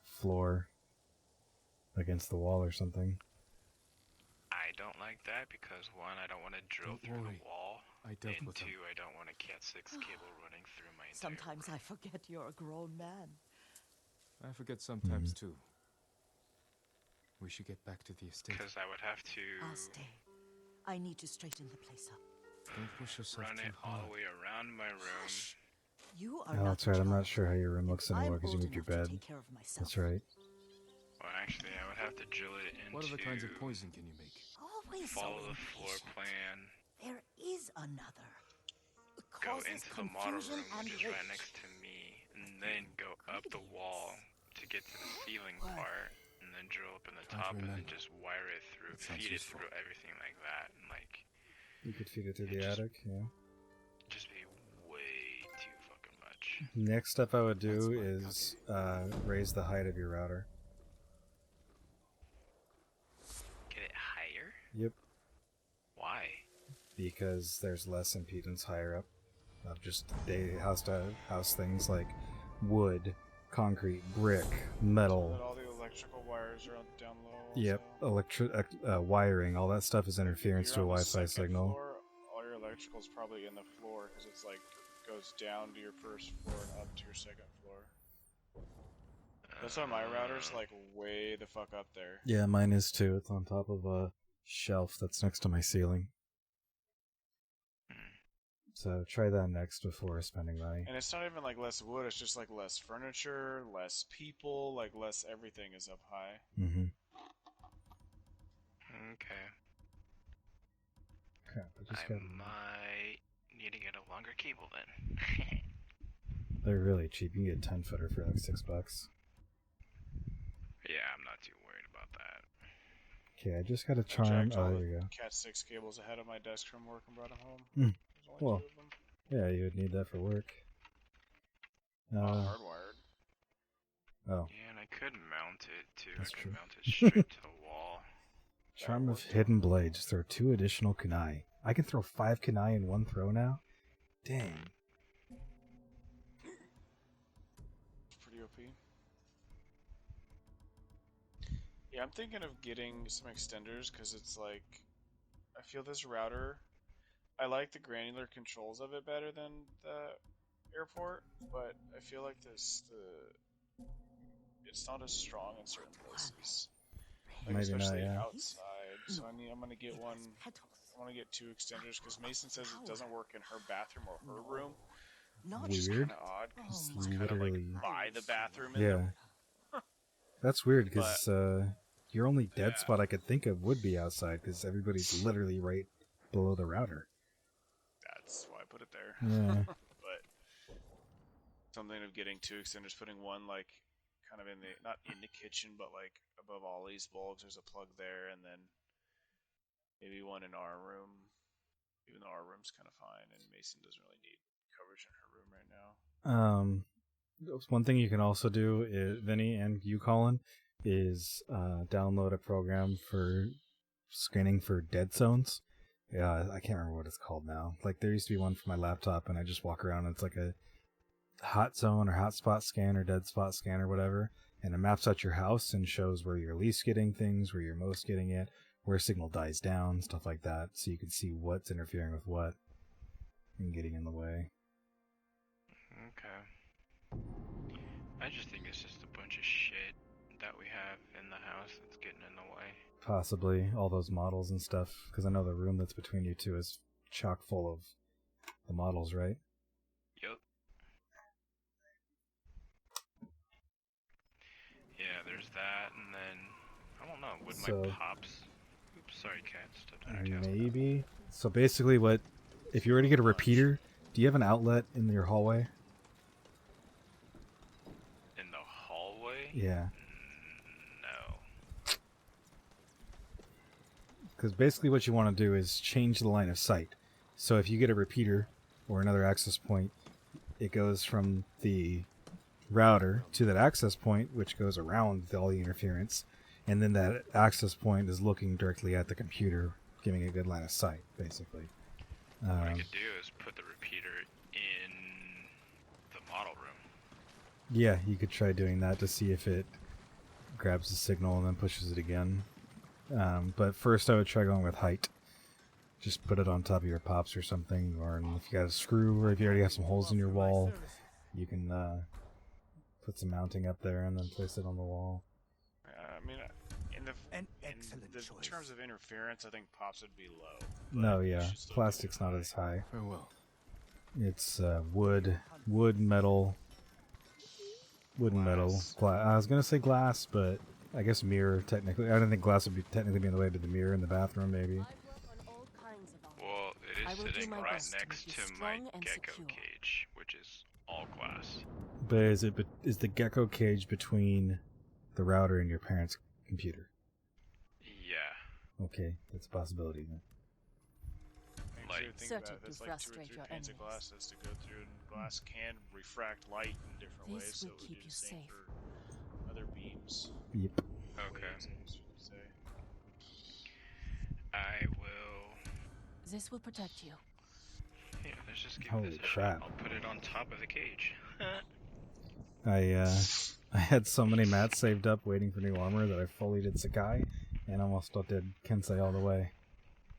floor against the wall or something? I don't like that because one, I don't want to drill through the wall, and two, I don't want a Cat 6 cable running through my entire Sometimes I forget you're a grown man. I forget sometimes too. We should get back to the estate. Because I would have to I'll stay. I need to straighten the place up. Don't push yourself run too it all hard. the way around my room. You are Oh, not that's right. I'm not sure how your room looks anymore because you old moved your enough to bed. take care of myself. That's right. Well, actually, I would have to drill it into... What other kinds of poison can you make? Always follow so the floor impatient. plan. There is another. Go Causes into the model confusion room, which and is right rage. next to me, and then go up the wall to get to the ceiling part, and then drill up in the top, and then just wire it through, feed it through everything like that, and like... You could feed it through the attic, yeah. Just be way too fucking much. Next step I would do is raise the height of your router. Get it higher? Yep. Why? Because there's less impedance higher up of just house to house things like wood, concrete, brick, metal. All the electrical wires are down low. Yep, wiring, all that stuff is interference to a Wi-Fi signal. Floor, all your electrical is probably in the floor because it's like goes down to your first floor and up to your second floor. That's why my router's like way the fuck up there. Yeah, mine is too. It's on top of a shelf that's next to my ceiling. So try that next before spending money. And it's not even like less wood, it's just like less furniture, less people, like less everything is up high. Mm-hmm. Okay. Crap, I might need to get a longer cable then. They're really cheap. You can get a 10-footer for like $6. Yeah, I'm not too worried about that. Okay, I just got a charm. Oh, there you go. Cat 6 cables ahead of my desk from work and brought them home. Well, yeah, you would need that for work. Hardwired. Oh. Yeah, and I could mount it too. That's I could true. mount it straight to the wall. Charm of Hidden Blade. Just throw 2 additional kunai. I can throw 5 kunai in one throw now? Dang. It's pretty OP. Yeah, I'm thinking of getting some extenders because it's like, I feel this router, I like the granular controls of it better than the airport, but I feel like it's not as strong in certain places. Like Maybe not, especially yeah. outside. So I'm gonna get one. I want to get 2 extenders because Mason says it doesn't work in her bathroom or her room. Which is Weird. kind of odd because It's it's kind of like literally- by the bathroom. In Yeah. That's weird because your only dead spot I could think of would be outside because everybody's literally right below the router. That's why I put it there. Yeah. But something of getting 2 extenders, putting one like kind of in the, not in the kitchen, but like above all these bulbs, there's a plug there, and then maybe one in our room, even though our room's kind of fine, and Mason doesn't really need coverage in her room right now. One thing you can also do, is, Vinny and you, Colin, is download a program for scanning for dead zones. Yeah, I can't remember what it's called now. Like, there used to be one for my laptop, and I just walk around, and it's like a hot zone or hotspot scan or dead spot scan or whatever, and it maps out your house and shows where you're least getting things, where you're most getting it, where signal dies down, stuff like that, so you can see what's interfering with what and getting in the way. Okay. I just think it's just a bunch of shit. possibly all those models and stuff, because I know the room that's between you two is chock full of the models, right? Yep. Yeah, there's that, and then I don't know. Would So- my pops? Oops, sorry, cat. Stepped on your tail. Maybe. So basically, if you were to get a repeater? Do you have an outlet in your hallway? In the hallway? Yeah. No. Because basically what you want to do is change the line of sight. So if you get a repeater or another access point, it goes from the router to that access point, which goes around all the interference, and then that access point is looking directly at the computer, giving a good line of sight, basically. What I could do is put the repeater in the model room. Yeah, you could try doing that to see if it grabs the signal and then pushes it again. But first I would try going with height. Just put it on top of your pops or something, or if you got a screw, or if you already have some holes in your wall, you can put some mounting up there and then place it on the wall. I mean, in terms of interference, I think pops would be low. No, yeah, plastic's not as high. Farewell. It's wood, metal, wood and metal. I was gonna say glass, but I guess mirror technically. I don't think glass would be technically be in the way, but the mirror in the bathroom maybe. Well, it is sitting right next to my gecko cage, which is all glass. But is the gecko cage between the router and your parents' computer? Yeah. Okay, that's a possibility then. Like, think about it. There's like 2 or 3 panes of glass that's to go through, and glass can refract light in different ways, so it would do the same for other beams. Yep. Okay. I will. This will protect you. Yeah, let's just give Holy this a crap. shot. I'll put it on top of the cage. I had so many mats saved up waiting for new armor that I fully did Sakai, and almost did Kensei all the way.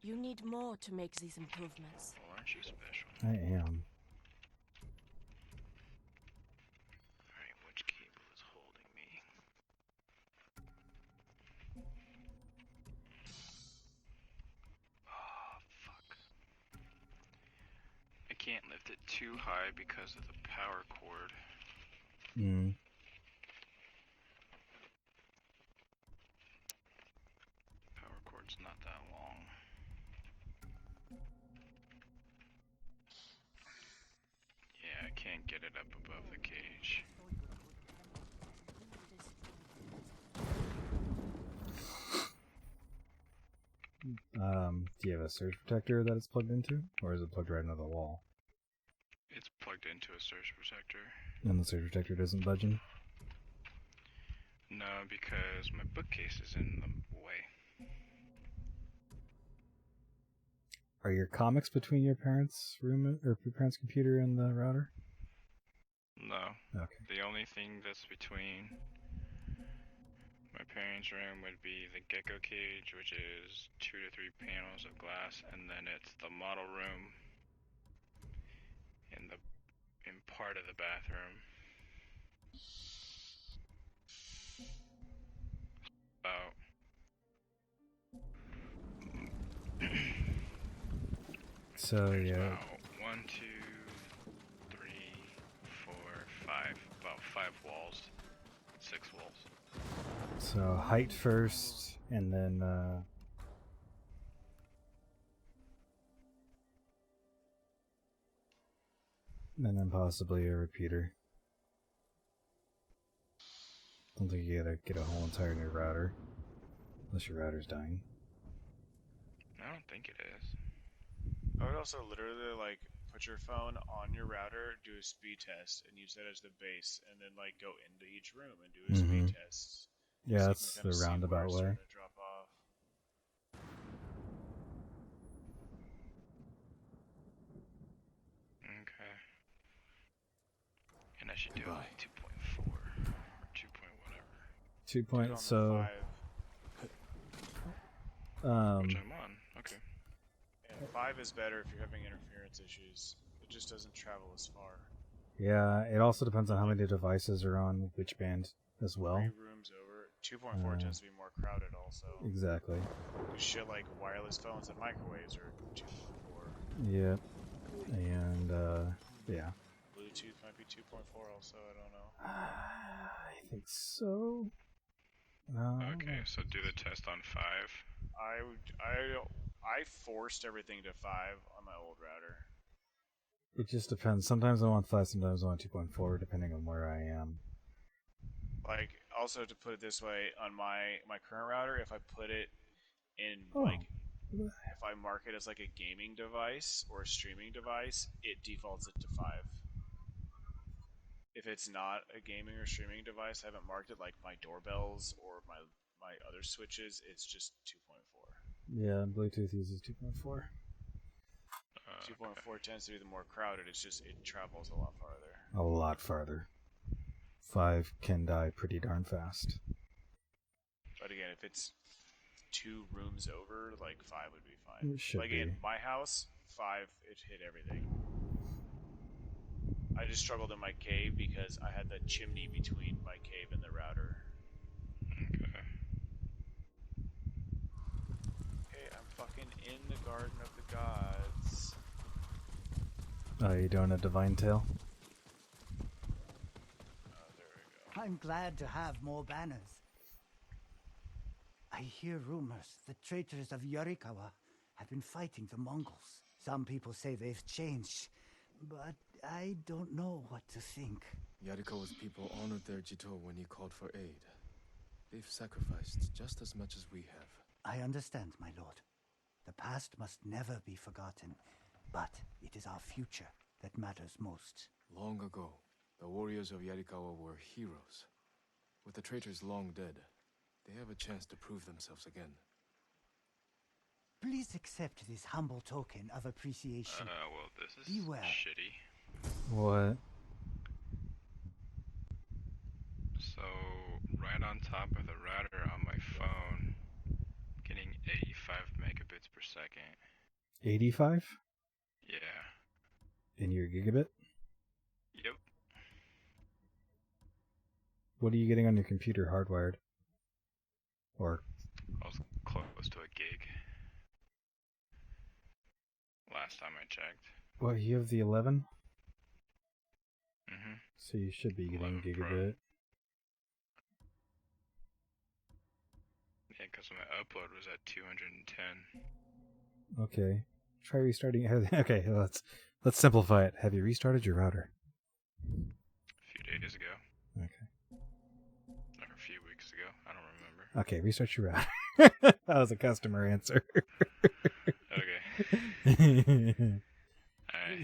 You need more to make these improvements. Well, aren't you special? I am. Alright, which cable is holding me? Oh, fuck. I can't lift it too high because of the power cord. Mm. Power cord's not that long. Yeah, I can't get it up above the cage. Do you have a surge protector that it's plugged into? Or is it plugged right into the wall? It's plugged into a surge protector. And the surge protector doesn't budge? No, because my bookcase is in the way. Are your comics between your parents' room or your parents' computer and the router? No. Okay. The only thing that's between my parents' room would be the gecko cage, which is 2 to 3 panels of glass, and then it's the model room in part of the bathroom. So there's yeah. about 1, 2, 3, 4, 5. About 5 walls. 6 walls. So height first, and then possibly a repeater. Don't think you gotta get a whole entire new router, unless your router's dying. I don't think it is. I would also literally put your phone on your router, do a speed test, and use that as the base, and then go into each room and do a speed test. Yeah, so that's the roundabout way. Drop off. Okay. And I should do it like 2.4 or 2 point whatever. 2 point, so 5. Which I'm on. Okay. And 5 is better if you're having interference issues. It just doesn't travel as far. Yeah, it also depends on how many devices are on which band as well. 3 rooms over, 2.4 tends to be more crowded also. Exactly. Shit like wireless phones and microwaves are 2.4. Yeah. And, yeah. Bluetooth might be 2.4 also, I don't know. I think so. Okay, so do the test on 5. I forced everything to 5 on my old router. It just depends. Sometimes I want 5, sometimes I want 2.4, depending on where I am. Like, also to put it this way, on my current router, if I put it in, if I mark it as like a gaming device or a streaming device, it defaults it to 5. If it's not a gaming or streaming device, I haven't marked it, like my doorbells or my other switches, it's just 2.4. Yeah, Bluetooth uses 2.4. 2.4 tends to be the more crowded, it's just, it travels a lot farther. A lot farther. 5 can die pretty darn fast. But again, if it's 2 rooms over, like 5 would be fine. It should like be. in my house, 5, it hit everything. I just struggled in my cave because I had the chimney between my cave and the router. Okay. Okay, I'm fucking in the Garden of the Gods. Oh, you doing a divine tale? Oh, there we go. I'm glad to have more banners. I hear rumors the traitors of Yorikawa have been fighting the Mongols. Some people say they've changed, but I don't know what to think. Yarikawa's people honored their Jito when he called for aid. They've sacrificed just as much as we have. I understand, my lord. The past must never be forgotten, but it is our future that matters most. Long ago, the warriors of Yarikawa were heroes. With the traitors long dead, they have a chance to prove themselves again. Please accept this humble token of appreciation. Well, this is Be well. shitty. What? So, right on top of the router on my phone, getting 85 megabits per second. 85? Yeah. In your gigabit? Yep. What are you getting on your computer hardwired? Or I was close to a gig. Last time I checked. what, you have the 11? Mm-hmm. So you should be getting gigabit. Pro. Yeah, because my upload was at 210. Okay. Try restarting. Okay, let's simplify it. Have you restarted your router? A few days ago. Okay. Or a few weeks ago. I don't remember. Okay, restart your router. That was a customer answer. Okay.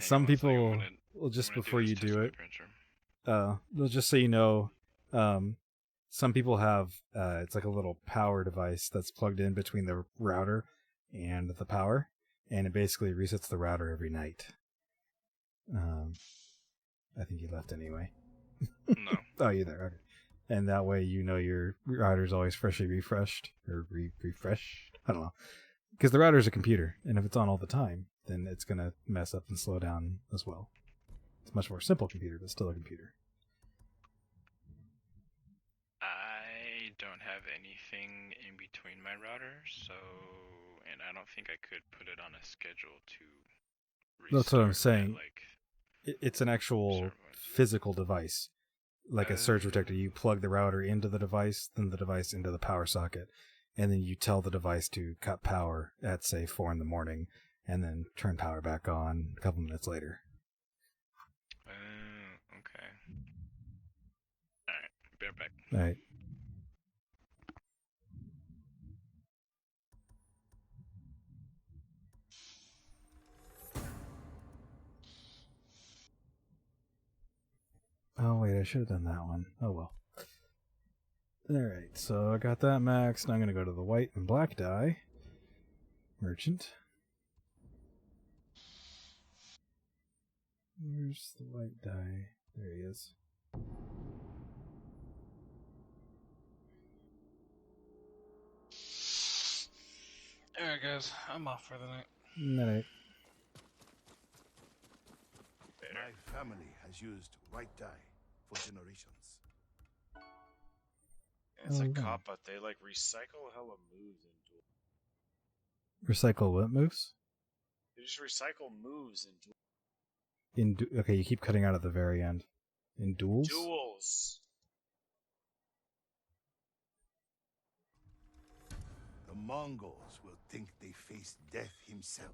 Some people will just before you do it. Just so you know, some people have it's like a little power device that's plugged in between the router and the power, and it basically resets the router every night. I think you left anyway. No. Oh, you're there. Okay. And that way you know your router's always freshly refreshed or refreshed. I don't know. Because the router's a computer, and if it's on all the time, then it's going to mess up and slow down as well. It's a much more simple computer, but still a computer. I don't have anything in between my routers, so... And I don't think I could put it on a schedule to restart. That's what I'm saying. Like, it's an actual physical device. Like a surge protector. You plug the router into the device, then the device into the power socket. And then you tell the device to cut power at, say, 4 in the morning, and then turn power back on a couple minutes later. Okay. Alright, be right back. Alright. Oh, wait, I should have done that one. Oh, well. Alright, so I got that maxed. Now I'm going to go to the white and black die. Merchant. Where's the white die? There he is. Alright guys, I'm off for the night. Night. My family has used white dye for generations. It's like no. cop, but they like recycle hella moves in duel. Recycle what moves? They just recycle moves in duel. Okay, you keep cutting out at the very end. In duels? Duels. The Mongols will think they face death himself.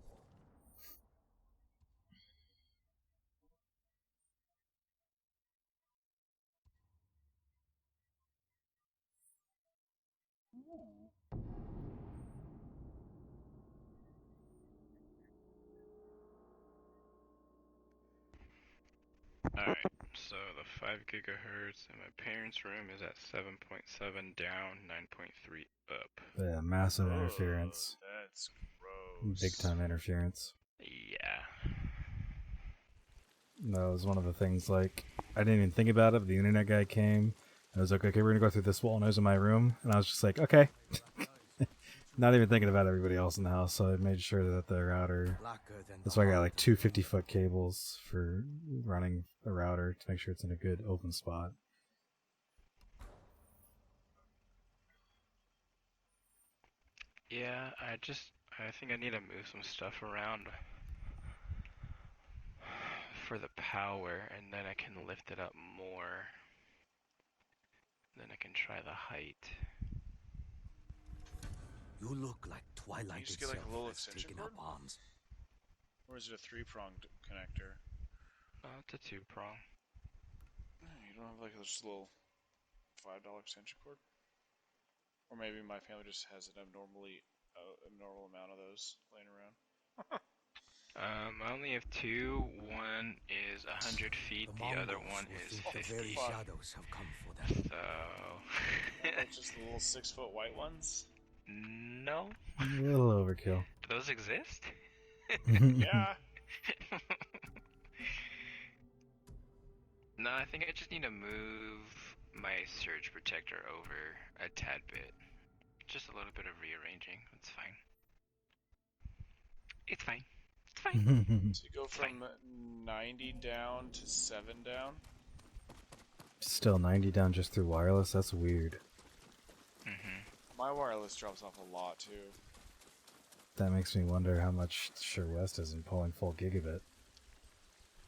Alright, so the 5 gigahertz in my parents' room is at 7.7 down, 9.3 up. Yeah, massive interference. That's gross. Big time interference. Yeah. That was one of the things, like, I didn't even think about it, but the internet guy came. I was like, okay, we're gonna go through this wall, and I was in my room, and I was just like, okay. Not even thinking about everybody else in the house, so I made sure that the router... That's why I got like two 50-foot cables for running the router to make sure it's in a good open spot. Yeah, I think I need to move some stuff around for the power, and then I can lift it up more. Then I can try the height. You look like Twilight You just get like itself a little has extension taken cord? up arms. Or is it a 3-pronged connector? It's a 2-prong. You don't have like just a little $5 extension cord? Or maybe my family just has an abnormal amount of those laying around. I only have 2. One is 100 feet, the other one is 50. The very shadows have come for them. So... Like just the little 6-foot white ones? No. A little overkill. Do those exist? Yeah. No, I think I just need to move my surge protector over a tad bit. Just a little bit of rearranging. It's fine. It's fine. It's fine. So you go from 90 down to 7 down? Still 90 down just through wireless? That's weird. My wireless drops off a lot too. That makes me wonder how much Sure West isn't pulling full gigabit.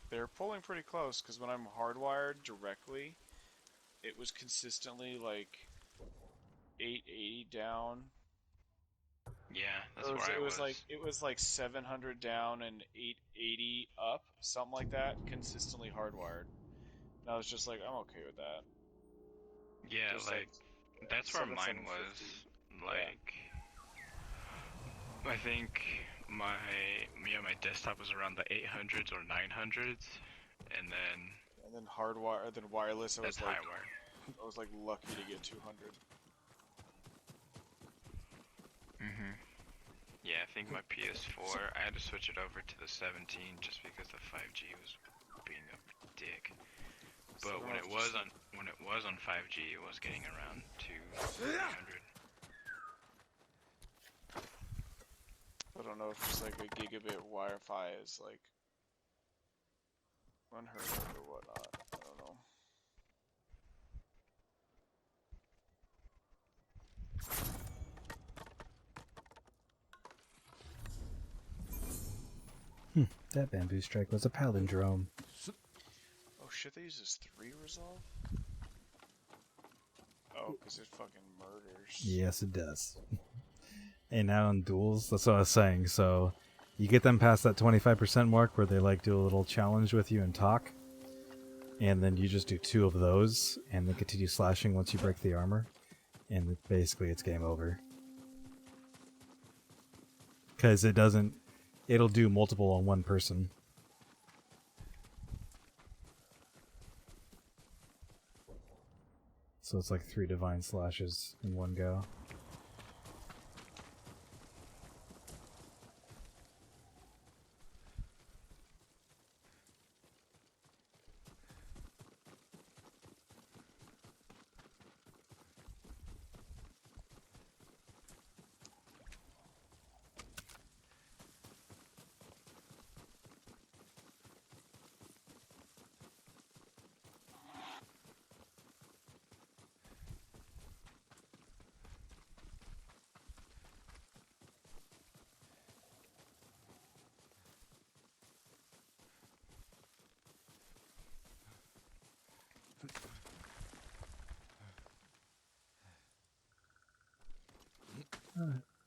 They're pulling pretty close, because when I'm hardwired directly, it was consistently like 880 down. Yeah, that's where I was. It was like 700 down and 880 up, something like that, consistently hardwired. And I was just like, I'm okay with that. Yeah, just that's where mine was. Like, I think my desktop was around the 800s or 900s, and then hardwire, then wireless. That's high wire. I was like lucky to get 200. Yeah, I think my PS4, I had to switch it over to the 17 just because the 5G was being a dick. But when it was on 5G, it was getting around to 300. I don't know if just like a gigabit Wi-Fi is like unheard of or whatnot. I don't know. That bamboo strike was a palindrome. Oh shit, they use this 3 resolve? Oh, because it fucking murders. Yes, it does. And now in duels, that's what I was saying. So you get them past that 25% mark where they like do a little challenge with you and talk. And then you just do 2 of those and then continue slashing once you break the armor. And basically it's game over. Because it'll do multiple on one person. So it's like 3 divine slashes in one go.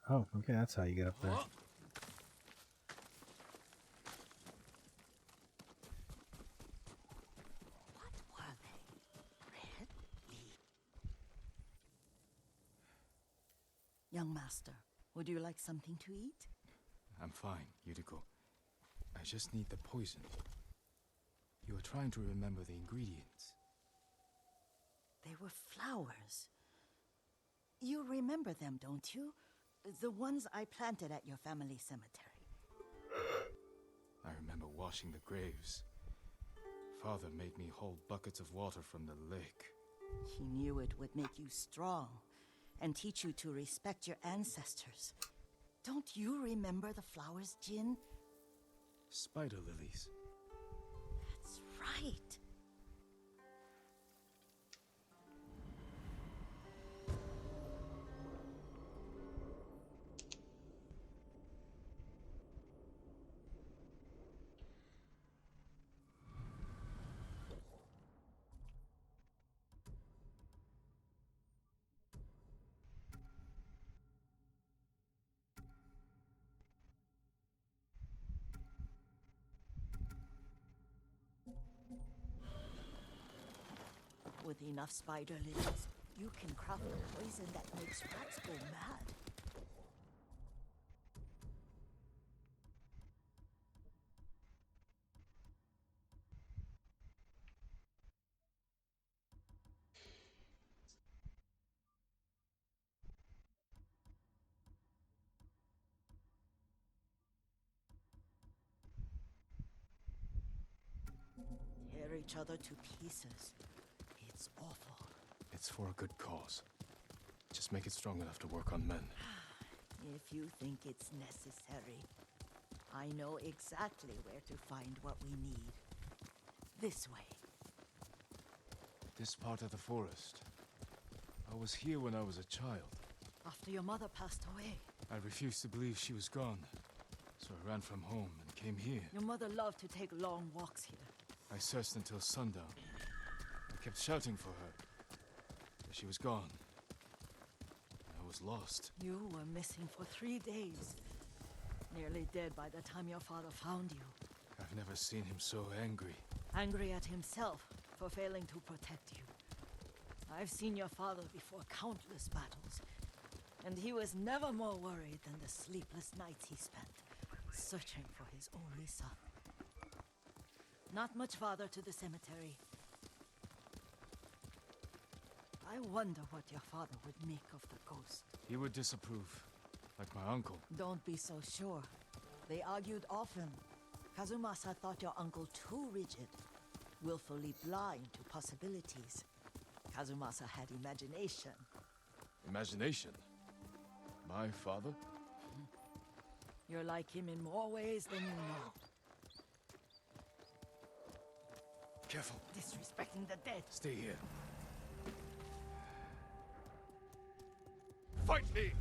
Oh, okay, that's how you get up there. Young master, would you like something to eat? I'm fine, Yuriko. I just need the poison. You were trying to remember the ingredients. They were flowers. You remember them, don't you? The ones I planted at your family cemetery. I remember washing the graves. Father made me hold buckets of water from the lake. He knew it would make you strong and teach you to respect your ancestors. Don't you remember the flowers, Jin? Spider lilies. That's right. With enough spider lilies, you can craft a poison that makes rats go mad. Tear each other to pieces. It's awful. It's for a good cause. Just make it strong enough to work on men. If you think it's necessary, I know exactly where to find what we need. This way. This part of the forest. I was here when I was a child. After your mother passed away. I refused to believe she was gone. So I ran from home and came here. Your mother loved to take long walks here. I searched until sundown. I kept shouting for her. But she was gone. I was lost. You were missing for 3 days. Nearly dead by the time your father found you. I've never seen him so angry. Angry at himself for failing to protect you. I've seen your father before countless battles, and he was never more worried than the sleepless nights he spent searching for his only son. Not much farther to the cemetery. I wonder what your father would make of the ghost. He would disapprove, like my uncle. Don't be so sure. They argued often. Kazumasa thought your uncle too rigid, willfully blind to possibilities. Kazumasa had imagination. Imagination? My father? You're like him in more ways than you know. Careful. Disrespecting the dead. Stay here. Fight me!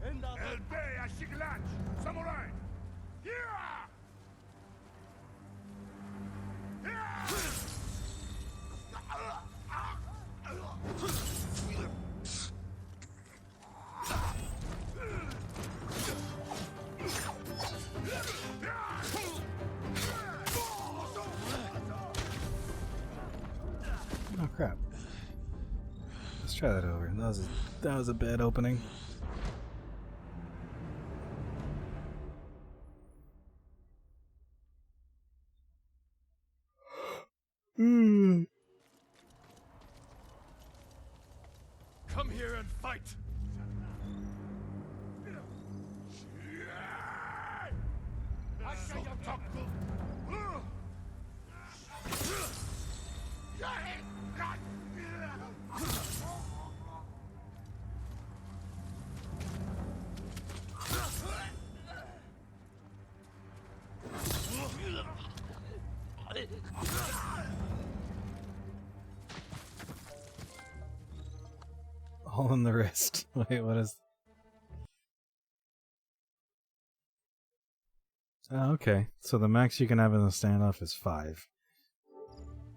El Bey Ashiglanch! Samurai! Oh crap. Let's try that over. That was a bad opening. Come here and fight! All in the wrist. Wait, what is... Oh, okay. So the max you can have in the standoff is 5.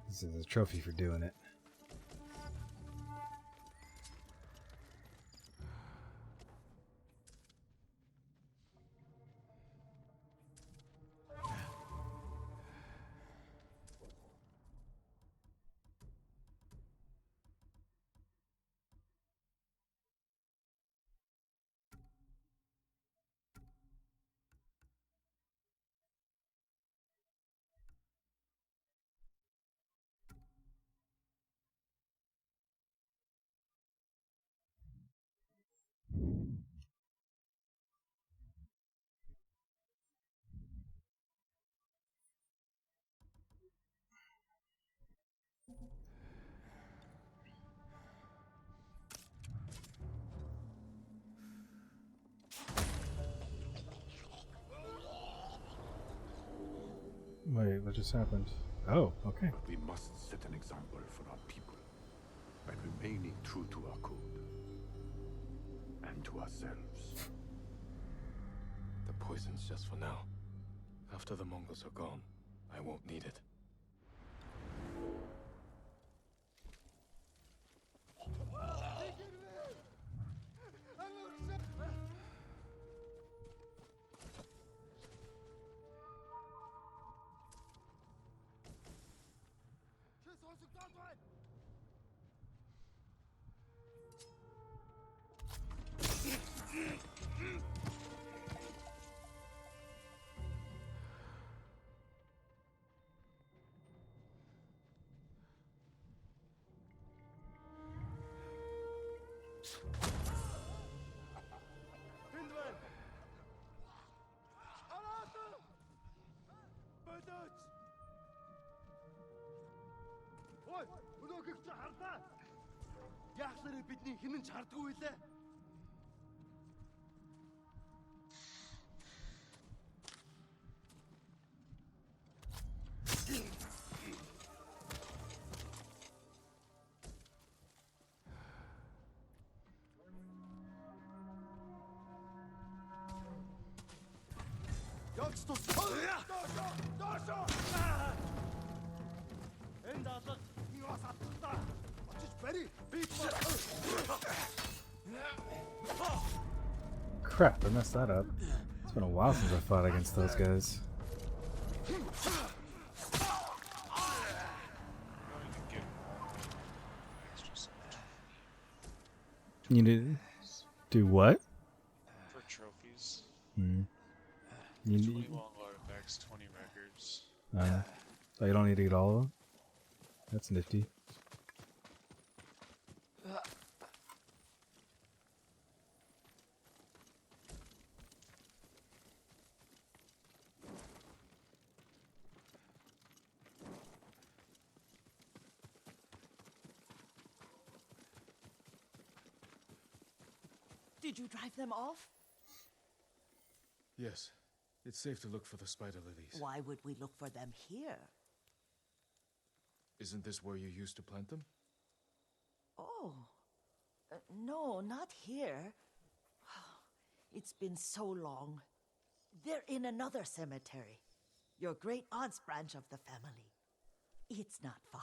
This is a trophy for doing it. Wait, what just happened? Oh, okay. But we must set an example for our people by remaining true to our code and to ourselves. The poison's just for now. After the Mongols are gone, I won't need it. Crap, I messed that up. It's been a while since I fought against those guys. You need to do what? For trophies. Hmm. 20 long artifacts, 20 records. So you don't need to get all of them? That's nifty. Did you drive them off? Yes. It's safe to look for the spider lilies. Why would we look for them here? Isn't this where you used to plant them? Oh. No, not here. It's been so long. They're in another cemetery. Your great aunt's branch of the family. It's not far.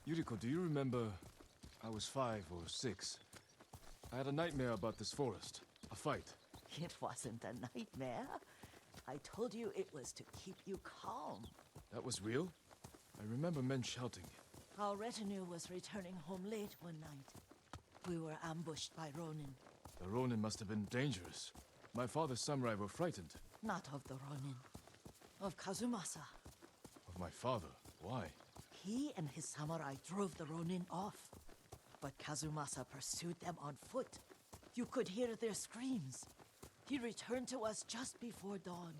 Yuriko, do you remember? I was 5 or 6. I had a nightmare about this forest. A fight. It wasn't a nightmare. I told you it was to keep you calm. That was real? I remember men shouting. Our retinue was returning home late one night. We were ambushed by Ronin. The Ronin must have been dangerous. My father's samurai were frightened. Not of the Ronin. Of Kazumasa. Of my father? Why? He and his samurai drove the Ronin off. But Kazumasa pursued them on foot. You could hear their screams. He returned to us just before dawn,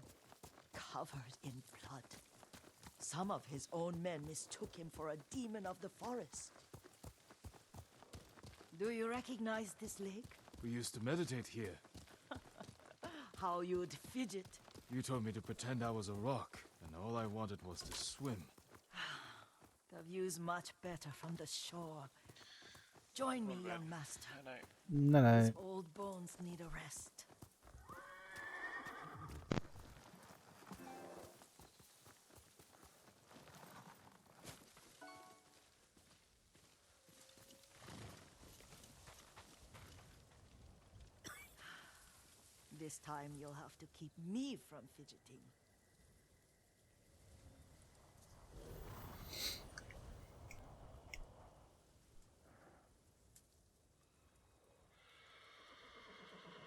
covered in blood. Some of his own men mistook him for a demon of the forest. Do you recognize this lake? We used to meditate here. How you'd fidget. You told me to pretend I was a rock, and all I wanted was to swim. The view's much better from the shore. Join me, young master. Night. His old bones need a rest. This time you'll have to keep me from fidgeting.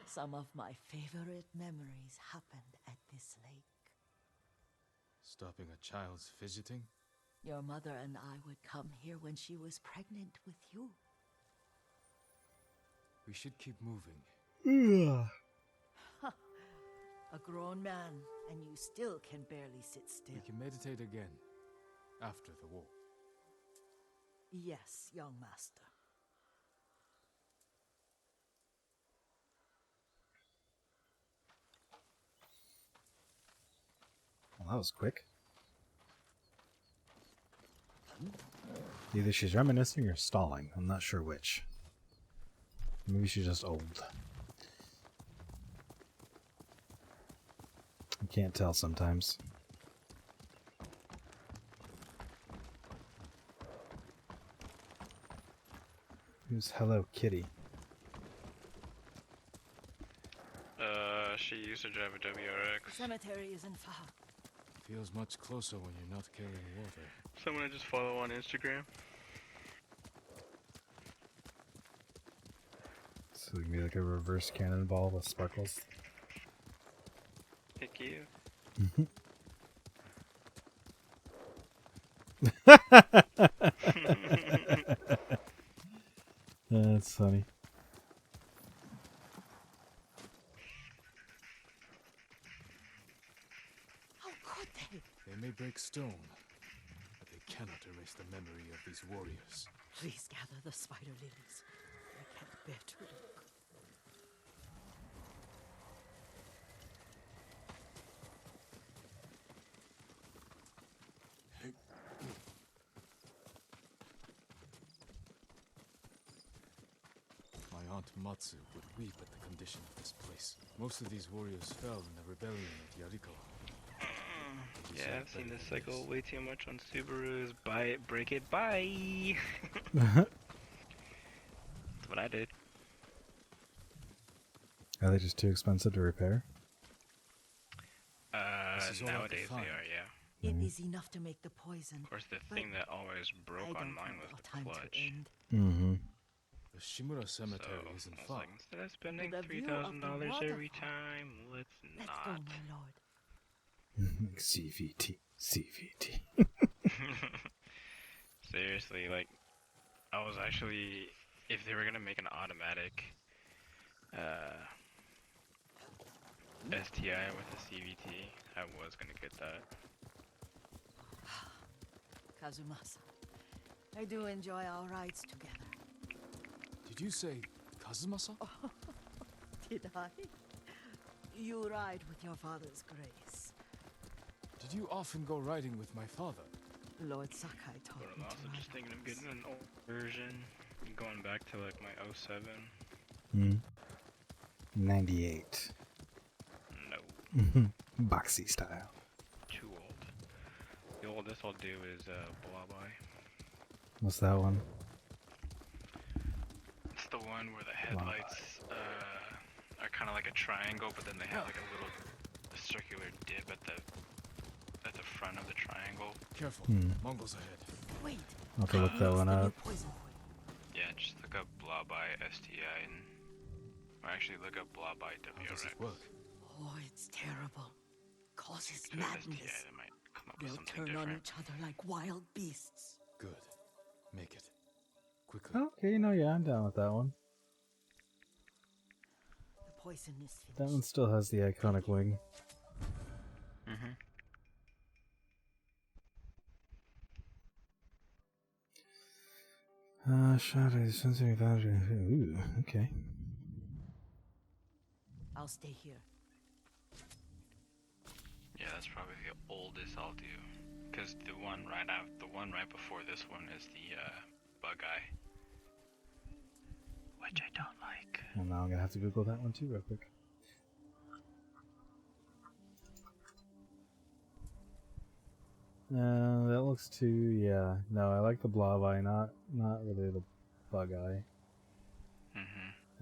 Some of my favorite memories happened at this lake. Stopping a child's fidgeting? Your mother and I would come here when she was pregnant with you. We should keep moving. A grown man, and you still can barely sit still. We can meditate again. after the war. Yes, young master. Well, that was quick. Either she's reminiscing or stalling. I'm not sure which. Maybe she's just old. You can't tell sometimes. Who's Hello Kitty? She used to drive a WRX. Cemetery isn't far. Feels much closer when you're not carrying water. Someone I just follow on Instagram. So it can be like a reverse cannonball with sparkles. Pick you. That's funny. How could they? They may break stone, but they cannot erase the memory of these warriors. Please gather the spider lilies. I can't bear to look. My aunt Matsu would weep at the condition of this place. Most of these warriors fell in the rebellion at Yarikawa. Yeah, I've seen this cycle way too much on Subarus. Buy it, break it, bye! That's what I did. Are they just too expensive to repair? Nowadays they are, yeah. It is enough to make the poison. Of course, the thing that always broke on mine was the clutch. Mm-hmm. The Shimura Cemetery isn't I was far. like, instead of spending The view of the $3,000 every waterfall. time, let's Let's not. go, my lord. CVT. CVT. Seriously, like, I was actually, if they were gonna make an automatic STI with a CVT, I was gonna get that. Kazumasa, I do enjoy our rides together. Did you say Kazumasa? Did I? You ride with your father's grace. Did you often go riding with my father? Lord Sakai taught But I'm me also to ride. just thinking of getting an old version, going back to like my 07. 98. No, Boxy style. too old. The oldest I'll do is Blabai. What's that one? It's the one where the headlights are kind of like a triangle, but then they have like a little circular dip at the front of the triangle. Careful, Mongols ahead. Wait. I'll have to look that one up. Yeah, just look up Blabai STI and or actually look up Blabai WRX. Oh, it's terrible. Causes Good STI, madness. they might come up with They'll something turn on different. each other like wild beasts. Good. Make it. Quickly. Okay, no, yeah, I'm down with that one. The poison is finished. That one still has the iconic wing. Mm-hmm. Shot a sensory boundary. Ooh, okay. I'll stay here. Yeah, that's probably the oldest I'll do. Cause the one right before this one is the bug eye, which I don't like. Well, now I'm gonna have to Google that one too, real quick. That looks too. Yeah, no, I like the blob eye, not really the bug eye.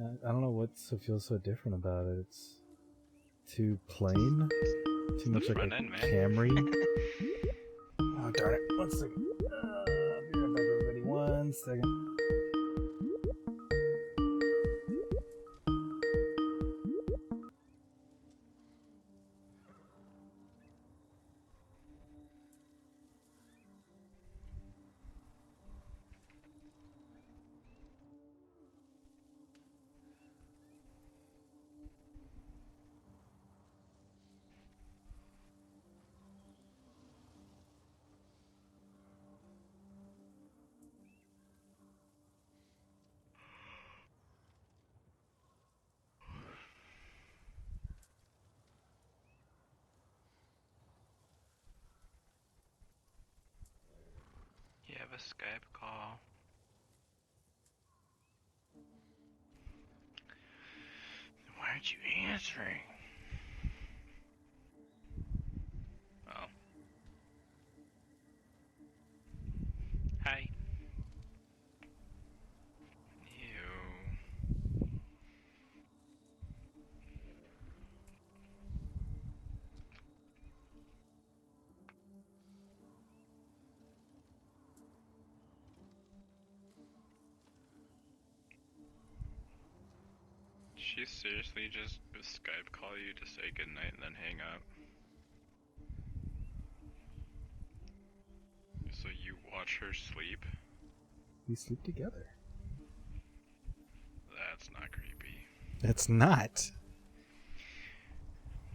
I don't know what feels so different about it. It's too plain, too much like a Camry. Oh darn it! 1 second. I'll be right back, everybody. 1 second. a Skype call. Why aren't you answering? Oh. Hi. Ew. She seriously just Skype call you to say goodnight and then hang up? So you watch her sleep? We sleep together. That's not creepy. It's not.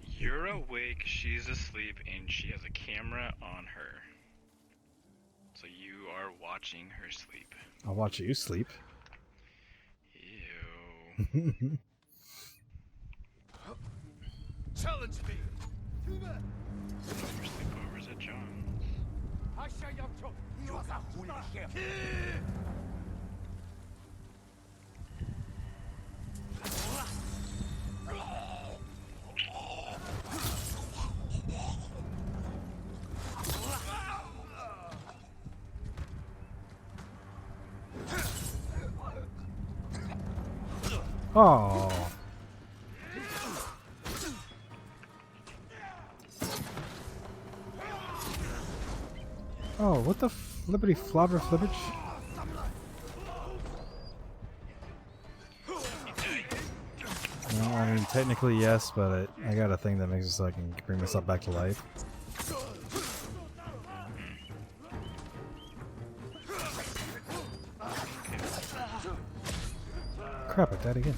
You're awake, she's asleep, and she has a camera on her. So you are watching her sleep. I'll watch you sleep. Ew. Challenge me! Summer sleepovers at John's. Oh. Oh, what the flippity flobber flippage? Well, I mean, technically yes, but I got a thing that makes it so I can bring myself back to life. Crap, I died again.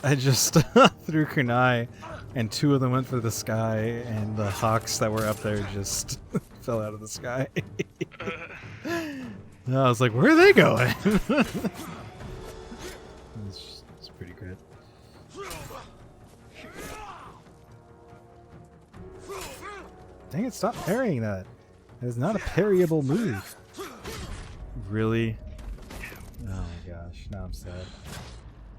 I just threw kunai, and two of them went for the sky, and the hawks that were up there just fell out of the sky. And I was like, where are they going? It's pretty great. Dang it, stop parrying that. That is not a parryable move. Really? Oh my gosh, now I'm sad.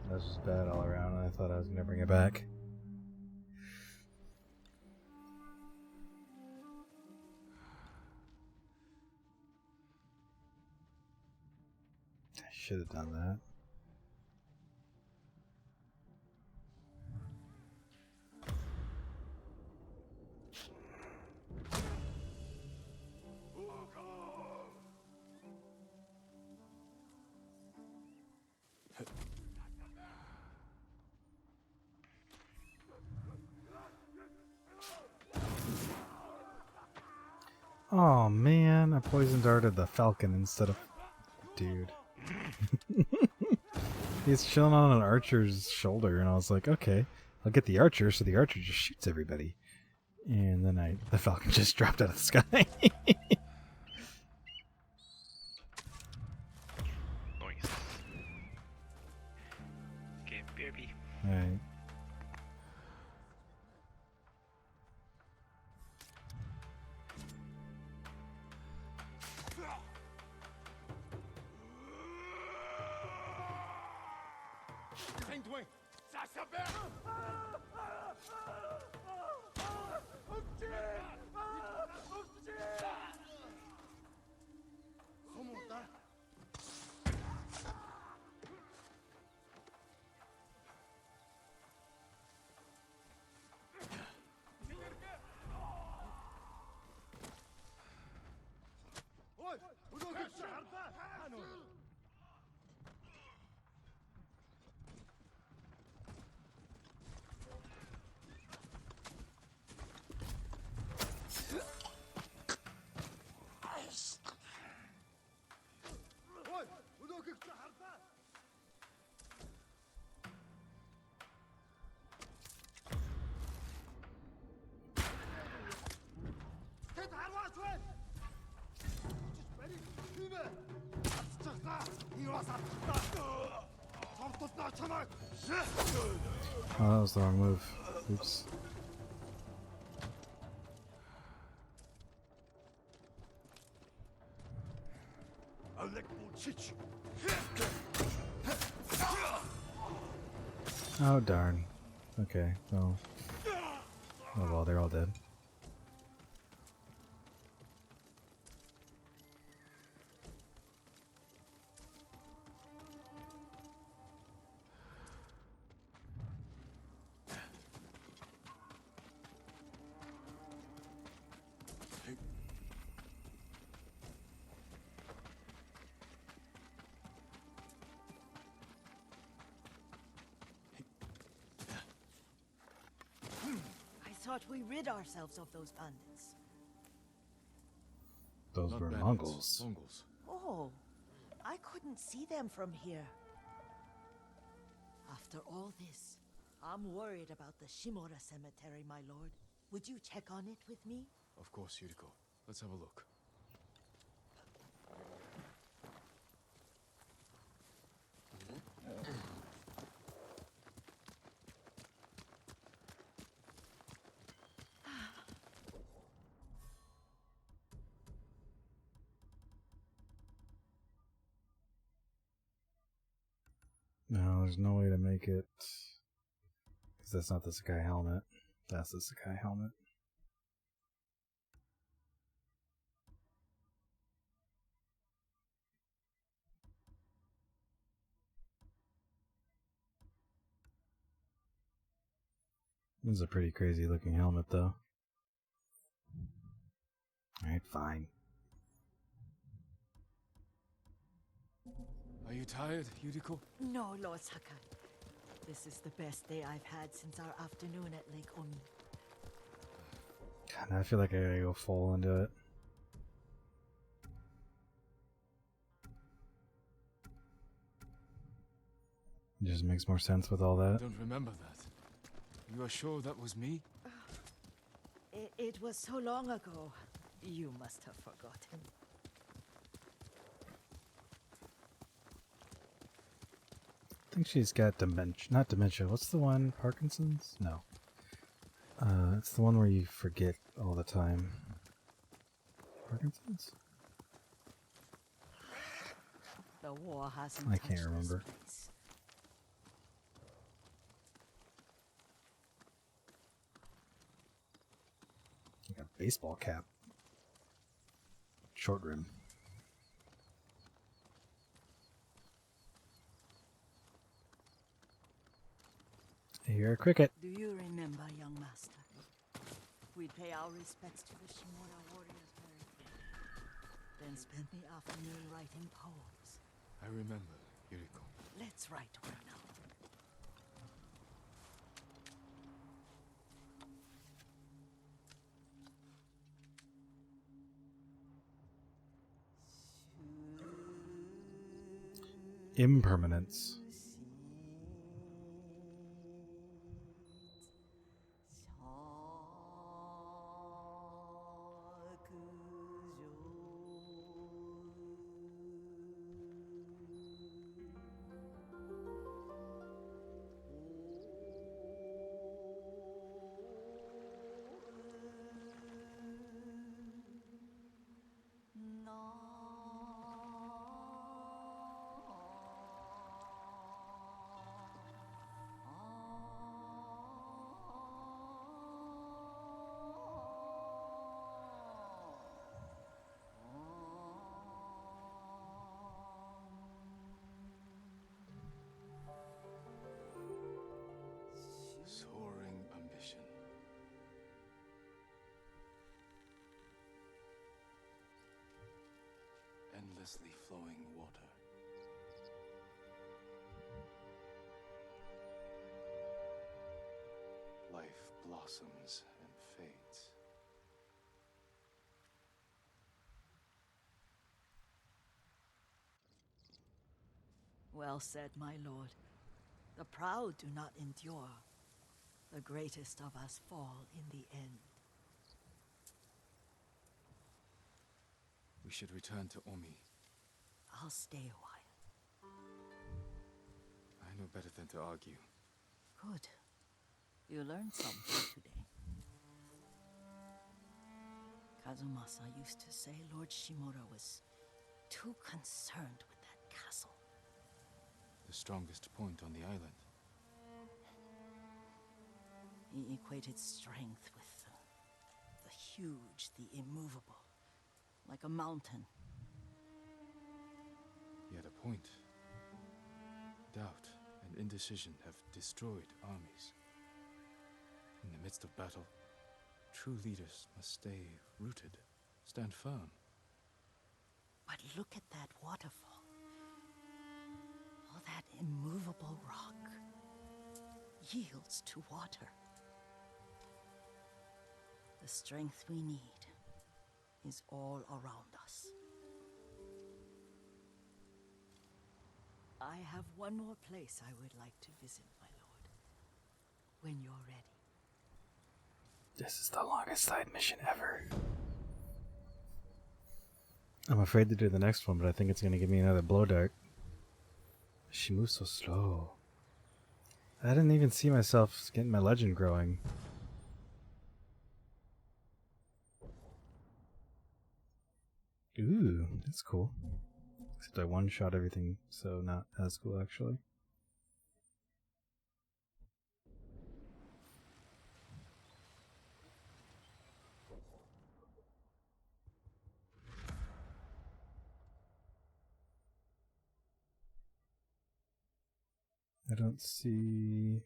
That was just bad all around, and I thought I was going to bring it back. I should have done that. Oh man, I poison darted the falcon instead of... Dude. He's chilling on an archer's shoulder, and I was like, okay, I'll get the archer, so the archer just shoots everybody. And then the falcon just dropped out of the sky. Nice. Okay, baby. Alright. Oh, that was the wrong move. Oops. Oh darn. Okay, well. Oh well, they're all dead. I thought we rid ourselves of those bandits. Those Not were bandits, Mongols. Mongols. Oh, I couldn't see them from here. After all this, I'm worried about the Shimura cemetery, my lord. Would you check on it with me? Of course, Yuriko. Let's have a look. No, there's no way to make it. Because that's not the Sakai helmet. That's the Sakai helmet. This is a pretty crazy looking helmet, though. Alright, fine. Are you tired, Yuriko? No, Lord Sakai. This is the best day I've had since our afternoon at Lake Omi. God, I feel like I gotta go full into it. It just makes more sense with all I that. don't remember that. You are sure that was me? It was so long ago. You must have forgotten. I think she's got dementia. Not dementia. What's the one? Parkinson's? No. It's the one where you forget all the time. Parkinson's? The war hasn't I touched can't remember. this place. Like a baseball cap. Short rim. You're a cricket. Do you remember, young master? We'd pay our respects to the Shimura warriors buried here, then spend the afternoon writing poems. I remember, Yuriko. Let's write one now. Impermanence. Soaring ambition. Endlessly flowing water. Life blossoms and fades. Well said, my lord. The proud do not endure. The greatest of us fall in the end. We should return to Omi. I'll stay a while. I know better than to argue. Good. You learned something today. Kazumasa used to say Lord Shimura was too concerned with that castle. The strongest point on the island. He equated strength with the huge, the immovable, like a mountain. He had a point. Doubt and indecision have destroyed armies. In the midst of battle, true leaders must stay rooted, stand firm. But look at that waterfall. All that immovable rock yields to water. The strength we need is all around us. I have one more place I would like to visit, my lord. When you're ready. This is the longest side mission ever. I'm afraid to do the next one, but I think it's going to give me another blow dart. She moves so slow. I didn't even see myself getting my legend growing. Ooh, that's cool. Except I one-shot everything, so not as cool actually. I don't see...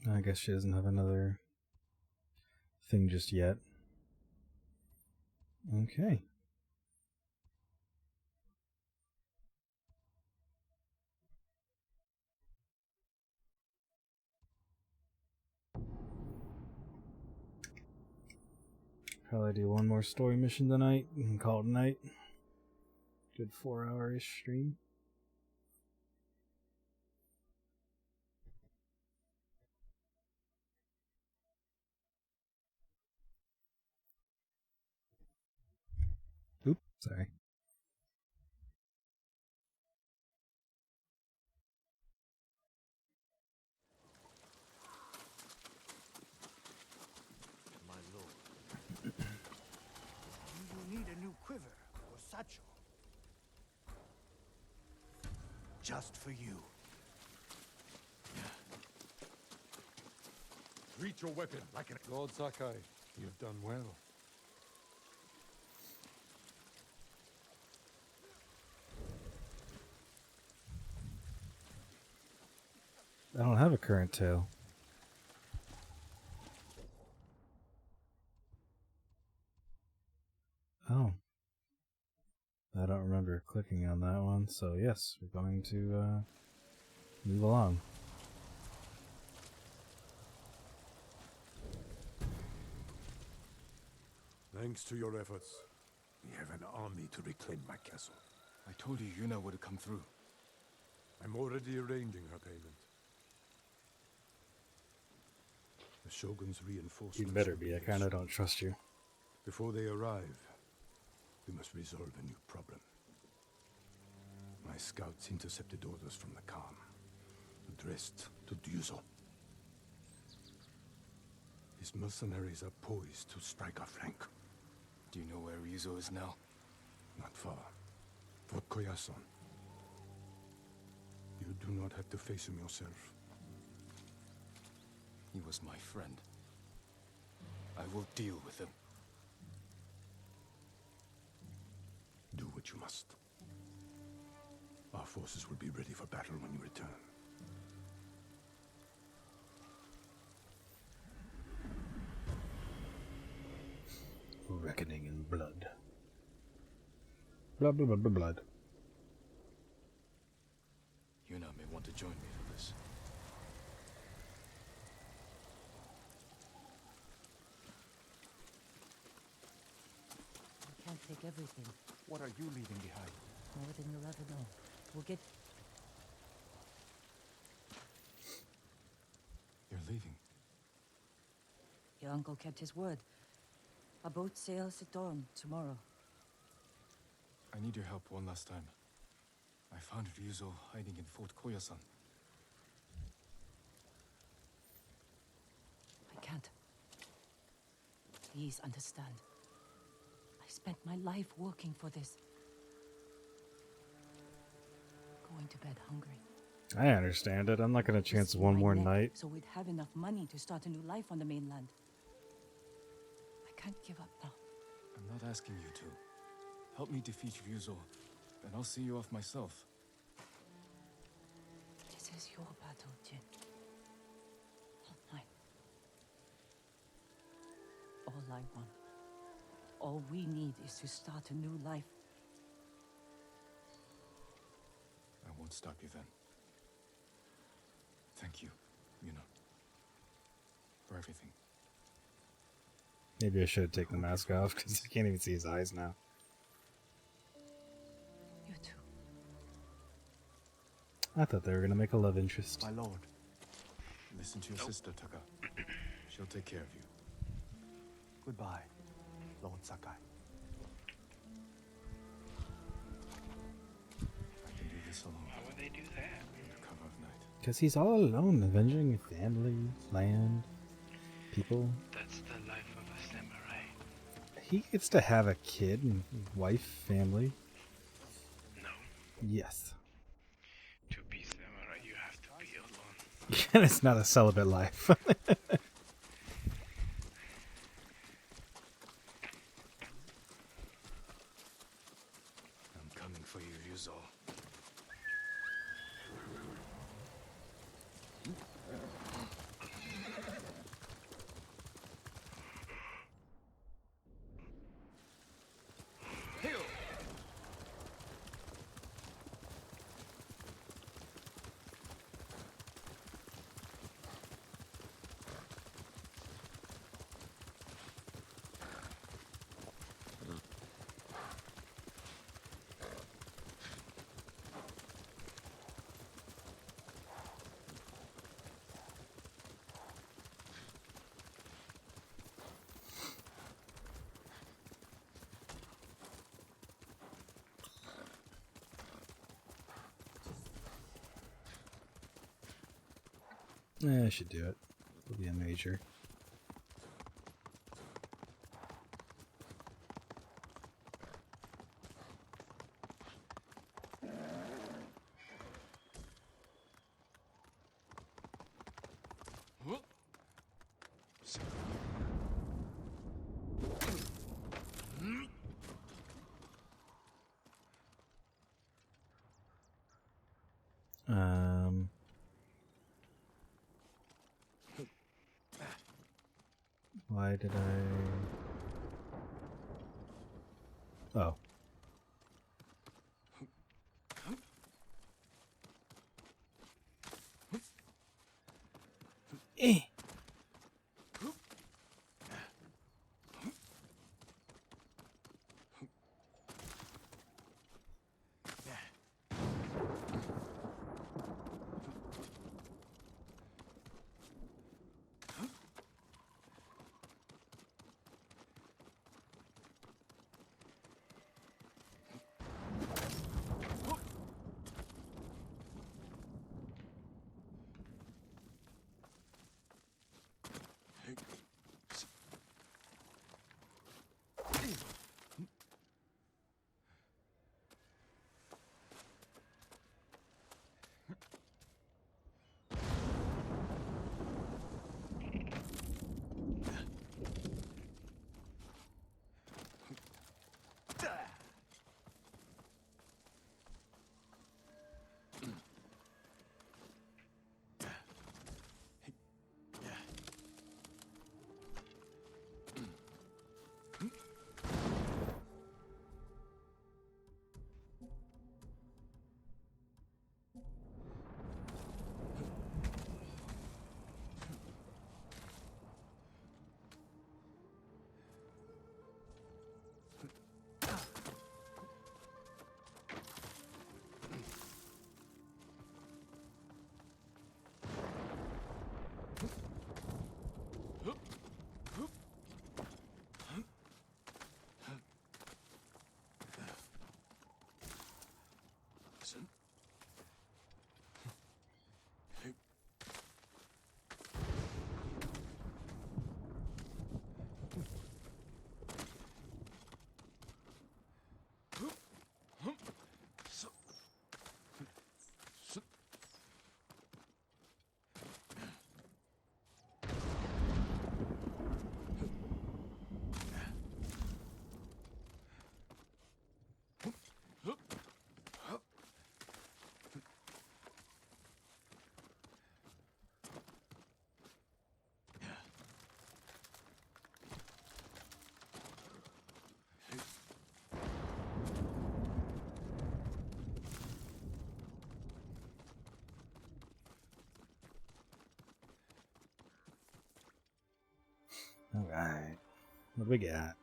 I guess she doesn't have another thing just yet. Okay. Probably do one more story mission tonight and call it a night. Good 4-hour-ish stream. Oop, sorry. My lord. Do you need a new quiver or satchel? Just for you. Treat your weapon like an... Lord Sakai, you've done well. I don't have a current tail. Oh. I don't remember clicking on that one, so yes, we're going to move along. Thanks to your efforts, we have an army to reclaim my castle. I told you Yuna would come through. I'm already arranging her payment. The Shogun's reinforcements... You better be, I kinda don't trust you. Before they arrive, we must resolve a new problem. My scouts intercepted orders from the Khan, addressed to Ryuzo. His mercenaries are poised to strike our flank. Do you know where Ryuzo is now? Not far. Fort Koyasan. You do not have to face him yourself. He was my friend. I will deal with him. Do what you must. Our forces will be ready for battle when you return. Reckoning in blood. Blood, blood, blood, blood, blood. Yuna may want to join me for this. I can't take everything. What are you leaving behind? More than you'll ever know. We'll get... You're leaving. Your uncle kept his word. A boat sails at dawn tomorrow. I need your help one last time. I found Ryuzo hiding in Fort Koyasan. I can't. Please understand. I spent my life working for this. Going to bed hungry. I understand it. I'm not going to chance one more night. So we'd have enough money to start a new life on the mainland. I can't give up now. I'm not asking you to. Help me defeat Ryuzo, and I'll see you off myself. This is your battle, Jin. Not mine. All I want, all we need is to start a new life. I won't stop you then. Thank you, Yuna, for everything. Maybe I should have taken the mask off because I can't even see his eyes now. You too. I thought they were going to make a love interest. My lord. Listen to your sister, Taka. She'll take care of you. Goodbye, Lord Sakai. I can do this alone. Why would they do that? Under cover of night. Because he's all alone, avenging family, land, people. That's the life of a samurai. He gets to have a kid and wife, family. No. Yes. To be samurai, you have to be alone. And it's not a celibate life. I'm coming for you, Ryuzo. I should do it. It'll be a major. Why did I... Oh. Eh. Alright. What do we got?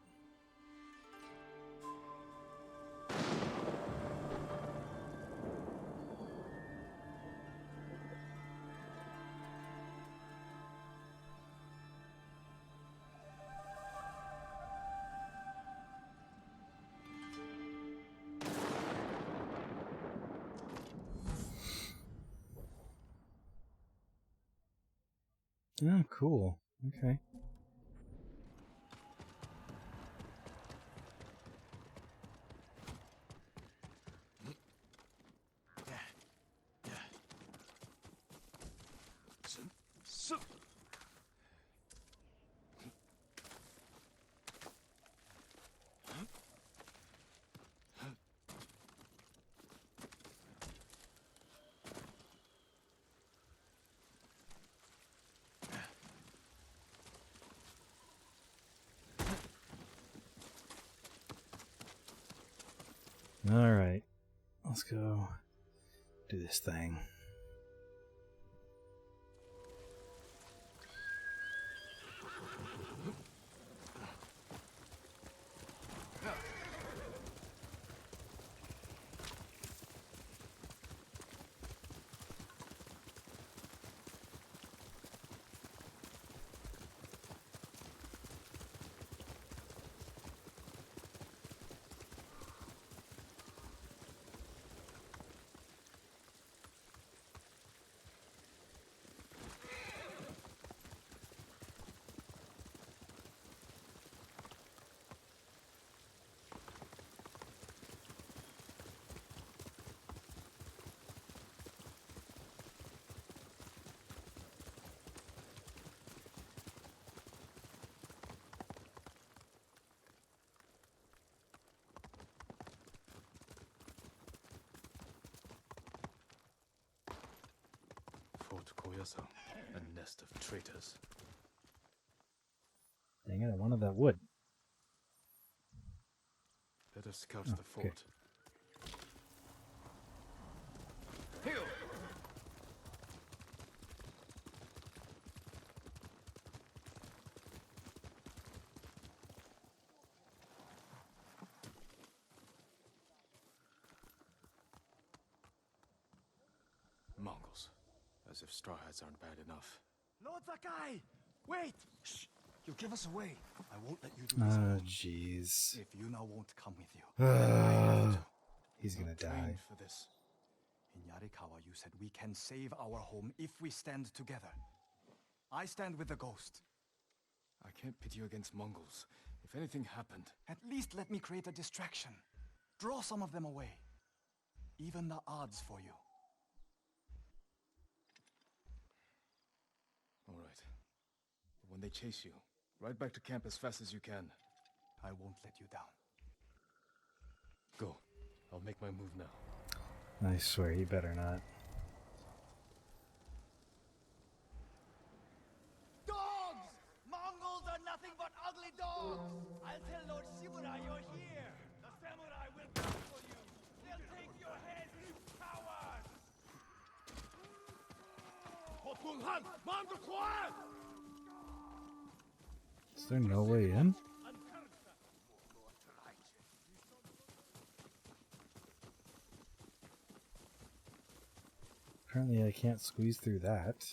Oh, cool. Okay. Alright. Let's go do this thing. Fort Koyasan, a nest of traitors. Dang it, I wanted that wood. Better scout Oh, the fort. Heal! Mongols. As if straw hats aren't bad enough. Lord Sakai! Wait! Shh! You'll give us away. I won't let you do this Oh, alone. jeez. If Yuna won't come with you, then I have to. He's gonna die. Trained for this. In Yarikawa, you said we can save our home if we stand together. I stand with the ghost. I can't pit you against Mongols. If anything happened... At least let me create a distraction. Draw some of them away. Even the odds for you. All right. But when they chase you, ride back to camp as fast as you can. I won't let you down. Go. I'll make my move now. I swear, he better not. Dogs! Mongols are nothing but ugly dogs! I'll tell Lord Shimura you're here! The samurai will come for you! They'll take your head, you cowards! Is there no way in? Apparently I can't squeeze through that.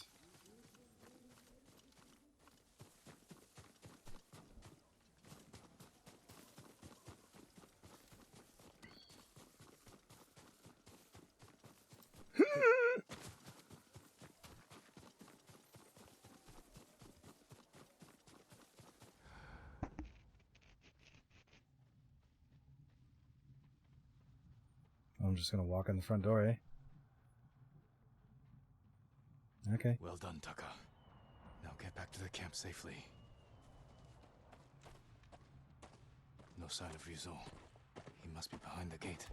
I'm just gonna walk in the front door, eh? Okay. Well done, Taka. Now get back to the camp safely. No sign of Ryuzo. He must be behind the gate.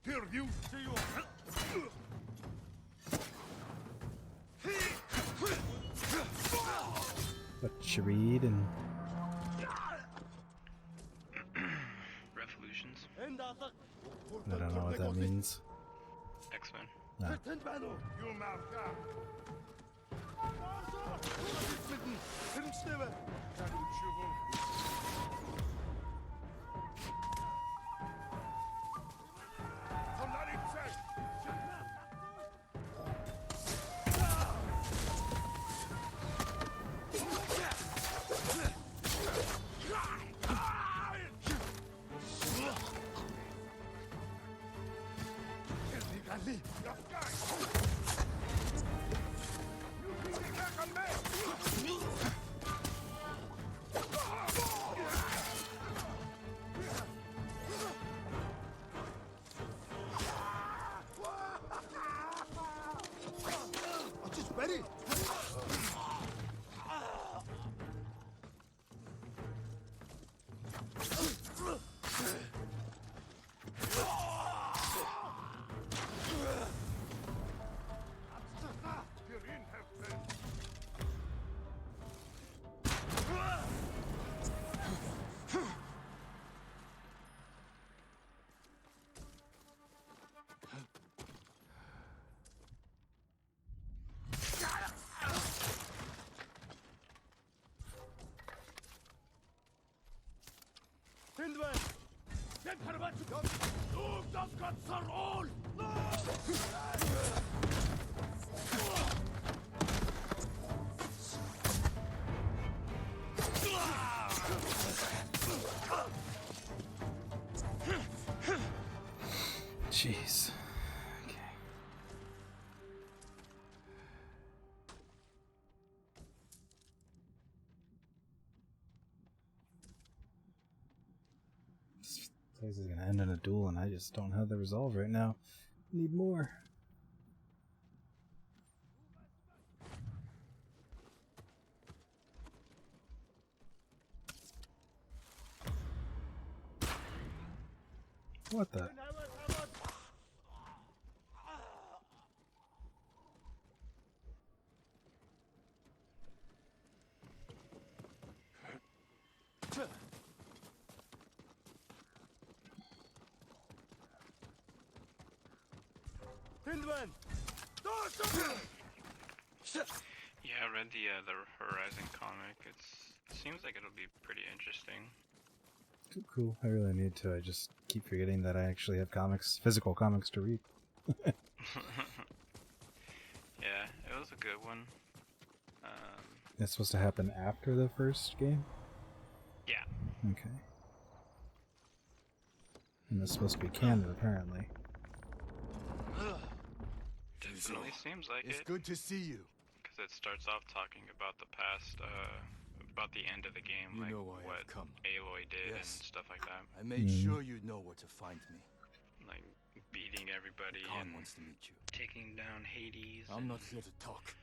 Here, you! But Sharid and I don't know what that means. X-Men. No. Jeez. Okay. This place is gonna end in a duel, and I just don't have the resolve right now. Need more. What the? Yeah, I read the Horizon comic. It seems like it'll be pretty interesting. Cool. I really need to. I just keep forgetting that I actually have comics, physical comics to read. Yeah, it was a good one. It's supposed to happen after the first game? Yeah. Okay. And it's supposed to be canon, apparently. Definitely seems like It's it. good to see you. Because it starts off talking about the past, about the end of the game, You like know why what I've come. Aloy did Yes. and stuff like that. I made sure you'd know where to find me. Like beating everybody Khan and wants to meet you. taking down Hades. I'm and not here to talk.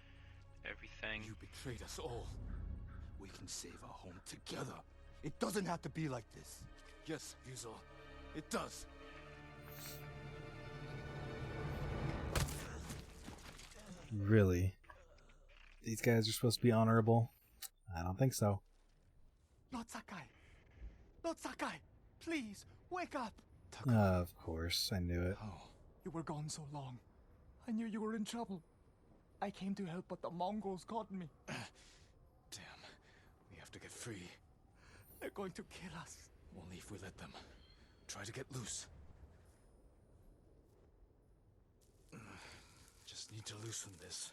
everything. You betrayed us all. We can save our home together. It doesn't have to be like this. Yes, Ryuzo. It does. Really? These guys are supposed to be honorable? I don't think so. Lord Sakai! Lord Sakai! Please, wake up! Of course, I knew it. You were gone so long. I knew you were in trouble. I came to help, but the Mongols caught me. Damn. We have to get free. They're going to kill us. Only if we let them. Try to get loose. Just need to loosen this.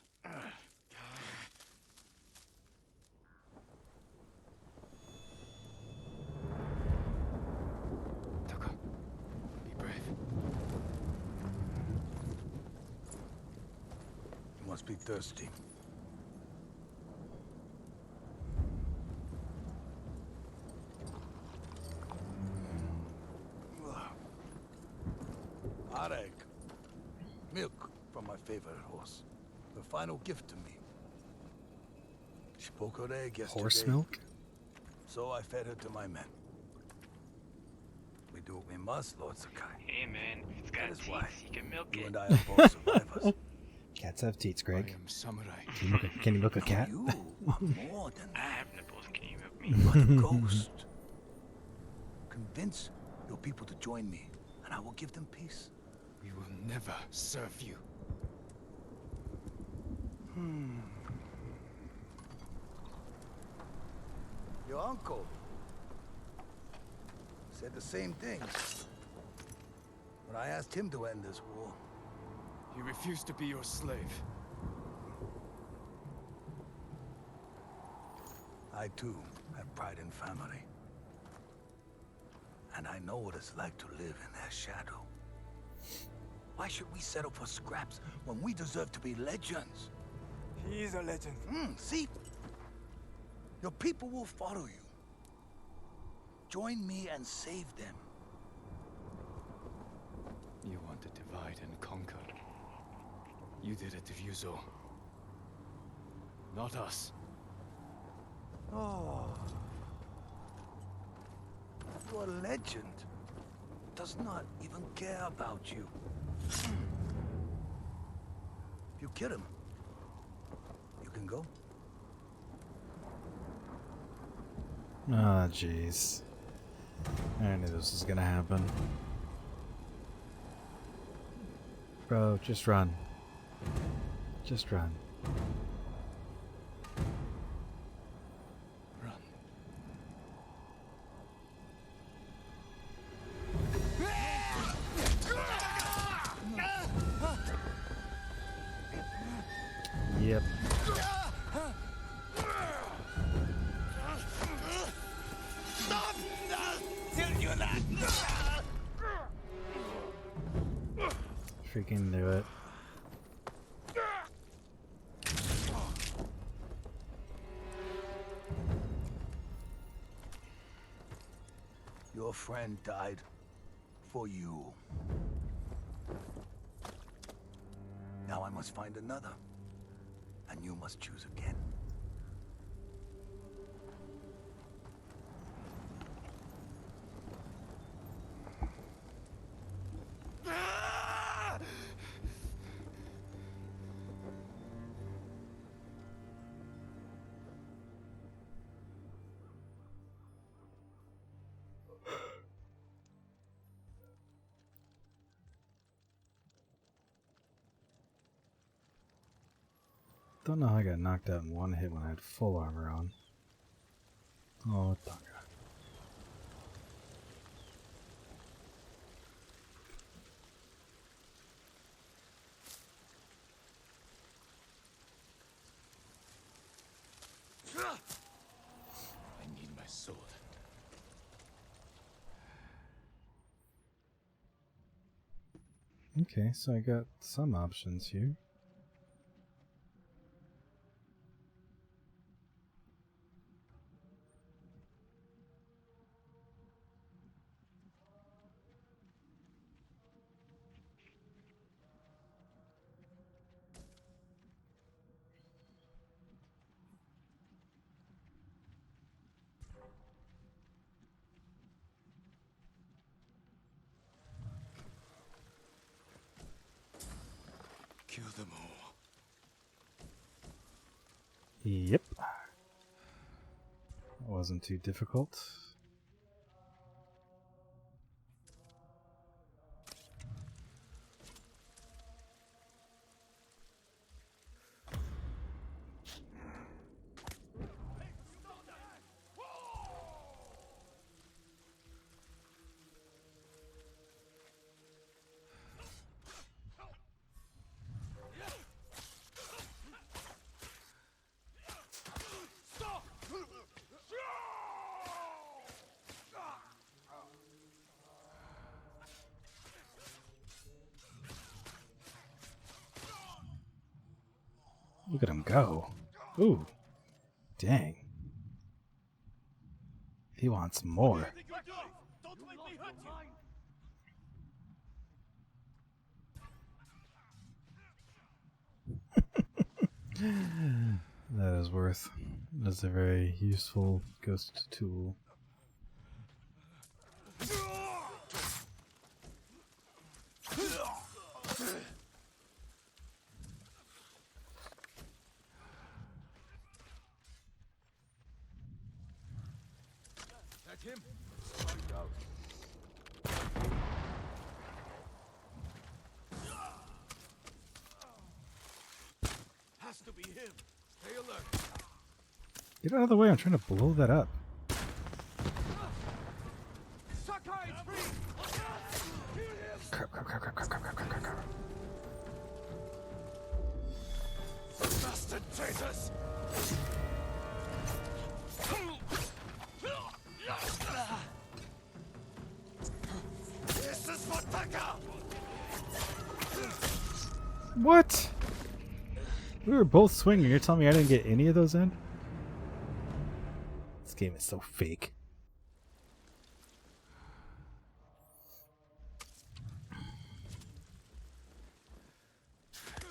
Taka, be brave. You must be thirsty. Arek. Milk from my favorite horse. The final gift to me. She broke her egg yesterday. Horse milk? So I fed her to my men. We do what we must, Lord Sakai. Hey man, if it's got teeth, you can milk You it. and I are both survivors. Cats have teats, I Greg. am samurai. Can you milk a cat? You are more than I have nipples, can you milk me? but a ghost. Convince your people to join me, and I will give them peace. We will never serve you. Your uncle said the same thing when I asked him to end this war. He refused to be your slave. I too have pride in family. And I know what it's like to live in their shadow. Why should we settle for scraps when we deserve to be legends? He is a legend. See? Your people will follow you. Join me and save them. You want to divide and conquer. You did it to Ryuzo. Not us. Oh. Your legend does not even care about you. If you kill him, you can go. Ah, jeez. I knew this was gonna happen. Bro, just run. Just run. Run. Yep. Stop! Tell you that! Freaking knew it. Your friend died for you. Now I must find another. And you must choose again. Don't know how I got knocked out in one hit when I had full armor on. Oh, Tonga. I need my sword. Okay, so I got some options here. Kill them all. Yep. Wasn't too difficult. Look at him go. Ooh. Dang. He wants more. That is worth. That's a very useful ghost tool. That him? Get out of the way, I'm trying to blow that up. Crap, crap, crap, crap, crap, crap, crap, crap, crap. Bastard traitors! This is for Taka! What? We were both swinging. You're telling me I didn't get any of those in? This game is so fake. I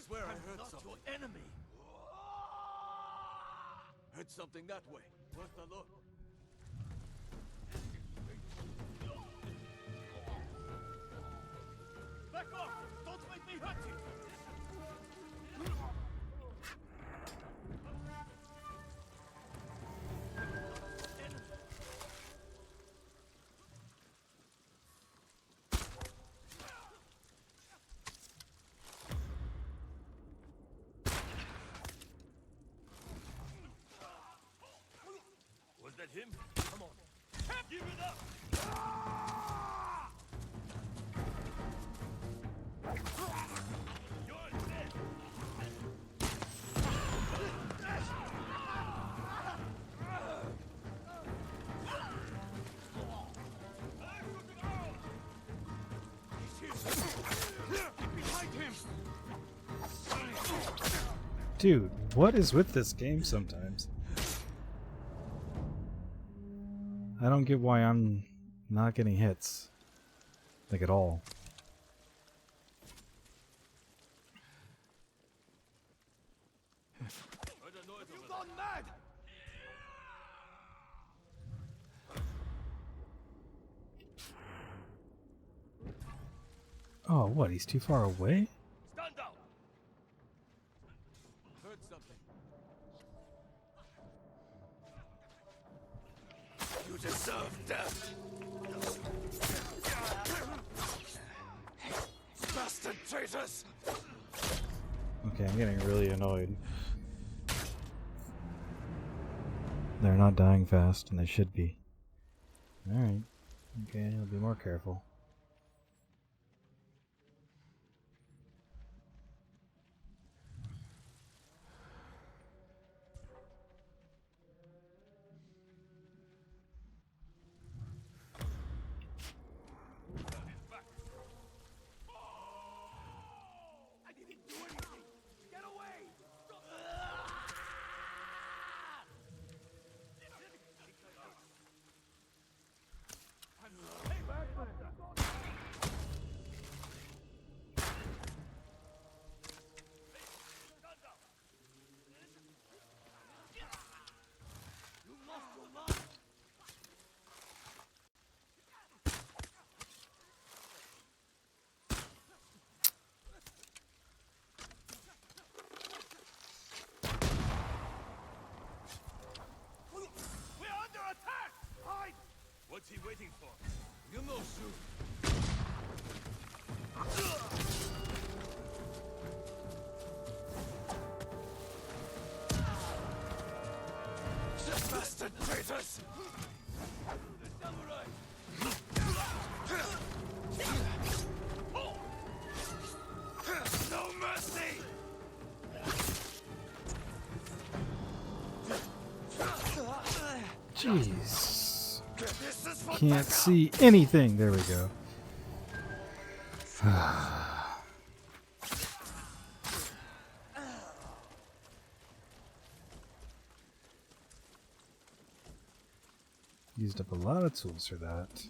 swear I heard something. Your enemy. Heard something that way. Worth a look. Back off! Don't make me hurt you! Was that him? Come on. Give it up! You're dead! Dude, what is with this game sometimes? I don't get why I'm not getting hits. Like at all. You've gone mad! Oh, what? He's too far away? Stand down! Heard something. You deserve death! Bastard traitors! Okay, I'm getting really annoyed. They're not dying fast, and they should be. Alright. Okay, I'll be more careful. I didn't do anything! Get away! Hey, back! You lost your mind! We're under attack! Hide! What's he waiting for? You know, shoot. Bastard traitors! The samurai. No mercy! Jeez. This is for Can't see anything. There we go. Used up a lot of tools for that.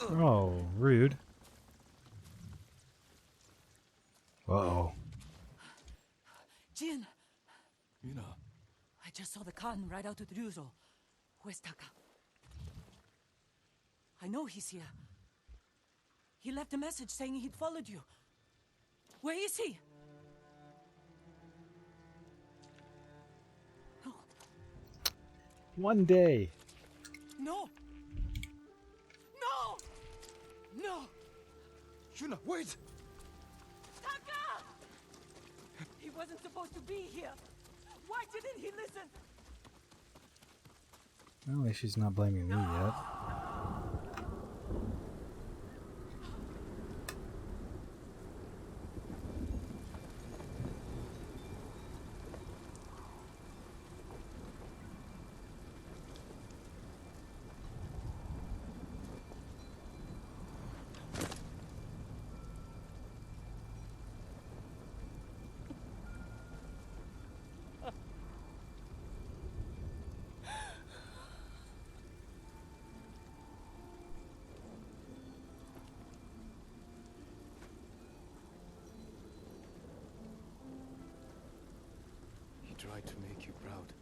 Oh, rude. Uh-oh. Jin, Mina. I just saw the Khan ride out with Ryuzo. Where's Taka? I know he's here. He left a message saying he'd followed you. Where is he? No. One day. No! No! No! Shuna, wait! Taka! He wasn't supposed to be here. Why didn't he listen? Well, at least she's not blaming me yet. He tried to make you proud.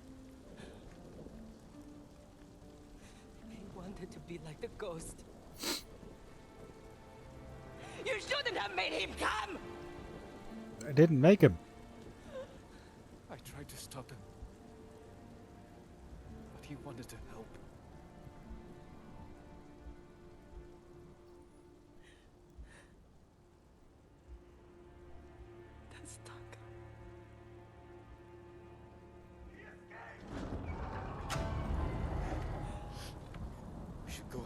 He wanted to be like the ghost. You shouldn't have made him come! I didn't make him. I tried to stop him. But he wanted to help. That's Taka. We should go.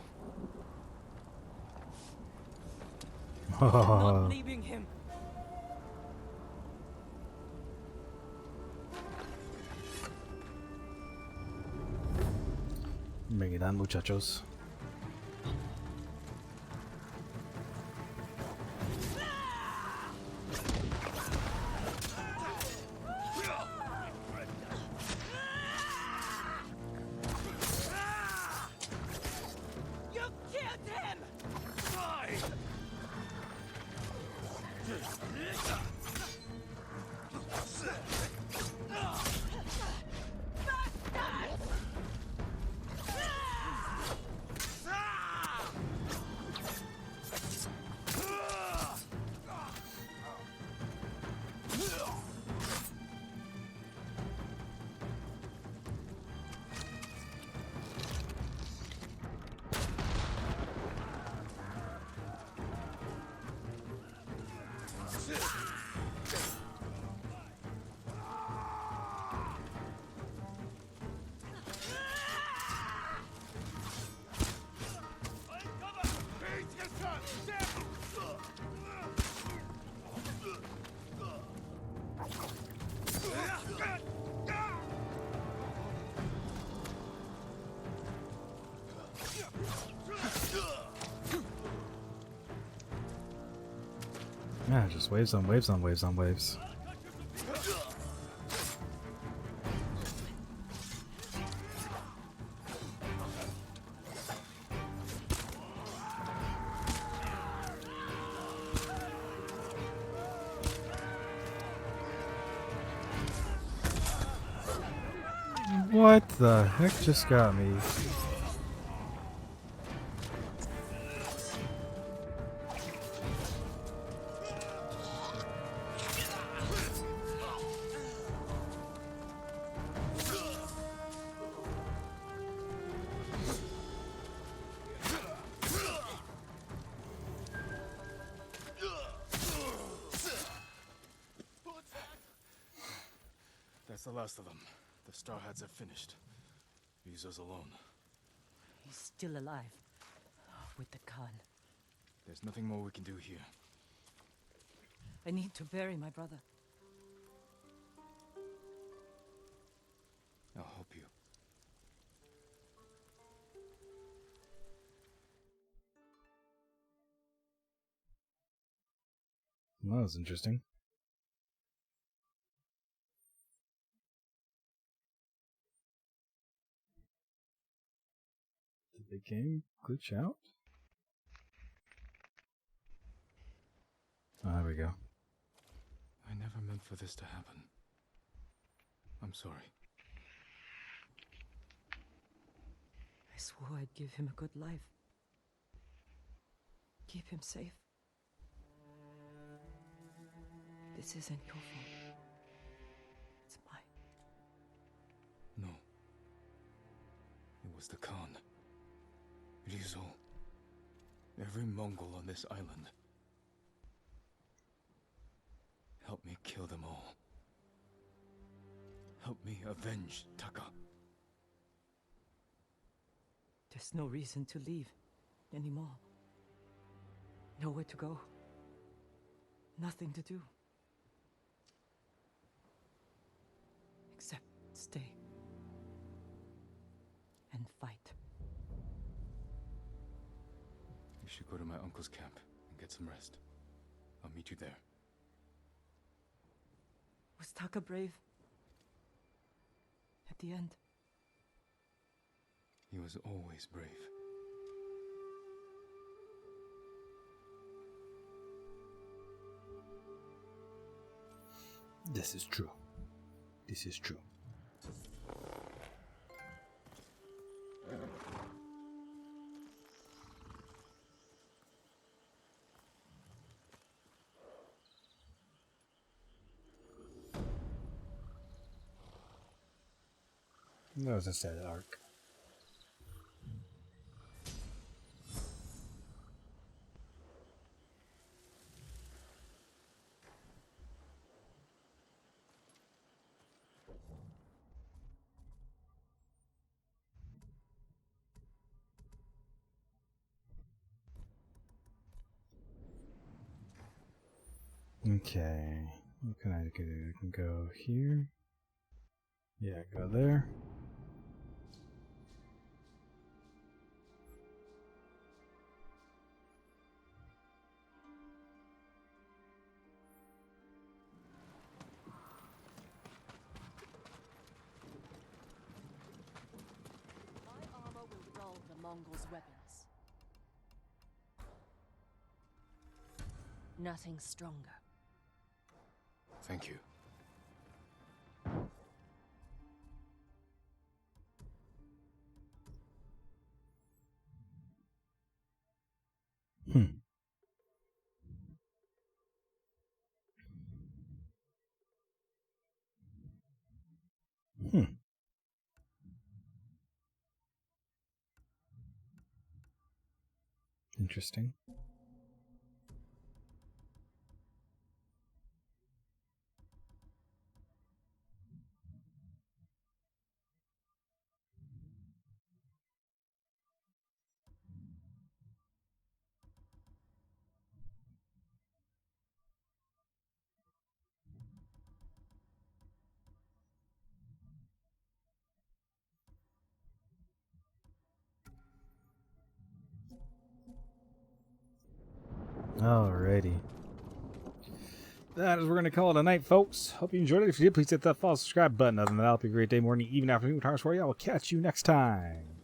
Not leaving him. Vengan, muchachos. You killed him! Yeah, just waves on waves on waves on waves. What the heck just got me? That's the last of them. The Star Hats have finished. Ryuzo's alone. He's still alive. With the Khan. There's nothing more we can do here. I need to bury my brother. I'll help you. Well, that was interesting. Did the game glitch out? Oh, there we go. I never meant for this to happen. I'm sorry. I swore I'd give him a good life. Keep him safe. This isn't your fault. It's mine. No. It was the Khan. Rizzo. Every Mongol on this island. Help me kill them all. Help me avenge Taka. There's no reason to leave anymore. Nowhere to go. Nothing to do. Except stay. And fight. You should go to my uncle's camp and get some rest. I'll meet you there. Was Taka brave? At the end? He was always brave. This is true. This is true. That was a sad arc. Okay, what can I do? I can go here. Yeah, go there. My armor will dull the Mongols' weapons. Nothing stronger. Thank you. Interesting. Alrighty. That is, we're going to call it a night, folks. Hope you enjoyed it. If you did, please hit that follow, subscribe button. Other than that, have a great day, morning, evening, afternoon, times for you. I will catch you next time.